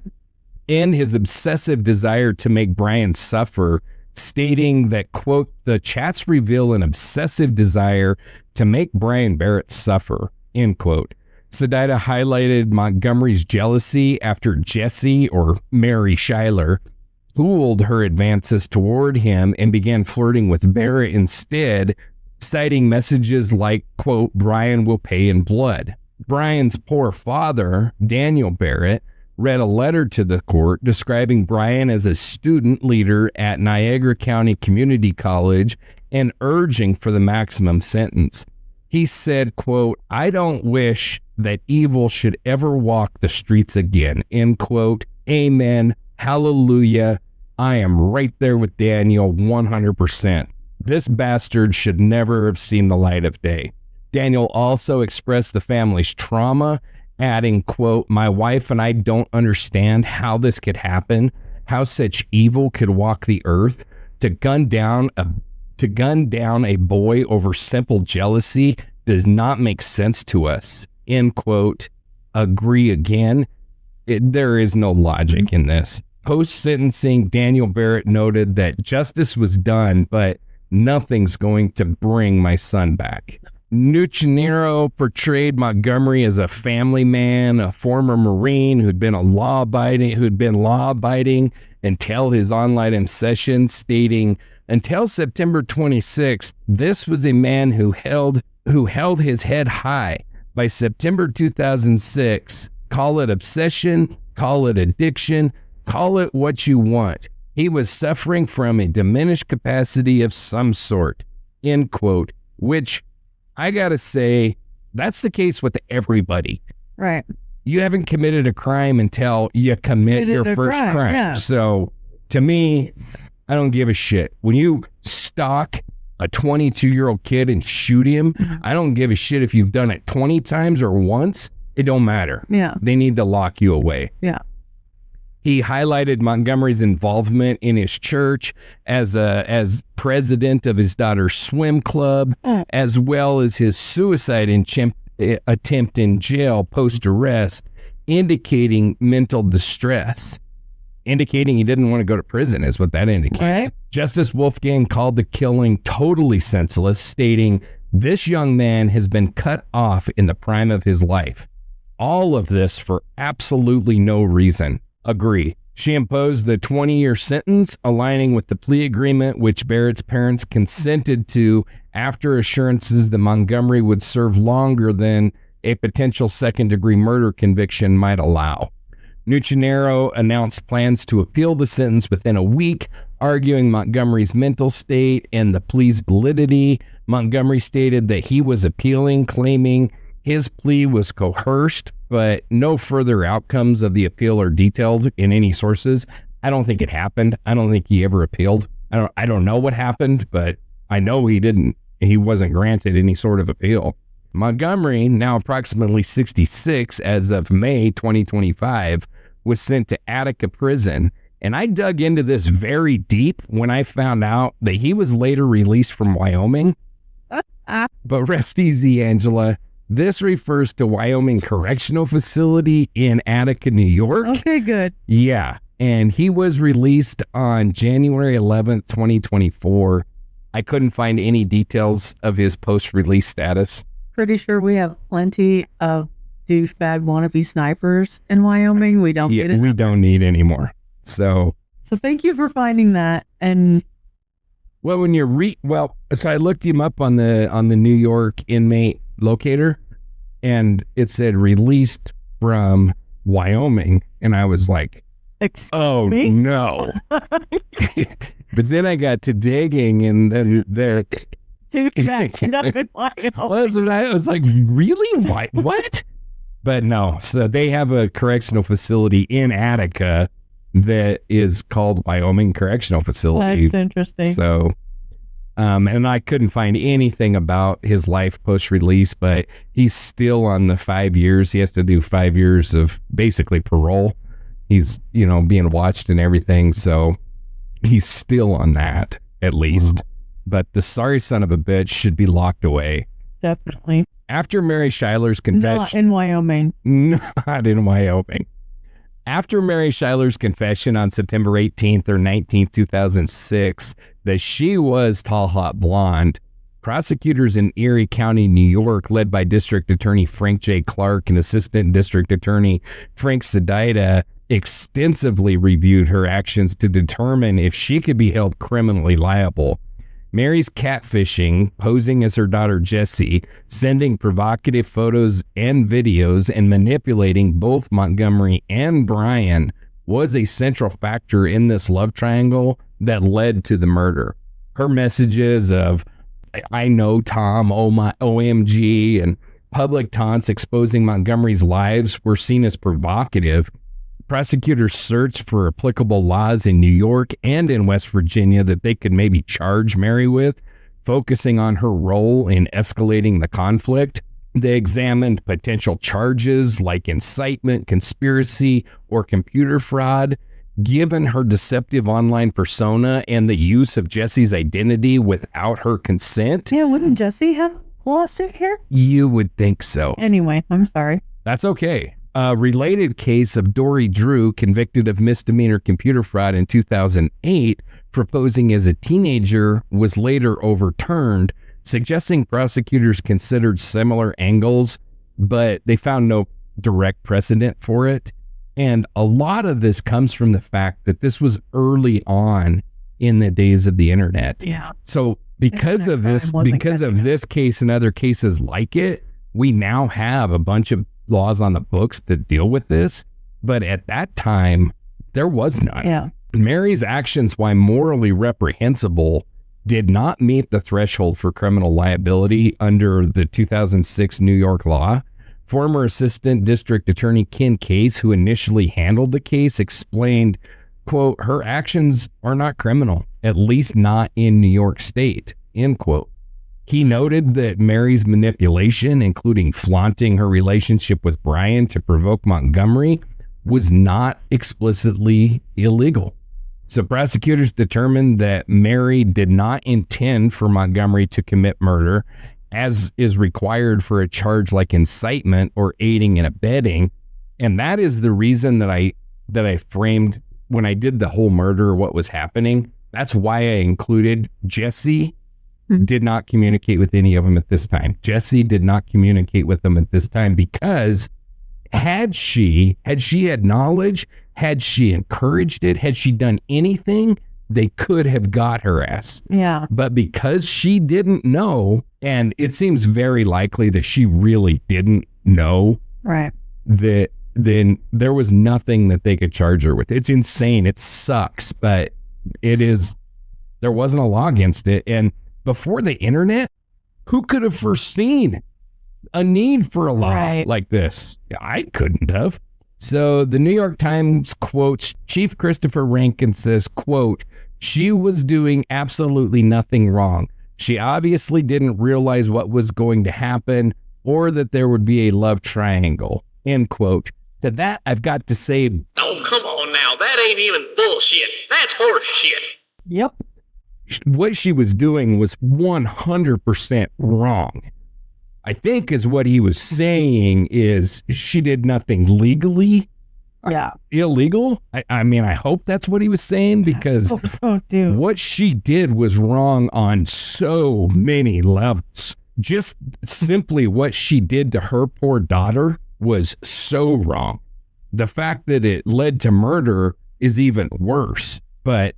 And his obsessive desire to make Brian suffer, stating that, quote, the chats reveal an obsessive desire to make Brian Barrett suffer, end quote. Sedita highlighted Montgomery's jealousy after Jessie, or Mary Schuyler, fooled her advances toward him and began flirting with Barrett instead, citing messages like, quote, Brian will pay in blood. Brian's poor father, Daniel Barrett, read a letter to the court describing Brian as a student leader at Niagara County Community College and urging for the maximum sentence. He said, quote, I don't wish that evil should ever walk the streets again, end quote. Amen. Hallelujah. I am right there with Daniel 100%. This bastard should never have seen the light of day. Daniel also expressed the family's trauma, adding, quote, my wife and I don't understand how this could happen, how such evil could walk the earth. To gun down a boy over simple jealousy does not make sense to us, end quote. Agree again. There is no logic in this. Post-sentencing, Daniel Barrett noted that justice was done, but nothing's going to bring my son back. Nuccinero portrayed Montgomery as a family man, a former Marine who'd been law-abiding until his online obsession, stating, until September 26th, this was a man who held his head high. By September 2006, call it obsession, call it addiction, call it what you want. He was suffering from a diminished capacity of some sort, end quote, which I gotta say, that's the case with everybody. Right. You haven't committed a crime until you commit your first crime. Yeah. So to me, I don't give a shit. When you stalk a 22-year-old kid and shoot him, I don't give a shit if you've done it 20 times or once. It don't matter. Yeah. They need to lock you away. Yeah. He highlighted Montgomery's involvement in his church as president of his daughter's swim club, as well as his suicide attempt in jail post-arrest, indicating mental distress. Indicating he didn't want to go to prison is what that indicates. Right. Justice Wolfgang called the killing totally senseless, stating, this young man has been cut off in the prime of his life. All of this for absolutely no reason. Agree. She imposed the 20-year sentence, aligning with the plea agreement which Barrett's parents consented to after assurances that Montgomery would serve longer than a potential second-degree murder conviction might allow. Nuccinero announced plans to appeal the sentence within a week, arguing Montgomery's mental state and the plea's validity. Montgomery stated that he was appealing, claiming his plea was coerced, but no further outcomes of the appeal are detailed in any sources. I don't think it happened. I don't think he ever appealed. I don't know what happened, but I know he wasn't granted any sort of appeal. Montgomery, now approximately 66 as of May 2025, was sent to Attica prison. And I dug into this very deep when I found out that he was later released from Wyoming. But rest easy, Angela. This refers to Wyoming Correctional Facility in Attica, New York. Okay, good. Yeah. And he was released on January 11th, 2024. I couldn't find any details of his post-release status. Pretty sure we have plenty of douchebag wannabe snipers in Wyoming. We don't need it. We don't need any more. So thank you for finding that. And well, when you so I looked him up on the New York inmate locator, and it said released from Wyoming, and I was like, excuse me? No. But then I got to digging, and then there. I was like, really? Why? What? But no. So they have a correctional facility in Attica that is called Wyoming Correctional Facility. That's interesting. So, and I couldn't find anything about his life post-release, but he's still on the 5 years. He has to do 5 years of basically parole. He's, being watched and everything. So he's still on that, at least. Mm-hmm. But the sorry son of a bitch should be locked away. Definitely. After Mary Schuyler's confession... Not in Wyoming. Not in Wyoming. After Mary Schuyler's confession on September 18th or 19th, 2006, that she was Talhotblond, prosecutors in Erie County, New York, led by District Attorney Frank J. Clark and Assistant District Attorney Frank Sedida, extensively reviewed her actions to determine if she could be held criminally liable. Mary's catfishing, posing as her daughter Jessie, sending provocative photos and videos, and manipulating both Montgomery and Brian was a central factor in this love triangle that led to the murder. Her messages of, I know Tom, oh my OMG, and public taunts exposing Montgomery's lives were seen as provocative. Prosecutors searched for applicable laws in New York and in West Virginia that they could maybe charge Mary with, focusing on her role in escalating the conflict. They examined potential charges like incitement, conspiracy, or computer fraud. Given her deceptive online persona and the use of Jessie's identity without her consent. Yeah, wouldn't Jessie have a lawsuit here? You would think so. Anyway, I'm sorry. That's okay. A related case of Dory Drew, convicted of misdemeanor computer fraud in 2008, proposing as a teenager, was later overturned, suggesting prosecutors considered similar angles, but they found no direct precedent for it. And a lot of this comes from the fact that this was early on in the days of the internet. Yeah. So because of this case and other cases like it, we now have a bunch of laws on the books that deal with this, but at that time there was none. Yeah. Mary's actions, while morally reprehensible, did not meet the threshold for criminal liability under the 2006 New York law. Former Assistant District Attorney Ken Case, who initially handled the case, explained, quote, her actions are not criminal, at least not in New York State, end quote. He noted that Mary's manipulation, including flaunting her relationship with Brian to provoke Montgomery, was not explicitly illegal. So prosecutors determined that Mary did not intend for Montgomery to commit murder, as is required for a charge like incitement or aiding and abetting. And that is the reason that I framed when I did the whole murder, what was happening. That's why I included Jessie. Did not communicate with any of them at this time. Jessie did not communicate with them at this time because had she had knowledge, had she encouraged it, had she done anything, they could have got her ass. Yeah. But because she didn't know, and it seems very likely that she really didn't know, right, that then there was nothing that they could charge her with. It's insane. It sucks, but there wasn't a law against it. And before the internet, who could have foreseen a need for a law like this? I couldn't have. So the New York Times quotes Chief Christopher Rankin, says, quote, "She was doing absolutely nothing wrong. She obviously didn't realize what was going to happen or that there would be a love triangle," end quote. To that, I've got to say, oh, come on now. That ain't even bullshit. That's horse shit. Yep. What she was doing was 100% wrong. I think is what he was saying is she did nothing legally. Yeah. Illegal. I mean, I hope that's what he was saying, because what she did was wrong on so many levels. Just simply what she did to her poor daughter was so wrong. The fact that it led to murder is even worse, but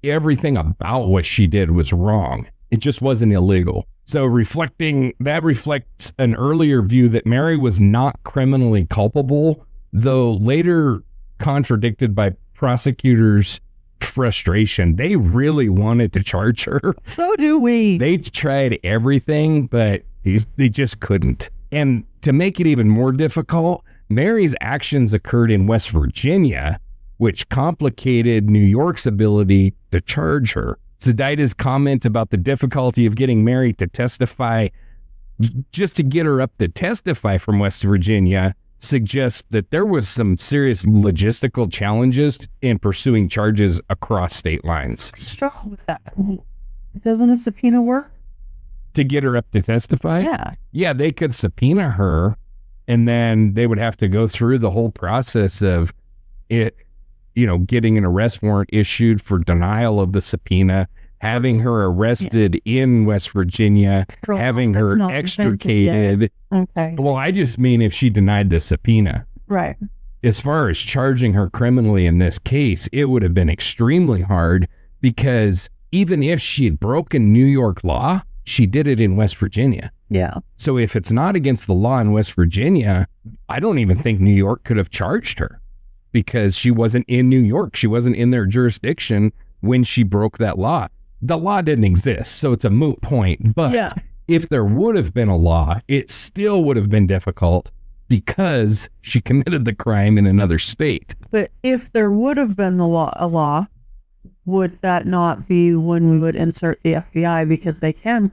everything about what she did was wrong. It just wasn't illegal. So that reflects an earlier view that Mary was not criminally culpable, though later contradicted by prosecutors' frustration. They really wanted to charge her. So do we. They tried everything, but they just couldn't. And to make it even more difficult, Mary's actions occurred in West Virginia, which complicated New York's ability to charge her. Zaida's comment about the difficulty of getting Mary to testify, just to get her up to testify from West Virginia, suggests that there was some serious logistical challenges in pursuing charges across state lines. I struggle with that. Doesn't a subpoena work? To get her up to testify? Yeah. Yeah, they could subpoena her, and then they would have to go through the whole process of it, getting an arrest warrant issued for denial of the subpoena, having her arrested in West Virginia, having her extricated. Okay. Well, I just mean if she denied the subpoena. Right. As far as charging her criminally in this case, it would have been extremely hard, because even if she had broken New York law, she did it in West Virginia. Yeah. So if it's not against the law in West Virginia, I don't even think New York could have charged her, because she wasn't in New York. She wasn't in their jurisdiction when she broke that law. The law didn't exist, so it's a moot point. But if there would have been a law, it still would have been difficult, because she committed the crime in another state. But if there would have been a law, would that not be when we would insert the FBI, because they can?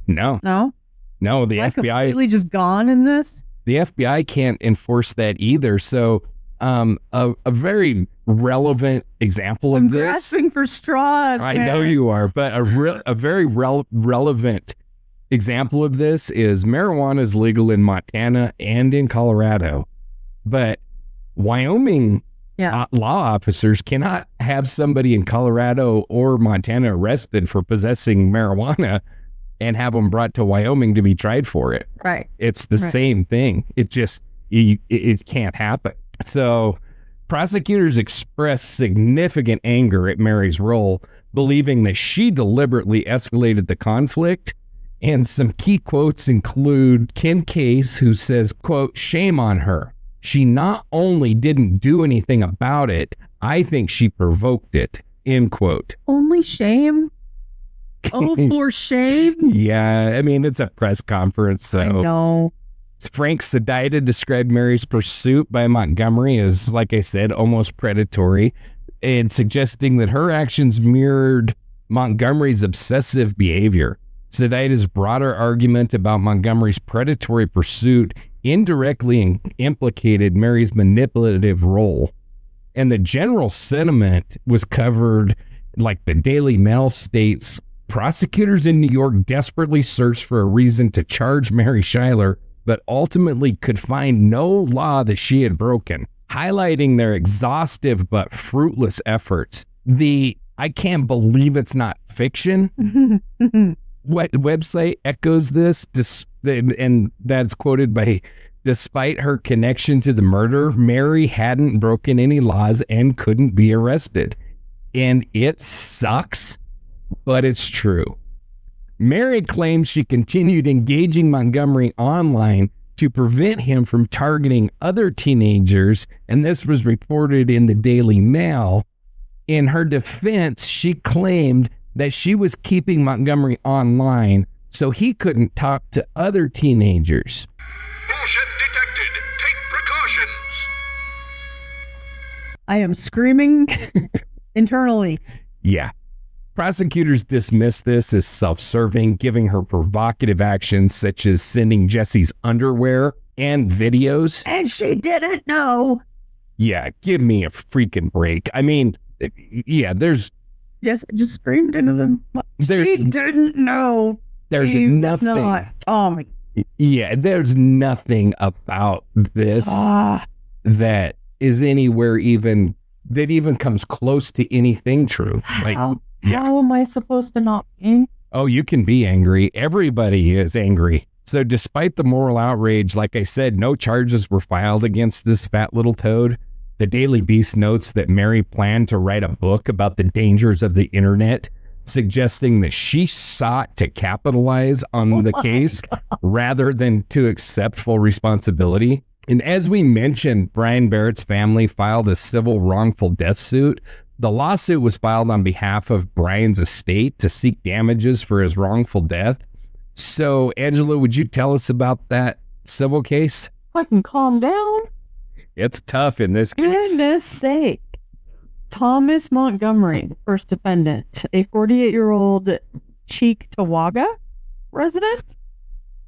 No. No? No, the FBI completely just gone in this? The FBI can't enforce that either. So a very relevant example of this. I'm grasping for straws. I know you are, but a very relevant example of this is marijuana is legal in Montana and in Colorado, but Wyoming law officers cannot have somebody in Colorado or Montana arrested for possessing marijuana and have them brought to Wyoming to be tried for it. Right. It's the same thing. It just, it can't happen. So prosecutors expressed significant anger at Mary's role, believing that she deliberately escalated the conflict. And some key quotes include Ken Case, who says, quote, "Shame on her. She not only didn't do anything about it, I think she provoked it," end quote. Only shame? Oh, for shame? Yeah, I mean, it's a press conference, so. I know. Frank Zaida described Mary's pursuit by Montgomery as, like I said, almost predatory, and suggesting that her actions mirrored Montgomery's obsessive behavior. Zaida's broader argument about Montgomery's predatory pursuit indirectly implicated Mary's manipulative role. And the general sentiment was covered, like the Daily Mail states, prosecutors in New York desperately searched for a reason to charge Mary Schuyler, but ultimately could find no law that she had broken, highlighting their exhaustive but fruitless efforts. I can't believe it's not fiction. What website echoes this? And that's quoted by, despite her connection to the murder, Mary hadn't broken any laws and couldn't be arrested. And it sucks, but it's true. Mary claims she continued engaging Montgomery online to prevent him from targeting other teenagers, and this was reported in the Daily Mail. In her defense, she claimed that she was keeping Montgomery online so he couldn't talk to other teenagers. Bullshit detected. Take precautions. I am screaming internally. Yeah. Prosecutors dismissed this as self-serving, giving her provocative actions such as sending Jesse's underwear and videos. And she didn't know. Yeah, give me a freaking break. I mean, yeah, Yes, I just screamed into them. She didn't know. There's She was nothing. not. Oh my. Yeah, there's nothing about this that is anywhere even comes close to anything true. Like, How am I supposed to not be? oh, you can be angry. Everybody is angry. So despite the moral outrage, like I said, no charges were filed against this fat little toad. The Daily Beast notes that Mary planned to write a book about the dangers of the internet, suggesting that she sought to capitalize on the case rather than to accept full responsibility. And as we mentioned, Brian Barrett's family filed a civil wrongful death suit. The lawsuit was filed on behalf of Brian's estate to seek damages for his wrongful death. So, Angela, would you tell us about that civil case? I can calm down. It's tough in this case. Goodness sake. Thomas Montgomery, the first defendant, a 48-year-old Cheektowaga resident.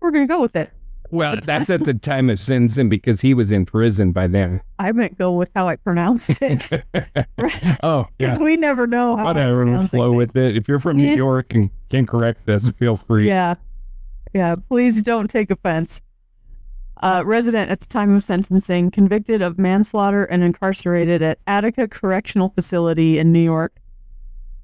We're going to go with it. Well, that's at the time of sentencing because he was in prison by then. I meant go with how I pronounced it. Oh, Because yeah. we never know how Whatever, I flow with it. If you're from New Yeah. York and can correct us, feel free. Yeah. Yeah, please don't take offense. Resident at the time of sentencing, convicted of manslaughter and incarcerated at Attica Correctional Facility in New York.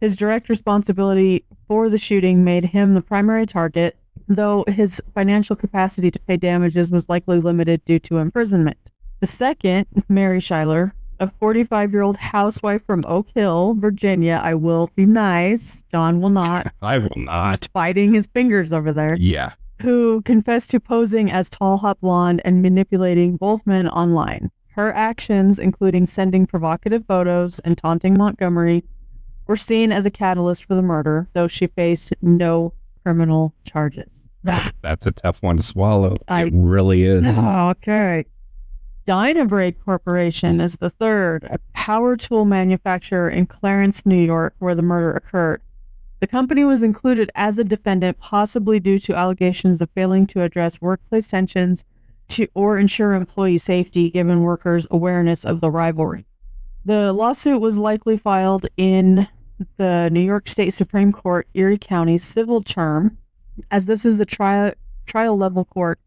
His direct responsibility for the shooting made him the primary target, though his financial capacity to pay damages was likely limited due to imprisonment. The second, Mary Schuyler, a 45-year-old housewife from Oak Hill, Virginia. I will be nice. John will not. I will not. Biting his fingers over there. Yeah. Who confessed to posing as Talhotblond and manipulating both men online. Her actions, including sending provocative photos and taunting Montgomery, were seen as a catalyst for the murder, though she faced no criminal charges. That's a tough one to swallow. I- It really is. Okay. Dynabrake Corporation is the third, a power tool manufacturer in Clarence, New York, where the murder occurred. The company was included as a defendant, possibly due to allegations of failing to address workplace tensions or ensure employee safety, given workers' awareness of the rivalry. The lawsuit was likely filed in the New York State Supreme Court, Erie County civil term, as this is the trial level court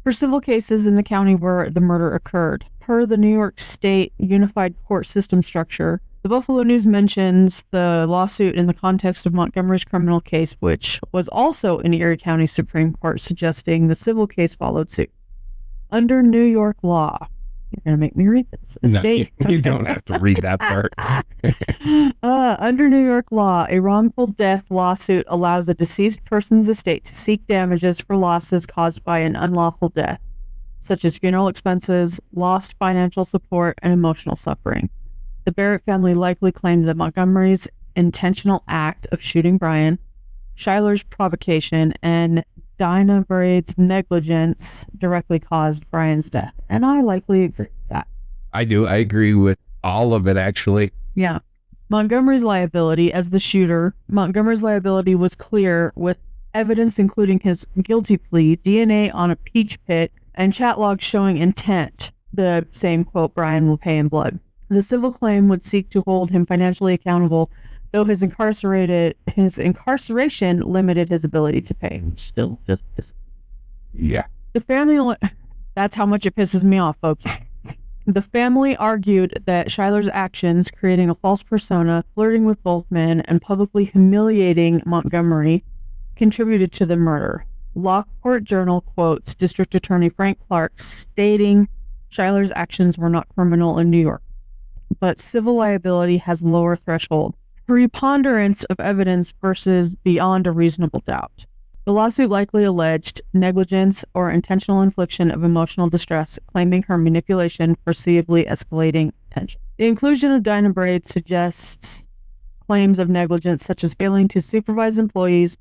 for civil cases in the county where the murder occurred. Per the New York State Unified Court System structure, the Buffalo News mentions the lawsuit in the context of Montgomery's criminal case, which was also in Erie County Supreme Court, suggesting the civil case followed suit. Under New York law, you're going to make me read this. No, you don't have to read that part. Under New York law, a wrongful death lawsuit allows a deceased person's estate to seek damages for losses caused by an unlawful death, such as funeral expenses, lost financial support, and emotional suffering. The Barrett family likely claimed that Montgomery's intentional act of shooting Brian, Schuyler's provocation, and Dinah Braid's negligence directly caused Brian's death. And I likely agree with that. I do. I agree with all of it, actually. Yeah. Montgomery's liability as the shooter. Montgomery's liability was clear with evidence including his guilty plea, DNA on a peach pit, and chat logs showing intent. The same quote, Brian will pay in blood. The civil claim would seek to hold him financially accountable, though his incarceration limited his ability to pay. Still just Yeah. the family. That's how much it pisses me off, folks. The family argued that Schuyler's actions, creating a false persona, flirting with both men, and publicly humiliating Montgomery, contributed to the murder. Lockport Journal quotes District Attorney Frank Clark stating Schuyler's actions were not criminal in New York, but civil liability has lower threshold. Preponderance of evidence versus beyond a reasonable doubt. The lawsuit likely alleged negligence or intentional infliction of emotional distress, claiming her manipulation foreseeably escalating tension. The inclusion of Dinah Braid suggests claims of negligence such as failing to supervise employees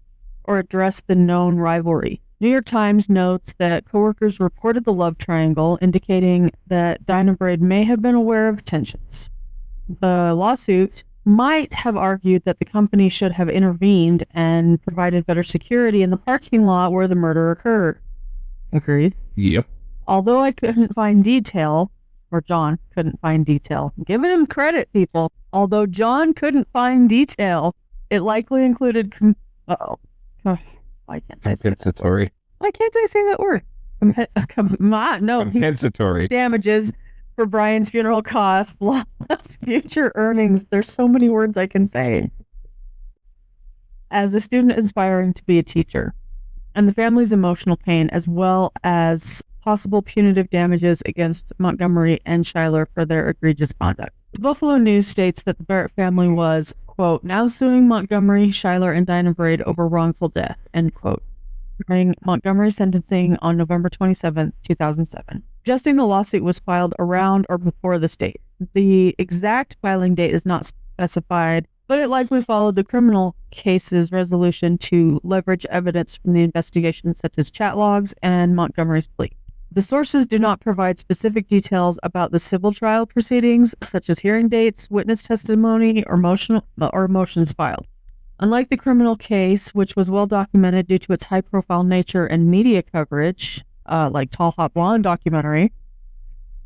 or address the known rivalry. New York Times notes that coworkers reported the love triangle, indicating that Dinah Braid may have been aware of tensions. The lawsuit might have argued that the company should have intervened and provided better security in the parking lot where the murder occurred. Agreed? Yep. Although I couldn't find detail, or John couldn't find detail, I'm giving him credit, people. Although John couldn't find detail, it likely included why can't I say that word? Why can't I say that word? Compensatory. Damages for Brian's funeral costs, lost future earnings. There's so many words I can say. As a student aspiring to be a teacher, and the family's emotional pain, as well as possible punitive damages against Montgomery and Schuyler for their egregious conduct. The Buffalo News states that the Barrett family was, quote, now suing Montgomery, Schuyler, and Dinah Braid over wrongful death, end quote, during Montgomery's sentencing on November 27, 2007. Suggesting the lawsuit was filed around or before this date. The exact filing date is not specified, but it likely followed the criminal case's resolution to leverage evidence from the investigation, such as chat logs and Montgomery's plea. The sources do not provide specific details about the civil trial proceedings, such as hearing dates, witness testimony, or motions filed. Unlike the criminal case, which was well documented due to its high-profile nature and media coverage, like Talhotblond documentary,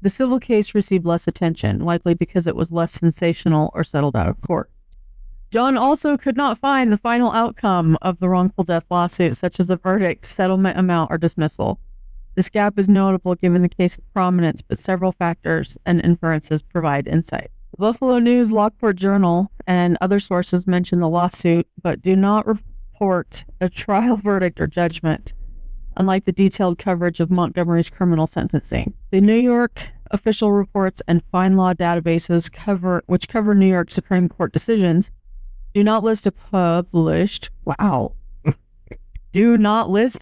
the civil case received less attention, likely because it was less sensational or settled out of court. John also could not find the final outcome of the wrongful death lawsuit, such as a verdict, settlement amount, or dismissal. This gap is notable given the case's prominence, but several factors and inferences provide insight. The Buffalo News, Lockport Journal, and other sources mention the lawsuit, but do not report a trial verdict or judgment, unlike the detailed coverage of Montgomery's criminal sentencing. The New York official reports and fine law databases which cover New York Supreme Court decisions do not list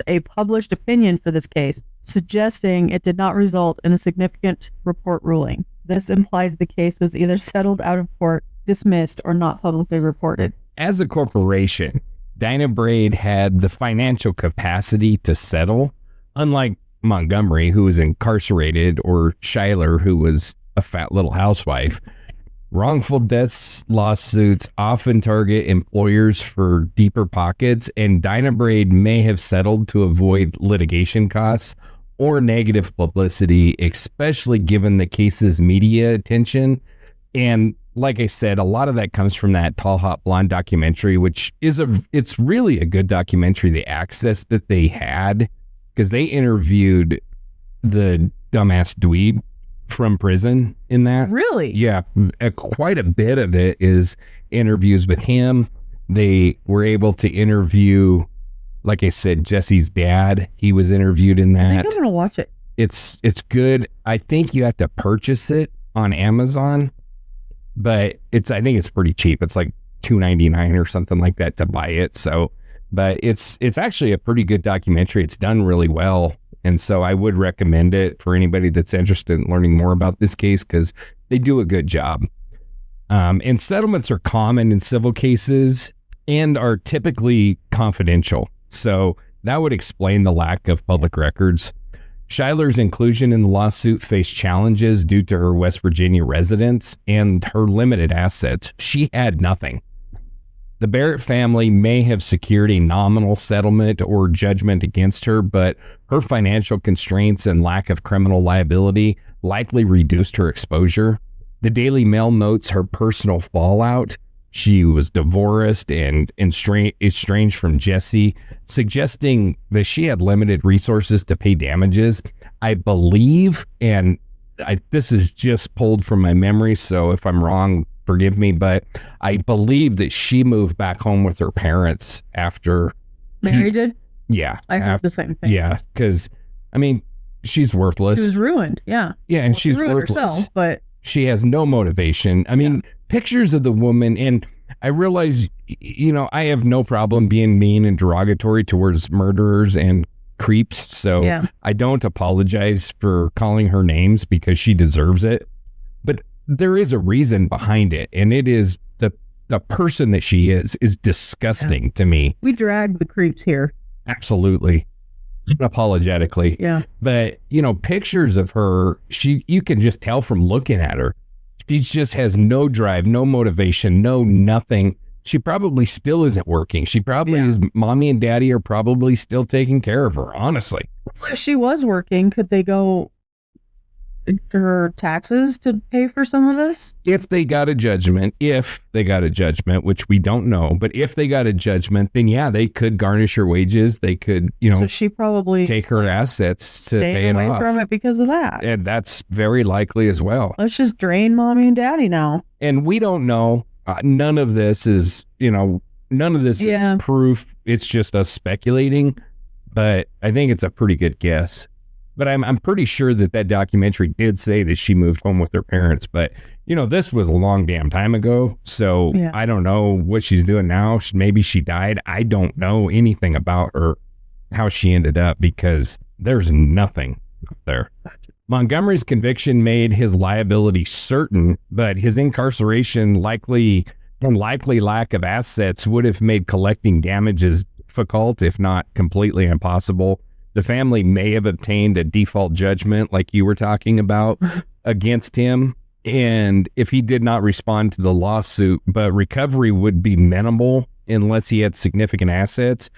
a published opinion for this case, suggesting it did not result in a significant report ruling. This implies the case was either settled out of court, dismissed, or not publicly reported. As a corporation, Dinah Braid had the financial capacity to settle, unlike Montgomery, who was incarcerated, or Schuyler, who was a fat little housewife. Wrongful deaths lawsuits often target employers for deeper pockets, and Dinah Braid may have settled to avoid litigation costs or negative publicity, especially given the case's media attention. And like I said, a lot of that comes from that Talhotblond documentary, which is it's really a good documentary. The access that they had, because they interviewed the dumbass dweeb from prison in that. Really? Yeah. Quite a bit of it is interviews with him. They were able to interview, like I said, Jesse's dad. He was interviewed in that. I think I'm going to watch it. It's good. I think you have to purchase it on Amazon, but I think it's pretty cheap. It's like $2.99 or something like that to buy it. So, but it's actually a pretty good documentary. It's done really well. And so I would recommend it for anybody that's interested in learning more about this case, because they do a good job. And settlements are common in civil cases and are typically confidential. So that would explain the lack of public records. Schuyler's inclusion in the lawsuit faced challenges due to her West Virginia residence and her limited assets. She had nothing. The Barrett family may have secured a nominal settlement or judgment against her, but her financial constraints and lack of criminal liability likely reduced her exposure. The Daily Mail notes her personal fallout. She was divorced and estranged from Jesse, suggesting that she had limited resources to pay damages. I believe, and this is just pulled from my memory, so if I'm wrong, forgive me, but I believe that she moved back home with her parents after Mary did? Yeah. I heard the same thing. Yeah, because, I mean, she's worthless. She was ruined, yeah. Yeah, and she's worthless. Herself, but she has no motivation. I mean, pictures of the woman, and I realize, I have no problem being mean and derogatory towards murderers and creeps. So Yeah. I don't apologize for calling her names because she deserves it. But there is a reason behind it. And it is the person that she is disgusting to me. We drag the creeps here. Absolutely. Unapologetically. Yeah. But, pictures of her, you can just tell from looking at her. She just has no drive, no motivation, no nothing. She probably still isn't working. She probably is. Mommy and daddy are probably still taking care of her, honestly. If she was working, could they go to her taxes to pay for some of this? If they got a judgment, which we don't know, but if they got a judgment, then yeah, they could garnish her wages. They could, So she probably take her assets to pay stay it away off. from it because of that. And that's very likely as well. Let's just drain mommy and daddy now. And we don't know. None of this is, is proof. It's just us speculating. But I think it's a pretty good guess. But I'm pretty sure that documentary did say that she moved home with her parents. But, this was a long damn time ago. So I don't know what she's doing now. Maybe she died. I don't know anything about her, how she ended up, because there's nothing there. Montgomery's conviction made his liability certain, but his incarceration likely lack of assets would have made collecting damages difficult, if not completely impossible. The family may have obtained a default judgment, like you were talking about, against him. And if he did not respond to the lawsuit, but recovery would be minimal unless he had significant assets.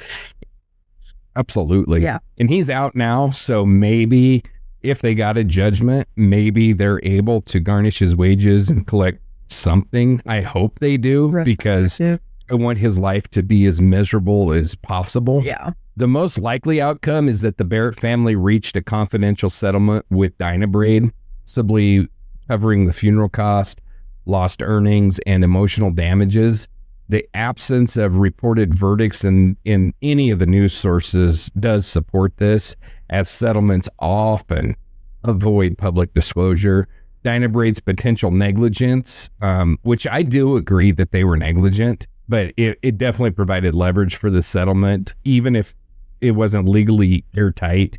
Absolutely. Yeah. And he's out now. So maybe if they got a judgment, maybe they're able to garnish his wages and collect something. I hope they do, because I want his life to be as miserable as possible. Yeah. The most likely outcome is that the Barrett family reached a confidential settlement with Dynabraid, possibly covering the funeral cost, lost earnings, and emotional damages. The absence of reported verdicts in any of the news sources does support this, as settlements often avoid public disclosure. Dynabraid's potential negligence, which I do agree that they were negligent, but it definitely provided leverage for the settlement, even if it wasn't legally airtight.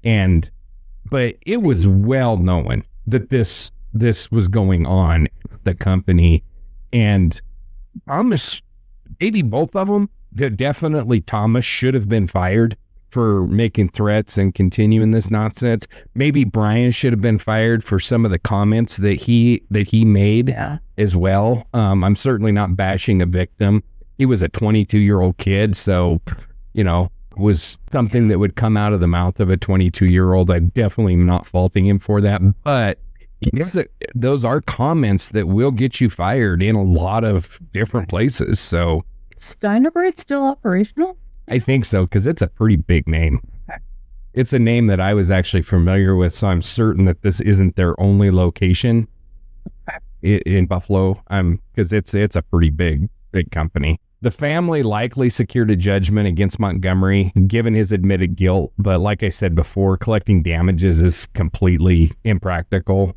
But it was well known that this was going on at the company, and Thomas, maybe both of them, definitely Thomas should have been fired for making threats and continuing this nonsense. Maybe Brian should have been fired for some of the comments that he made as well. I'm certainly not bashing a victim. He was a 22-year-old kid, so, was something that would come out of the mouth of a 22-year-old. I definitely am not faulting him for that, but those are comments that will get you fired in a lot of different places. So is Dynabraid still operational? I think so, because it's a pretty big name. Okay. It's a name that I was actually familiar with, so I'm certain that this isn't their only location in Buffalo. Because it's a pretty big company. The family likely secured a judgment against Montgomery, given his admitted guilt. But like I said before, collecting damages is completely impractical.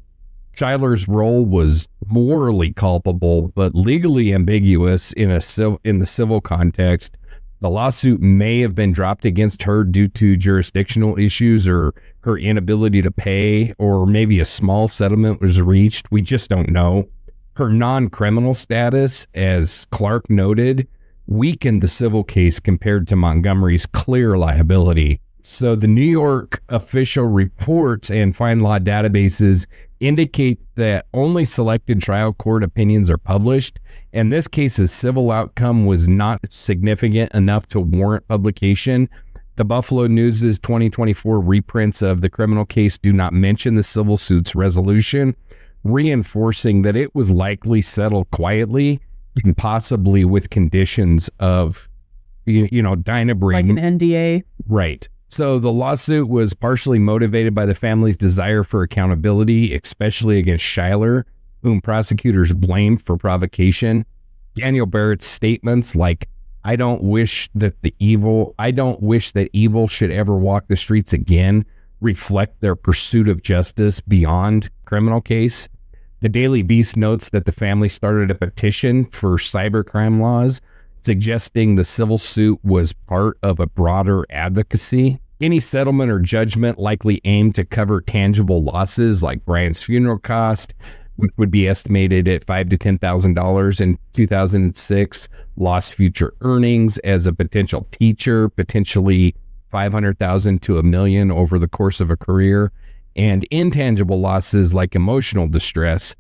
Schuyler's role was morally culpable, but legally ambiguous in the civil context. The lawsuit may have been dropped against her due to jurisdictional issues or her inability to pay, or maybe a small settlement was reached. We just don't know. Her non-criminal status, as Clark noted, weakened the civil case compared to Montgomery's clear liability. So the New York official reports and fine law databases indicate that only selected trial court opinions are published, and this case's civil outcome was not significant enough to warrant publication. The Buffalo News' 2024 reprints of the criminal case do not mention the civil suit's resolution, reinforcing that it was likely settled quietly and possibly with conditions of, Dynabraid. Like an NDA. Right. So the lawsuit was partially motivated by the family's desire for accountability, especially against Schuyler, whom prosecutors blamed for provocation. Daniel Barrett's statements like, I don't wish that evil should ever walk the streets again, reflect their pursuit of justice beyond criminal case. The Daily Beast notes that the family started a petition for cybercrime laws, suggesting the civil suit was part of a broader advocacy. Any settlement or judgment likely aimed to cover tangible losses like Brian's funeral cost, which would be estimated at $5,000 to $10,000 in 2006, lost future earnings as a potential teacher, potentially $500,000 to $1 million over the course of a career, and intangible losses like emotional distress.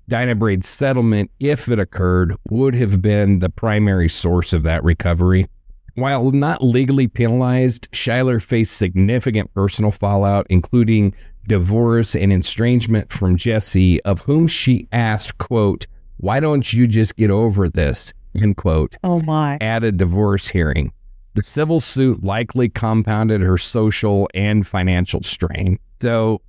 Dinah Braid's settlement, if it occurred, would have been the primary source of that recovery. While not legally penalized, Schuyler faced significant personal fallout, including divorce and estrangement from Jesse, of whom she asked, quote, "Why don't you just get over this?" end quote, Oh my. at a divorce hearing. The civil suit likely compounded her social and financial strain. So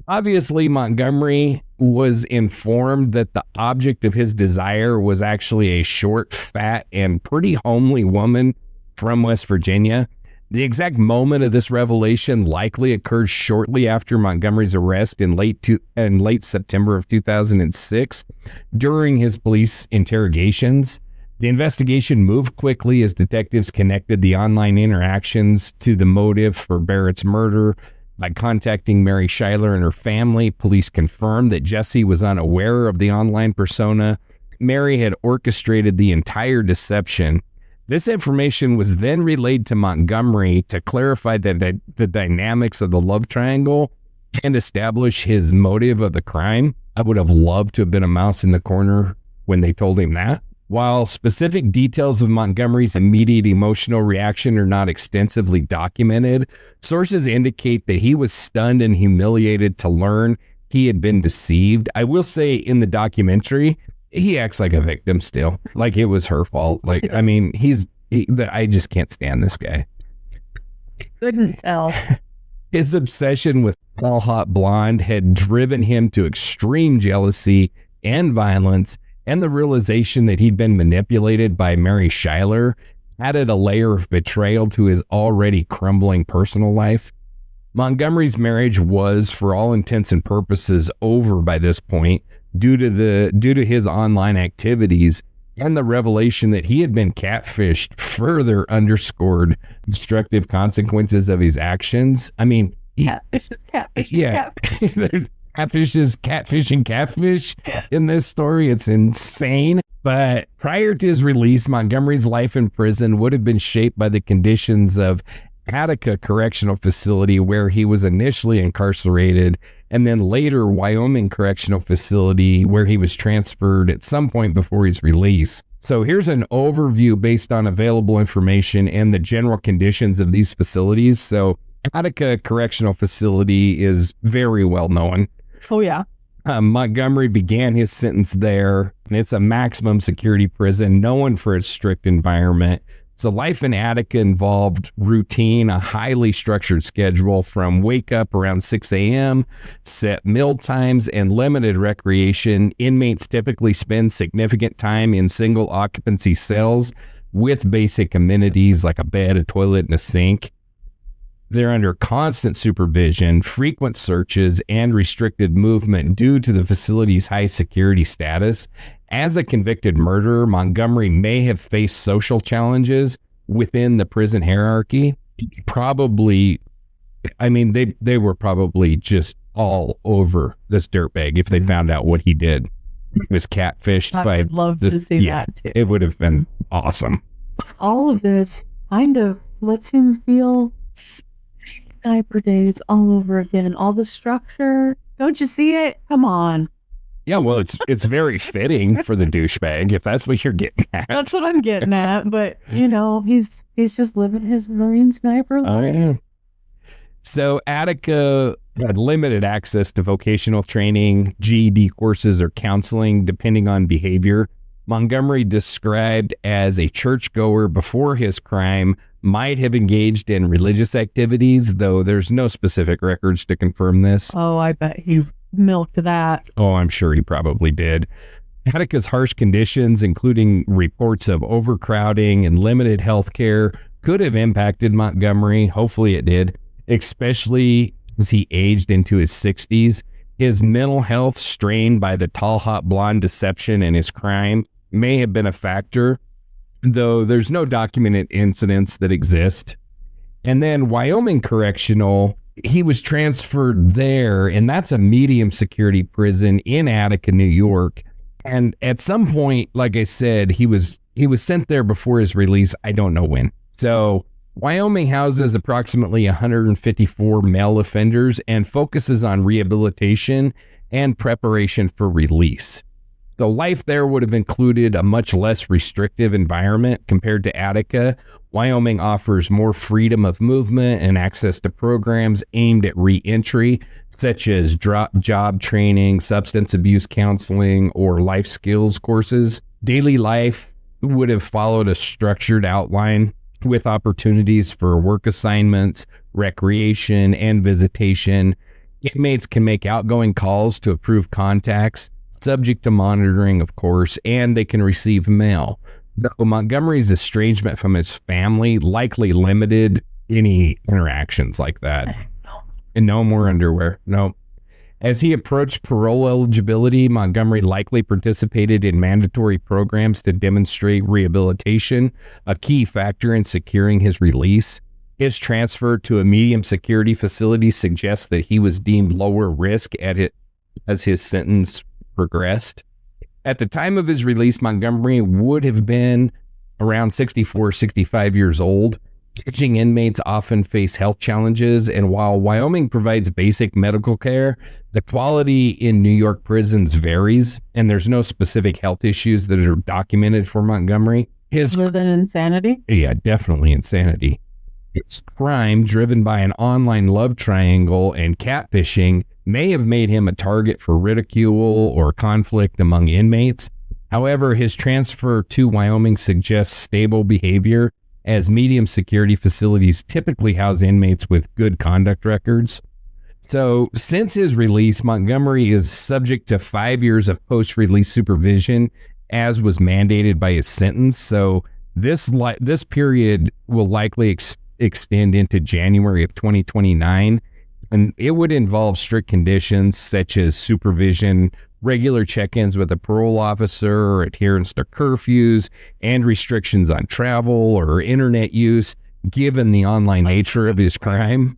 obviously Montgomery was informed that the object of his desire was actually a short, fat, and pretty homely woman from West Virginia. The exact moment of this revelation likely occurred shortly after Montgomery's arrest in late September of 2006 during his police interrogations. The investigation moved quickly as detectives connected the online interactions to the motive for Barrett's murder. By contacting Mary Schuyler and her family, police confirmed that Jesse was unaware of the online persona. Mary had orchestrated the entire deception. This information was then relayed to Montgomery to clarify the dynamics of the love triangle and establish his motive of the crime. I would have loved to have been a mouse in the corner when they told him that. While specific details of Montgomery's immediate emotional reaction are not extensively documented, sources indicate that he was stunned and humiliated to learn he had been deceived. I will say in the documentary, he acts like a victim still, like it was her fault. Like, I mean, I just can't stand this guy. Couldn't tell. His obsession with Talhotblond had driven him to extreme jealousy and violence, and the realization that he'd been manipulated by Mary Schuyler added a layer of betrayal to his already crumbling personal life. Montgomery's marriage was, for all intents and purposes, over by this point due to his online activities, and the revelation that he had been catfished further underscored destructive consequences of his actions. I mean, Catfish. yeah, there's catfish in this story. It's insane. But prior to his release, Montgomery's life in prison would have been shaped by the conditions of Attica Correctional Facility, where he was initially incarcerated, and then later Wyoming Correctional Facility, where he was transferred at some point before his release. So here's an overview based on available information and the general conditions of these facilities. So Attica Correctional Facility is very well known. Oh, yeah. Montgomery began his sentence there, and it's a maximum security prison known for its strict environment. So life in Attica involved routine, a highly structured schedule from wake up around 6 a.m., set meal times, and limited recreation. Inmates typically spend significant time in single occupancy cells with basic amenities like a bed, a toilet, and a sink. They're under constant supervision, frequent searches, and restricted movement due to the facility's high security status. As a convicted murderer, Montgomery may have faced social challenges within the prison hierarchy. Probably, I mean, they were probably just all over this dirtbag if they found out what he did. He was catfished by I would love to see that too. It would have been awesome. All of this kind of lets him feel sniper days all over again. All the structure. Don't you see it? Come on. Yeah, well, it's very fitting for the douchebag, if that's what you're getting at. That's what I'm getting at. But, you know, he's just living his Marine sniper life. Oh, yeah. So Attica had limited access to vocational training, GED courses, or counseling, depending on behavior. Montgomery, described as a churchgoer before his crime, might have engaged in religious activities, though there's no specific records to confirm this. Oh, I bet he milked that. Oh, I'm sure he probably did. Attica's harsh conditions, including reports of overcrowding and limited health care, could have impacted Montgomery. Hopefully it did, especially as he aged into his 60s. His mental health, strained by the Talhotblond deception and his crime, may have been a factor, though there's no documented incidents that exist. And then Wyoming Correctional, he was transferred there, and that's a medium security prison in Attica, New York. And at some point, like I said, he was sent there before his release. I don't know when. So Wyoming houses approximately 154 male offenders and focuses on rehabilitation and preparation for release. So life there would have included a much less restrictive environment compared to Attica. Wyoming offers more freedom of movement and access to programs aimed at re-entry, such as job training, substance abuse counseling, or life skills courses. Daily life would have followed a structured outline with opportunities for work assignments, recreation, and visitation. Inmates can make outgoing calls to approve contacts, subject to monitoring, of course, and they can receive mail. Though Montgomery's estrangement from his family likely limited any interactions like that. And no more underwear. No. As he approached parole eligibility, Montgomery likely participated in mandatory programs to demonstrate rehabilitation, a key factor in securing his release. His transfer to a medium security facility suggests that he was deemed lower risk as his sentence progressed. At the time of his release, Montgomery would have been around 64, 65 years old. Aging inmates often face health challenges, and while Wyoming provides basic medical care, the quality in New York prisons varies, and there's no specific health issues that are documented for Montgomery. Other than insanity? Yeah, definitely insanity. His crime, driven by an online love triangle and catfishing, may have made him a target for ridicule or conflict among inmates. However, his transfer to Wyoming suggests stable behavior, as medium security facilities typically house inmates with good conduct records. So, since his release, Montgomery is subject to 5 years of post-release supervision, as was mandated by his sentence. So, this period will likely extend into January of 2029, and it would involve strict conditions such as supervision, regular check-ins with a parole officer, adherence to curfews, and restrictions on travel or internet use, given the online nature of his crime.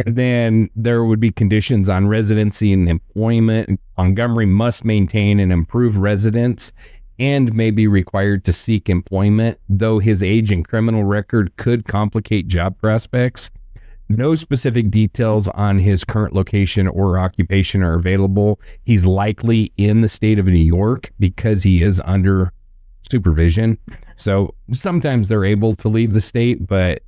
And then there would be conditions on residency and employment. Montgomery must maintain and improve residence and may be required to seek employment, though his age and criminal record could complicate job prospects. No specific details on his current location or occupation are available. He's likely in the state of New York because he is under supervision. So sometimes they're able to leave the state, but,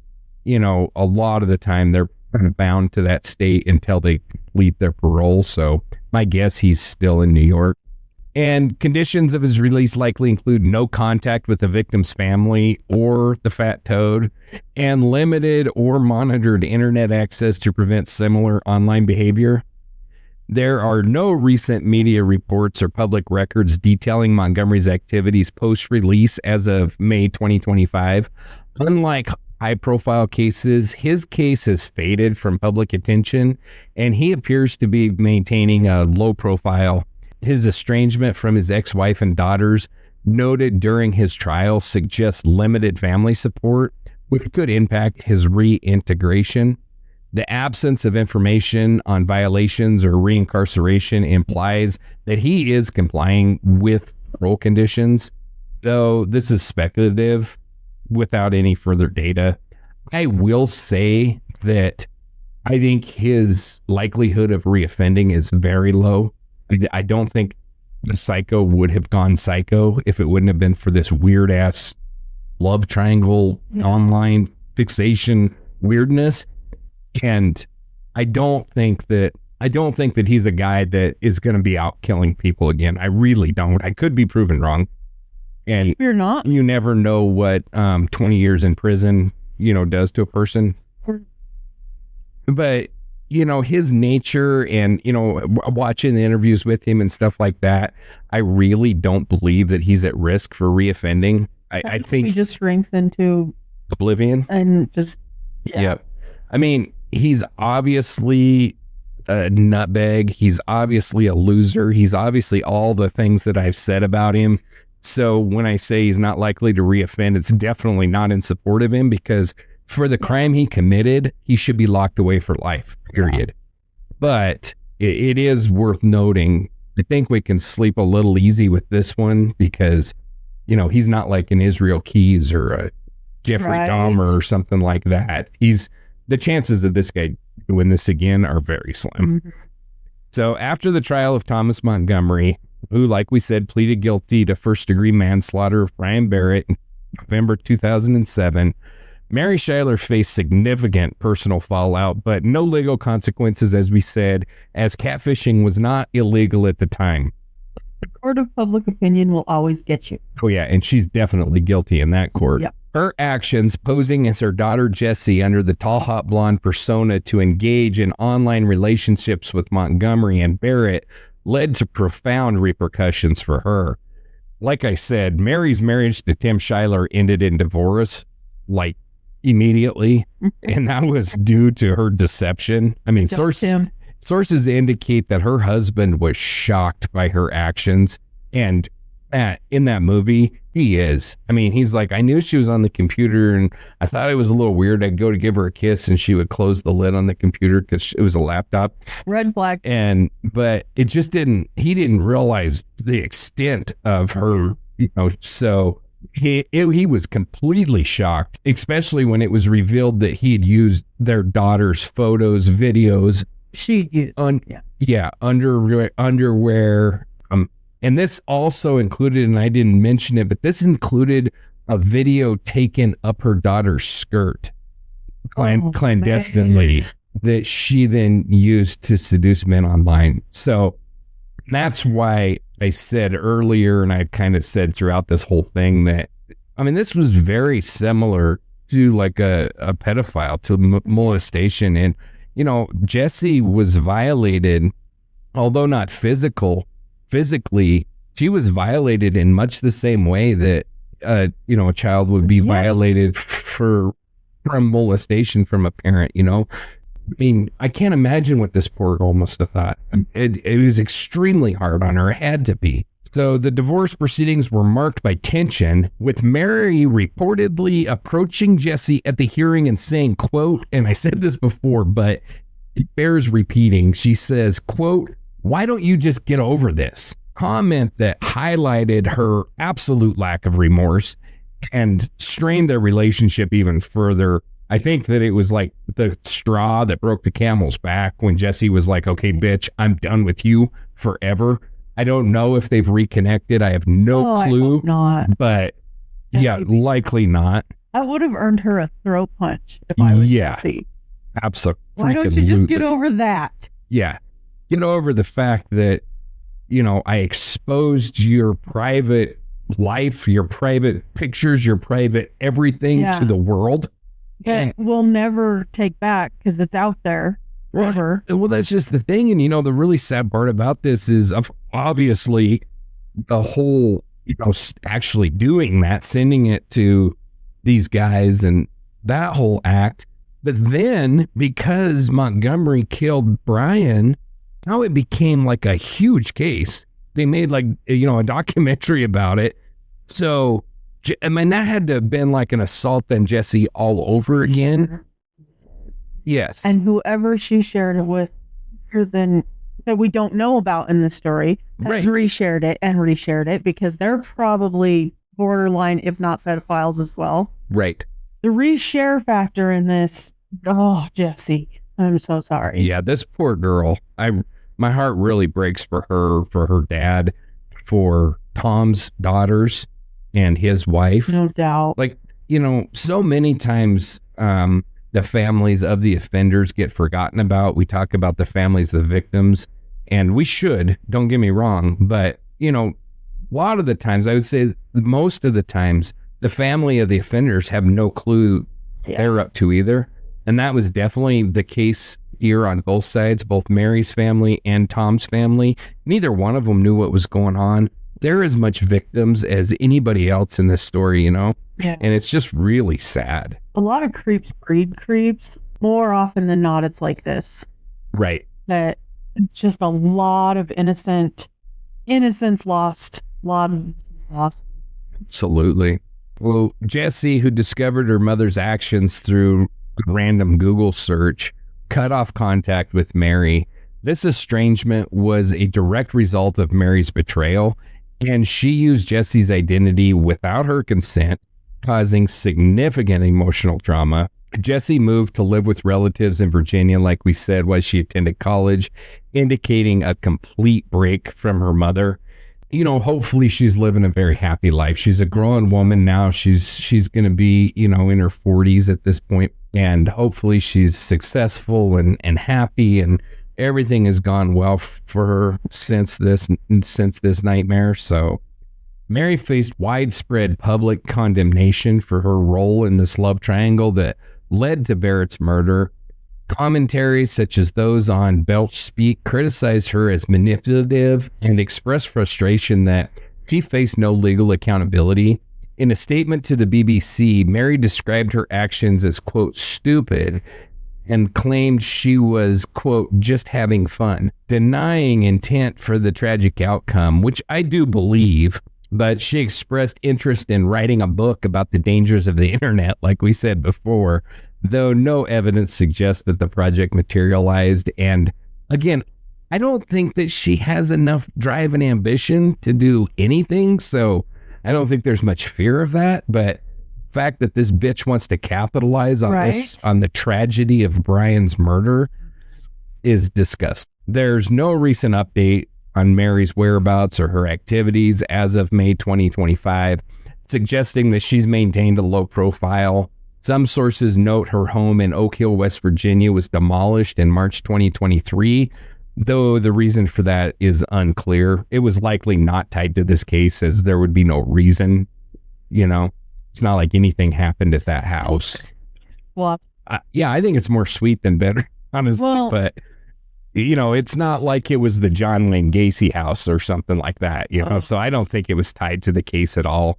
you know, a lot of the time they're bound to that state until they complete their parole. So my guess he's still in New York. And conditions of his release likely include no contact with the victim's family or the fat toad, and limited or monitored internet access to prevent similar online behavior. There are no recent media reports or public records detailing Montgomery's activities post-release as of May 2025. Unlike high-profile cases, his case has faded from public attention, and he appears to be maintaining a low profile. His estrangement from his ex-wife and daughters, noted during his trial, suggests limited family support, which could impact his reintegration. The absence of information on violations or reincarceration implies that he is complying with parole conditions, though this is speculative without any further data. I will say that I think his likelihood of reoffending is very low. I don't think the psycho would have gone psycho if it wouldn't have been for this weird ass love triangle online fixation weirdness. And I don't think that he's a guy that is going to be out killing people again. I really don't. I could be proven wrong. And you're not. You never know what 20 years in prison, does to a person. But his nature and, watching the interviews with him and stuff like that, I really don't believe that he's at risk for reoffending. I think he just shrinks into oblivion and just, Yep. I mean, he's obviously a nutbag. He's obviously a loser. He's obviously all the things that I've said about him. So when I say he's not likely to reoffend, it's definitely not in support of him, because for the crime he committed, he should be locked away for life, period. But it is worth noting, I think we can sleep a little easy with this one, because, you know, he's not like an Israel Keyes or a Jeffrey Dahmer or something like that. The chances of this guy doing this again are very slim. Mm-hmm. So after the trial of Thomas Montgomery, who, like we said, pleaded guilty to first-degree manslaughter of Brian Barrett in November 2007, Mary Schuyler faced significant personal fallout, but no legal consequences, as we said, as catfishing was not illegal at the time. The court of public opinion will always get you. Oh, yeah, and she's definitely guilty in that court. Yep. Her actions, posing as her daughter Jessie under the Talhotblond persona to engage in online relationships with Montgomery and Barrett, led to profound repercussions for her. Like I said, Mary's marriage to Tim Schuyler ended in divorce, like, immediately, and that was due to her deception. I mean, sources indicate that her husband was shocked by her actions, and in that movie, he is. I mean, he's like, I knew she was on the computer, and I thought it was a little weird. I'd go to give her a kiss, and she would close the lid on the computer because it was a laptop. Red flag. But it just he didn't realize the extent of her, you know, so he was completely shocked, especially when it was revealed that he had used their daughter's photos, videos. She used. Underwear. And this also included, and I didn't mention it, but this included a video taken up her daughter's skirt clandestinely that she then used to seduce men online. So that's why I said earlier, and I kind of said throughout this whole thing, that, I mean, this was very similar to like a pedophile, to molestation. And, you know, Jessie was violated, although not physically, she was violated in much the same way that, you know, a child would be violated from molestation from a parent, you know. I mean, I can't imagine what this poor girl must have thought. It was extremely hard on her. It had to be. So the divorce proceedings were marked by tension, with Mary reportedly approaching Jessie at the hearing and saying, quote, and I said this before, but it bears repeating. She says, quote, "Why don't you just get over this?" Comment that highlighted her absolute lack of remorse and strained their relationship even further. I think that it was like the straw that broke the camel's back when Jessie was like, okay, bitch, I'm done with you forever. I don't know if they've reconnected. I have no clue. I hope not. But yeah, likely not. That would have earned her a throat punch if I was Jessie. Absolutely. Why don't you just get over that? Yeah. Get over the fact that, you know, I exposed your private life, your private pictures, your private everything to the world. That we'll never take back because it's out there forever. Well, that's just the thing. And, you know, the really sad part about this is obviously the whole, you know, actually doing that, sending it to these guys and that whole act. But then because Montgomery killed Brian, now it became like a huge case. They made like, you know, a documentary about it. So, I mean, that had to have been like an assault on Jessie all over again. Yes. And whoever she shared it with, then that we don't know about in the story, has reshared it and reshared it because they're probably borderline, if not pedophiles as well. Right. The reshare factor in this, Jessie, I'm so sorry. Yeah, this poor girl. My heart really breaks for her dad, for Tom's daughters and his wife. No doubt. Like, you know, so many times the families of the offenders get forgotten about. We talk about the families of the victims, and we should, don't get me wrong, but, you know, a lot of the times, I would say most of the times, the family of the offenders have no clue they're up to either. And that was definitely the case here on both sides, both Mary's family and Tom's family. Neither one of them knew what was going on. They're as much victims as anybody else in this story, you know? Yeah. And it's just really sad. A lot of creeps breed creeps. More often than not, it's like this. Right. that it's just a lot of innocence lost. A lot of innocence lost. Absolutely. Well, Jesse, who discovered her mother's actions through a random Google search, cut off contact with Mary. This estrangement was a direct result of Mary's betrayal, and she used Jesse's identity without her consent, causing significant emotional trauma. Jesse moved to live with relatives in Virginia, like we said, while she attended college, indicating a complete break from her mother. You know, hopefully she's living a very happy life. She's a grown woman now. She's going to be, you know, in her 40s at this point, and hopefully she's successful and happy, and everything has gone well for her since this nightmare. So Mary faced widespread public condemnation for her role in this love triangle that led to Barrett's murder. Commentaries such as those on Belch Speak criticized her as manipulative and expressed frustration that she faced no legal accountability. In a statement to the BBC, Mary described her actions as, quote, stupid, and claimed she was, quote, just having fun, denying intent for the tragic outcome, which I do believe, but she expressed interest in writing a book about the dangers of the internet, like we said before, though no evidence suggests that the project materialized. And again, I don't think that she has enough drive and ambition to do anything, so I don't think there's much fear of that. But the fact that this bitch wants to capitalize on this, on the tragedy of Brian's murder, is disgusting. There's no recent update on Mary's whereabouts or her activities as of May 2025, suggesting that she's maintained a low profile. Some sources note her home in Oak Hill, West Virginia was demolished in March 2023, though the reason for that is unclear. It was likely not tied to this case, as there would be no reason, you know. It's not like anything happened at that house. Well, yeah, I think it's more sweet than bitter, honestly, but you know, it's not like it was the John Wayne Gacy house or something like that, you know, so I don't think it was tied to the case at all.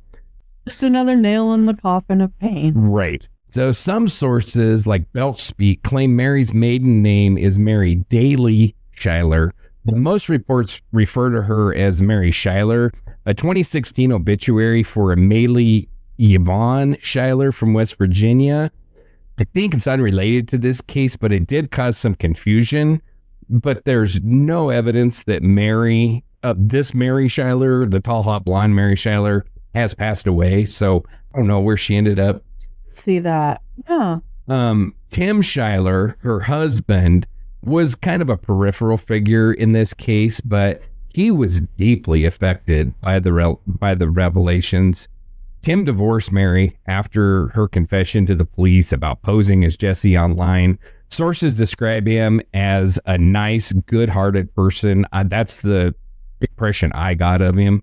Just another nail in the coffin of pain. Right. So some sources, like Belch Speak, claim Mary's maiden name is Mary Daly Schuyler, but most reports refer to her as Mary Schuyler. A 2016 obituary for a Maylie Yvonne Schuyler from West Virginia, I think it's unrelated to this case, but it did cause some confusion. But there's no evidence that this Mary Schuyler, the Talhotblond Mary Schuyler, has passed away. So I don't know where she ended up. See that. Yeah. Tim Schuyler, her husband, was kind of a peripheral figure in this case, but he was deeply affected by the revelations. Tim divorced Mary after her confession to the police about posing as Jesse online. Sources describe him as a nice, good-hearted person. That's the impression I got of him.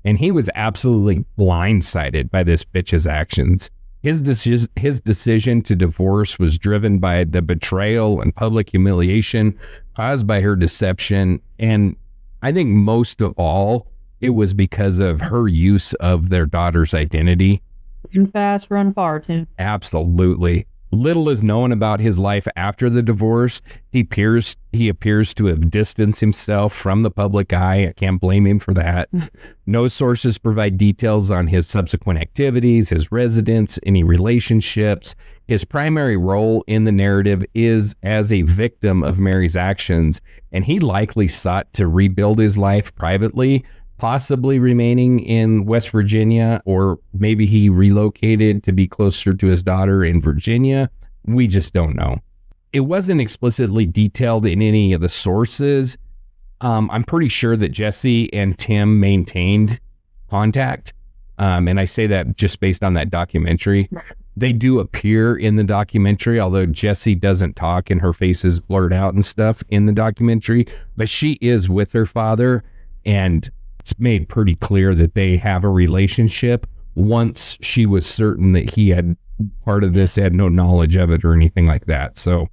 And he was absolutely blindsided by this bitch's actions. His decision to divorce was driven by the betrayal and public humiliation caused by her deception. And I think most of all, it was because of her use of their daughter's identity. Run fast, run far, Tim. Absolutely. Little is known about his life after the divorce. He appears to have distanced himself from the public eye. I can't blame him for that. No sources provide details on his subsequent activities, his residence, any relationships. His primary role in the narrative is as a victim of Mary's actions, and he likely sought to rebuild his life privately, possibly remaining in West Virginia, or maybe he relocated to be closer to his daughter in Virginia. We just don't know. It wasn't explicitly detailed in any of the sources. I'm pretty sure that Jesse and Tim maintained contact. And I say that just based on that documentary. They do appear in the documentary, although Jesse doesn't talk and her face is blurred out and stuff in the documentary. But she is with her father, and it's made pretty clear that they have a relationship once she was certain that he had part of this, had no knowledge of it or anything like that. So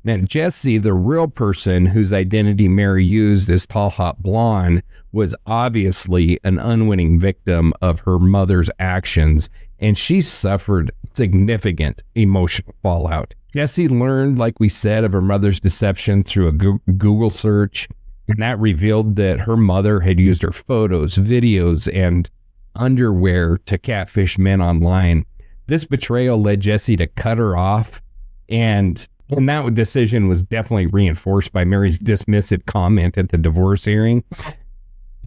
now Jesse, the real person whose identity Mary used as Talhotblond, was obviously an unwitting victim of her mother's actions, and she suffered significant emotional fallout. Jesse learned, like we said, of her mother's deception through a Google search, and that revealed that her mother had used her photos, videos, and underwear to catfish men online. This betrayal led Jesse to cut her off, and that decision was definitely reinforced by Mary's dismissive comment at the divorce hearing.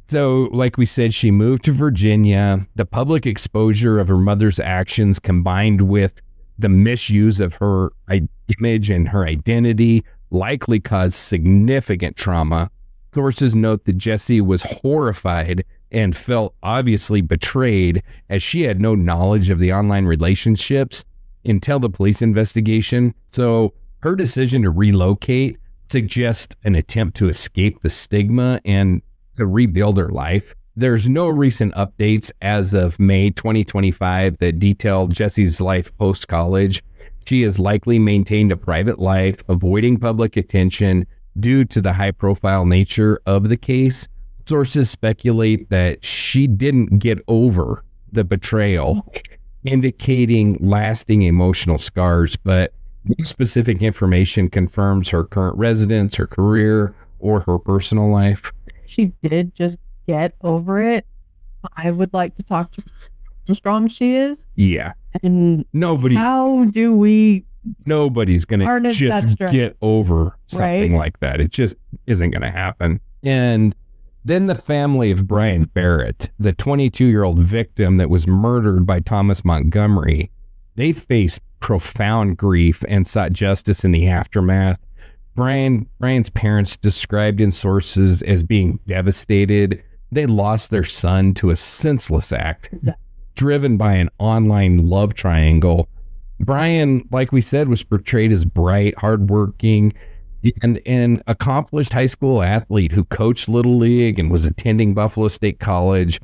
So, like we said, she moved to Virginia. The public exposure of her mother's actions combined with the misuse of her image and her identity likely caused significant trauma. Sources note that Jesse was horrified and felt obviously betrayed, as she had no knowledge of the online relationships until the police investigation. So her decision to relocate suggests an attempt to escape the stigma and to rebuild her life. There's no recent updates as of May 2025 that detail Jesse's life post-college. She has likely maintained a private life, avoiding public attention due to the high-profile nature of the case. Sources speculate that she didn't get over the betrayal, indicating lasting emotional scars, but no specific information confirms her current residence, her career, or her personal life. She did just get over it. I would like to talk to how strong she is. Yeah. And nobody's going to just get over something like that. It just isn't going to happen. And then the family of Brian Barrett, the 22-year-old victim that was murdered by Thomas Montgomery, they faced profound grief and sought justice in the aftermath. Brian's parents, described in sources as being devastated, they lost their son to a senseless act driven by an online love triangle. Brian, like we said, was portrayed as bright, hardworking, and an accomplished high school athlete who coached Little League and was attending Buffalo State College.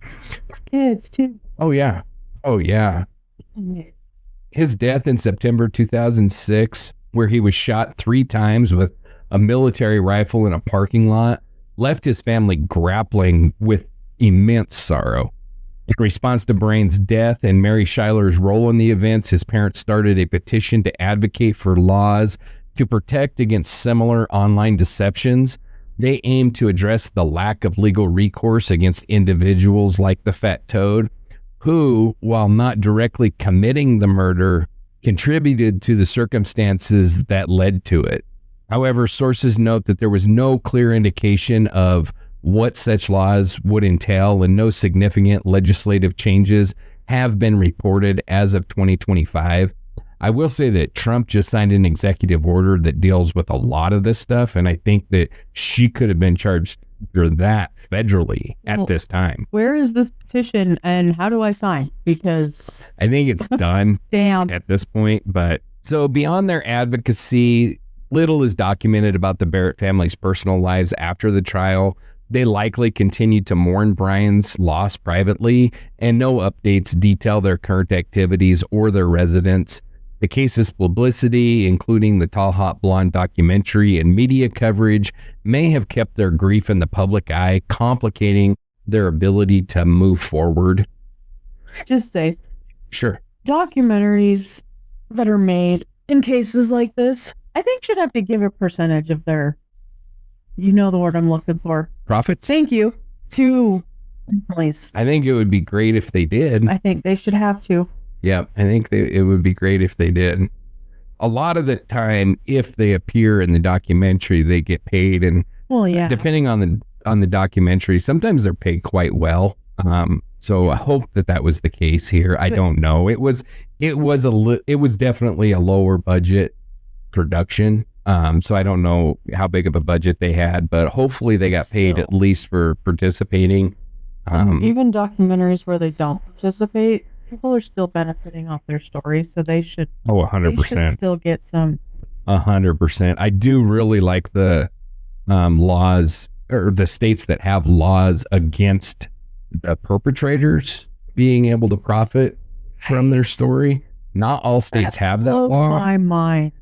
Kids, too. Oh, yeah. His death in September 2006, where he was shot 3 times with a military rifle in a parking lot, left his family grappling with immense sorrow. In response to Brian's death and Mary Schuyler's role in the events, his parents started a petition to advocate for laws to protect against similar online deceptions. They aim to address the lack of legal recourse against individuals like the Fat Toad, who, while not directly committing the murder, contributed to the circumstances that led to it. However, sources note that there was no clear indication of what such laws would entail, and no significant legislative changes have been reported as of 2025. I will say that Trump just signed an executive order that deals with a lot of this stuff, and I think that she could have been charged for that federally at this time. Where is this petition and how do I sign? Because I think it's done damn at this point. But so beyond their advocacy, little is documented about the Barrett family's personal lives after the trial. They likely continued to mourn Brian's loss privately, and no updates detail their current activities or their residence. The case's publicity, including the Talhotblond documentary and media coverage, may have kept their grief in the public eye, complicating their ability to move forward. Just say, sure. Documentaries that are made in cases like this, I think should have to give a percentage of their, you know the word I'm looking for. Profits? Thank you. To families. I think it would be great if they did. I think they should have to. Yeah, I think it would be great if they did. A lot of the time, if they appear in the documentary, they get paid, and depending on the documentary, sometimes they're paid quite well. So I hope that was the case here. I don't know. It was definitely a lower budget production. So I don't know how big of a budget they had, but hopefully they got paid at least for participating. Even documentaries where they don't participate, people are still benefiting off their stories, so they should. 100%. They should still get some. 100%. I do really like the laws, or the states that have laws against the perpetrators being able to profit from their story. Not all states have that law. My mind.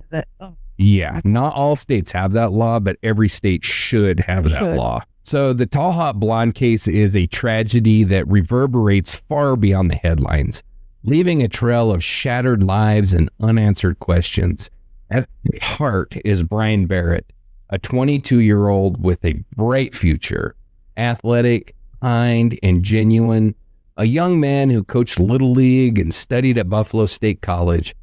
Yeah, not all states have that law, but every state should have that law. So the Talhotblond case is a tragedy that reverberates far beyond the headlines, leaving a trail of shattered lives and unanswered questions. At heart is Brian Barrett, a 22-year-old with a bright future, athletic, kind, and genuine, a young man who coached Little League and studied at Buffalo State College.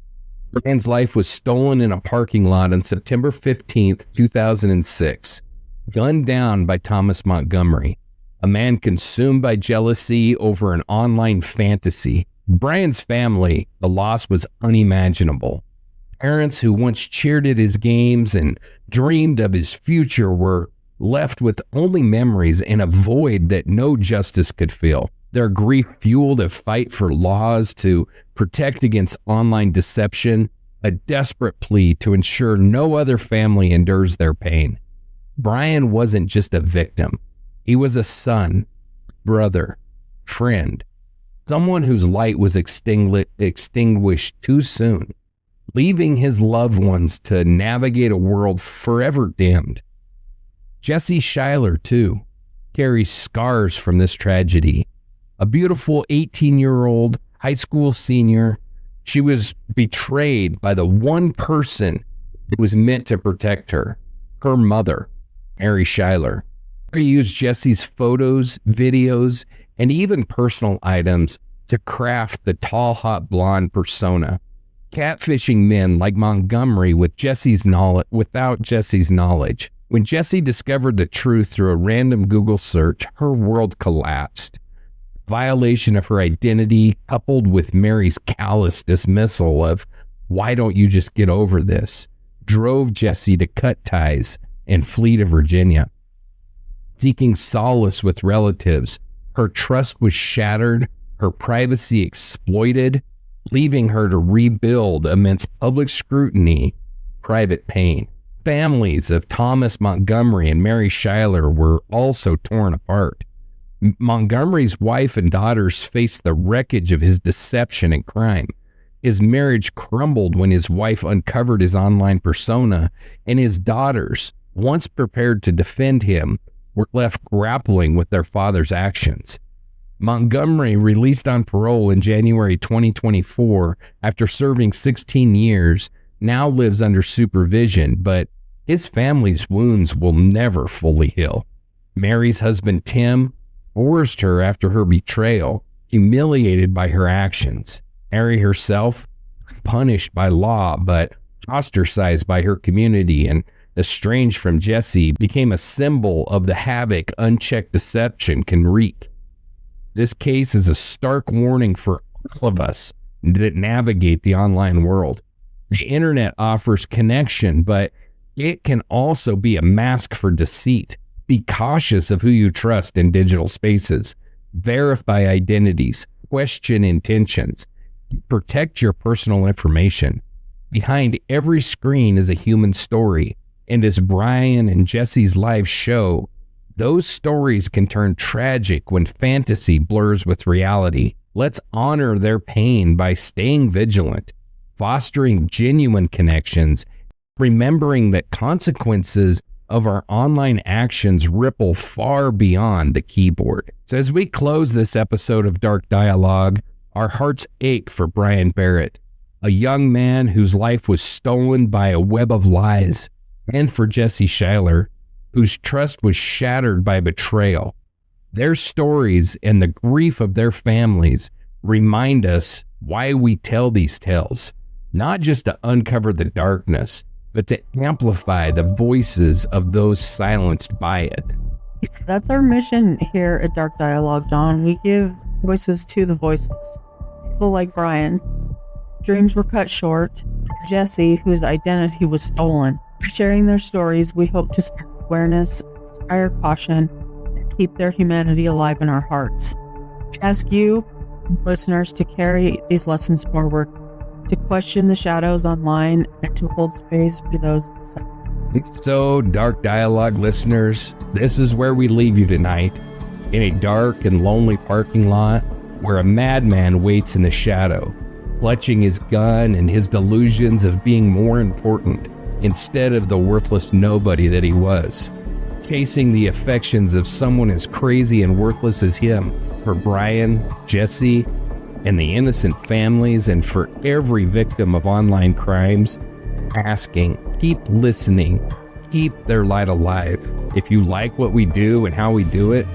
Brian's life was stolen in a parking lot on September 15th, 2006, gunned down by Thomas Montgomery, a man consumed by jealousy over an online fantasy. Brian's family, the loss was unimaginable. Parents who once cheered at his games and dreamed of his future were left with only memories and a void that no justice could fill. Their grief fueled a fight for laws to protect against online deception, a desperate plea to ensure no other family endures their pain. Brian wasn't just a victim. He was a son, brother, friend, someone whose light was extinguished too soon, leaving his loved ones to navigate a world forever dimmed. Jesse Schuyler, too, carries scars from this tragedy. A beautiful 18-year-old high school senior, she was betrayed by the one person who was meant to protect her, her mother, Mary Schuyler. She used Jesse's photos, videos, and even personal items to craft the Talhotblond persona, catfishing men like Montgomery without Jesse's knowledge. When Jesse discovered the truth through a random Google search, her world collapsed. Violation of her identity, coupled with Mary's callous dismissal of, "Why don't you just get over this?" drove Jesse to cut ties and flee to Virginia. Seeking solace with relatives, her trust was shattered, her privacy exploited, leaving her to rebuild amidst public scrutiny, private pain. Families of Thomas Montgomery and Mary Schuyler were also torn apart. Montgomery's wife and daughters faced the wreckage of his deception and crime. His marriage crumbled when his wife uncovered his online persona, and his daughters, once prepared to defend him, were left grappling with their father's actions. Montgomery, released on parole in January 2024 after serving 16 years, now lives under supervision, but his family's wounds will never fully heal. Mary's husband, Tim, forced her after her betrayal, humiliated by her actions. Mary herself, punished by law, but ostracized by her community and estranged from Jesse, became a symbol of the havoc unchecked deception can wreak. This case is a stark warning for all of us that navigate the online world. The internet offers connection, but it can also be a mask for deceit. Be cautious of who you trust in digital spaces. Verify identities. Question intentions. Protect your personal information. Behind every screen is a human story, and as Brian and Jesse's lives show, those stories can turn tragic when fantasy blurs with reality. Let's honor their pain by staying vigilant, fostering genuine connections, remembering that consequences of our online actions ripple far beyond the keyboard. So as we close this episode of Dark Dialogue, our hearts ache for Brian Barrett, a young man whose life was stolen by a web of lies, and for Jesse Schuyler, whose trust was shattered by betrayal. Their stories and the grief of their families remind us why we tell these tales, not just to uncover the darkness, but to amplify the voices of those silenced by it. That's our mission here at Dark Dialogue, John. We give voices to the voiceless. People like Brian. Dreams were cut short. Jesse, whose identity was stolen. By sharing their stories, we hope to spread awareness, inspire caution, and keep their humanity alive in our hearts. We ask you, listeners, to carry these lessons forward, to question the shadows online, and to hold space for those who suffer. So, Dark Dialogue listeners, this is where we leave you tonight, in a dark and lonely parking lot where a madman waits in the shadow, clutching his gun and his delusions of being more important instead of the worthless nobody that he was, chasing the affections of someone as crazy and worthless as him. For Brian, Jesse, and the innocent families, and for every victim of online crimes, asking, keep listening, keep their light alive. If you like what we do and how we do it,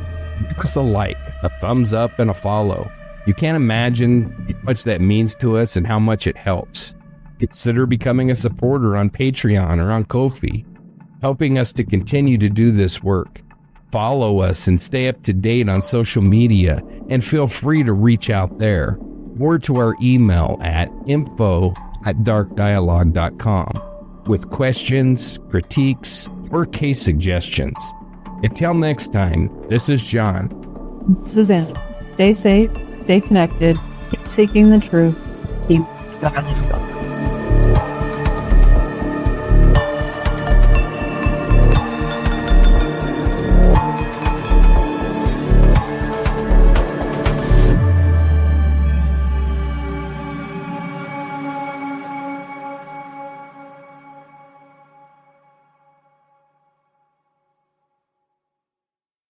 give us a like, a thumbs up, and a follow. You can't imagine how much that means to us and how much it helps. Consider becoming a supporter on Patreon or on Ko-fi, helping us to continue to do this work. Follow us and stay up to date on social media, and feel free to reach out there or to our email at info@darkdialogue.com with questions, critiques, or case suggestions. Until next time, this is John. This is Anna. Stay safe, stay connected, keep seeking the truth, keep dialogue.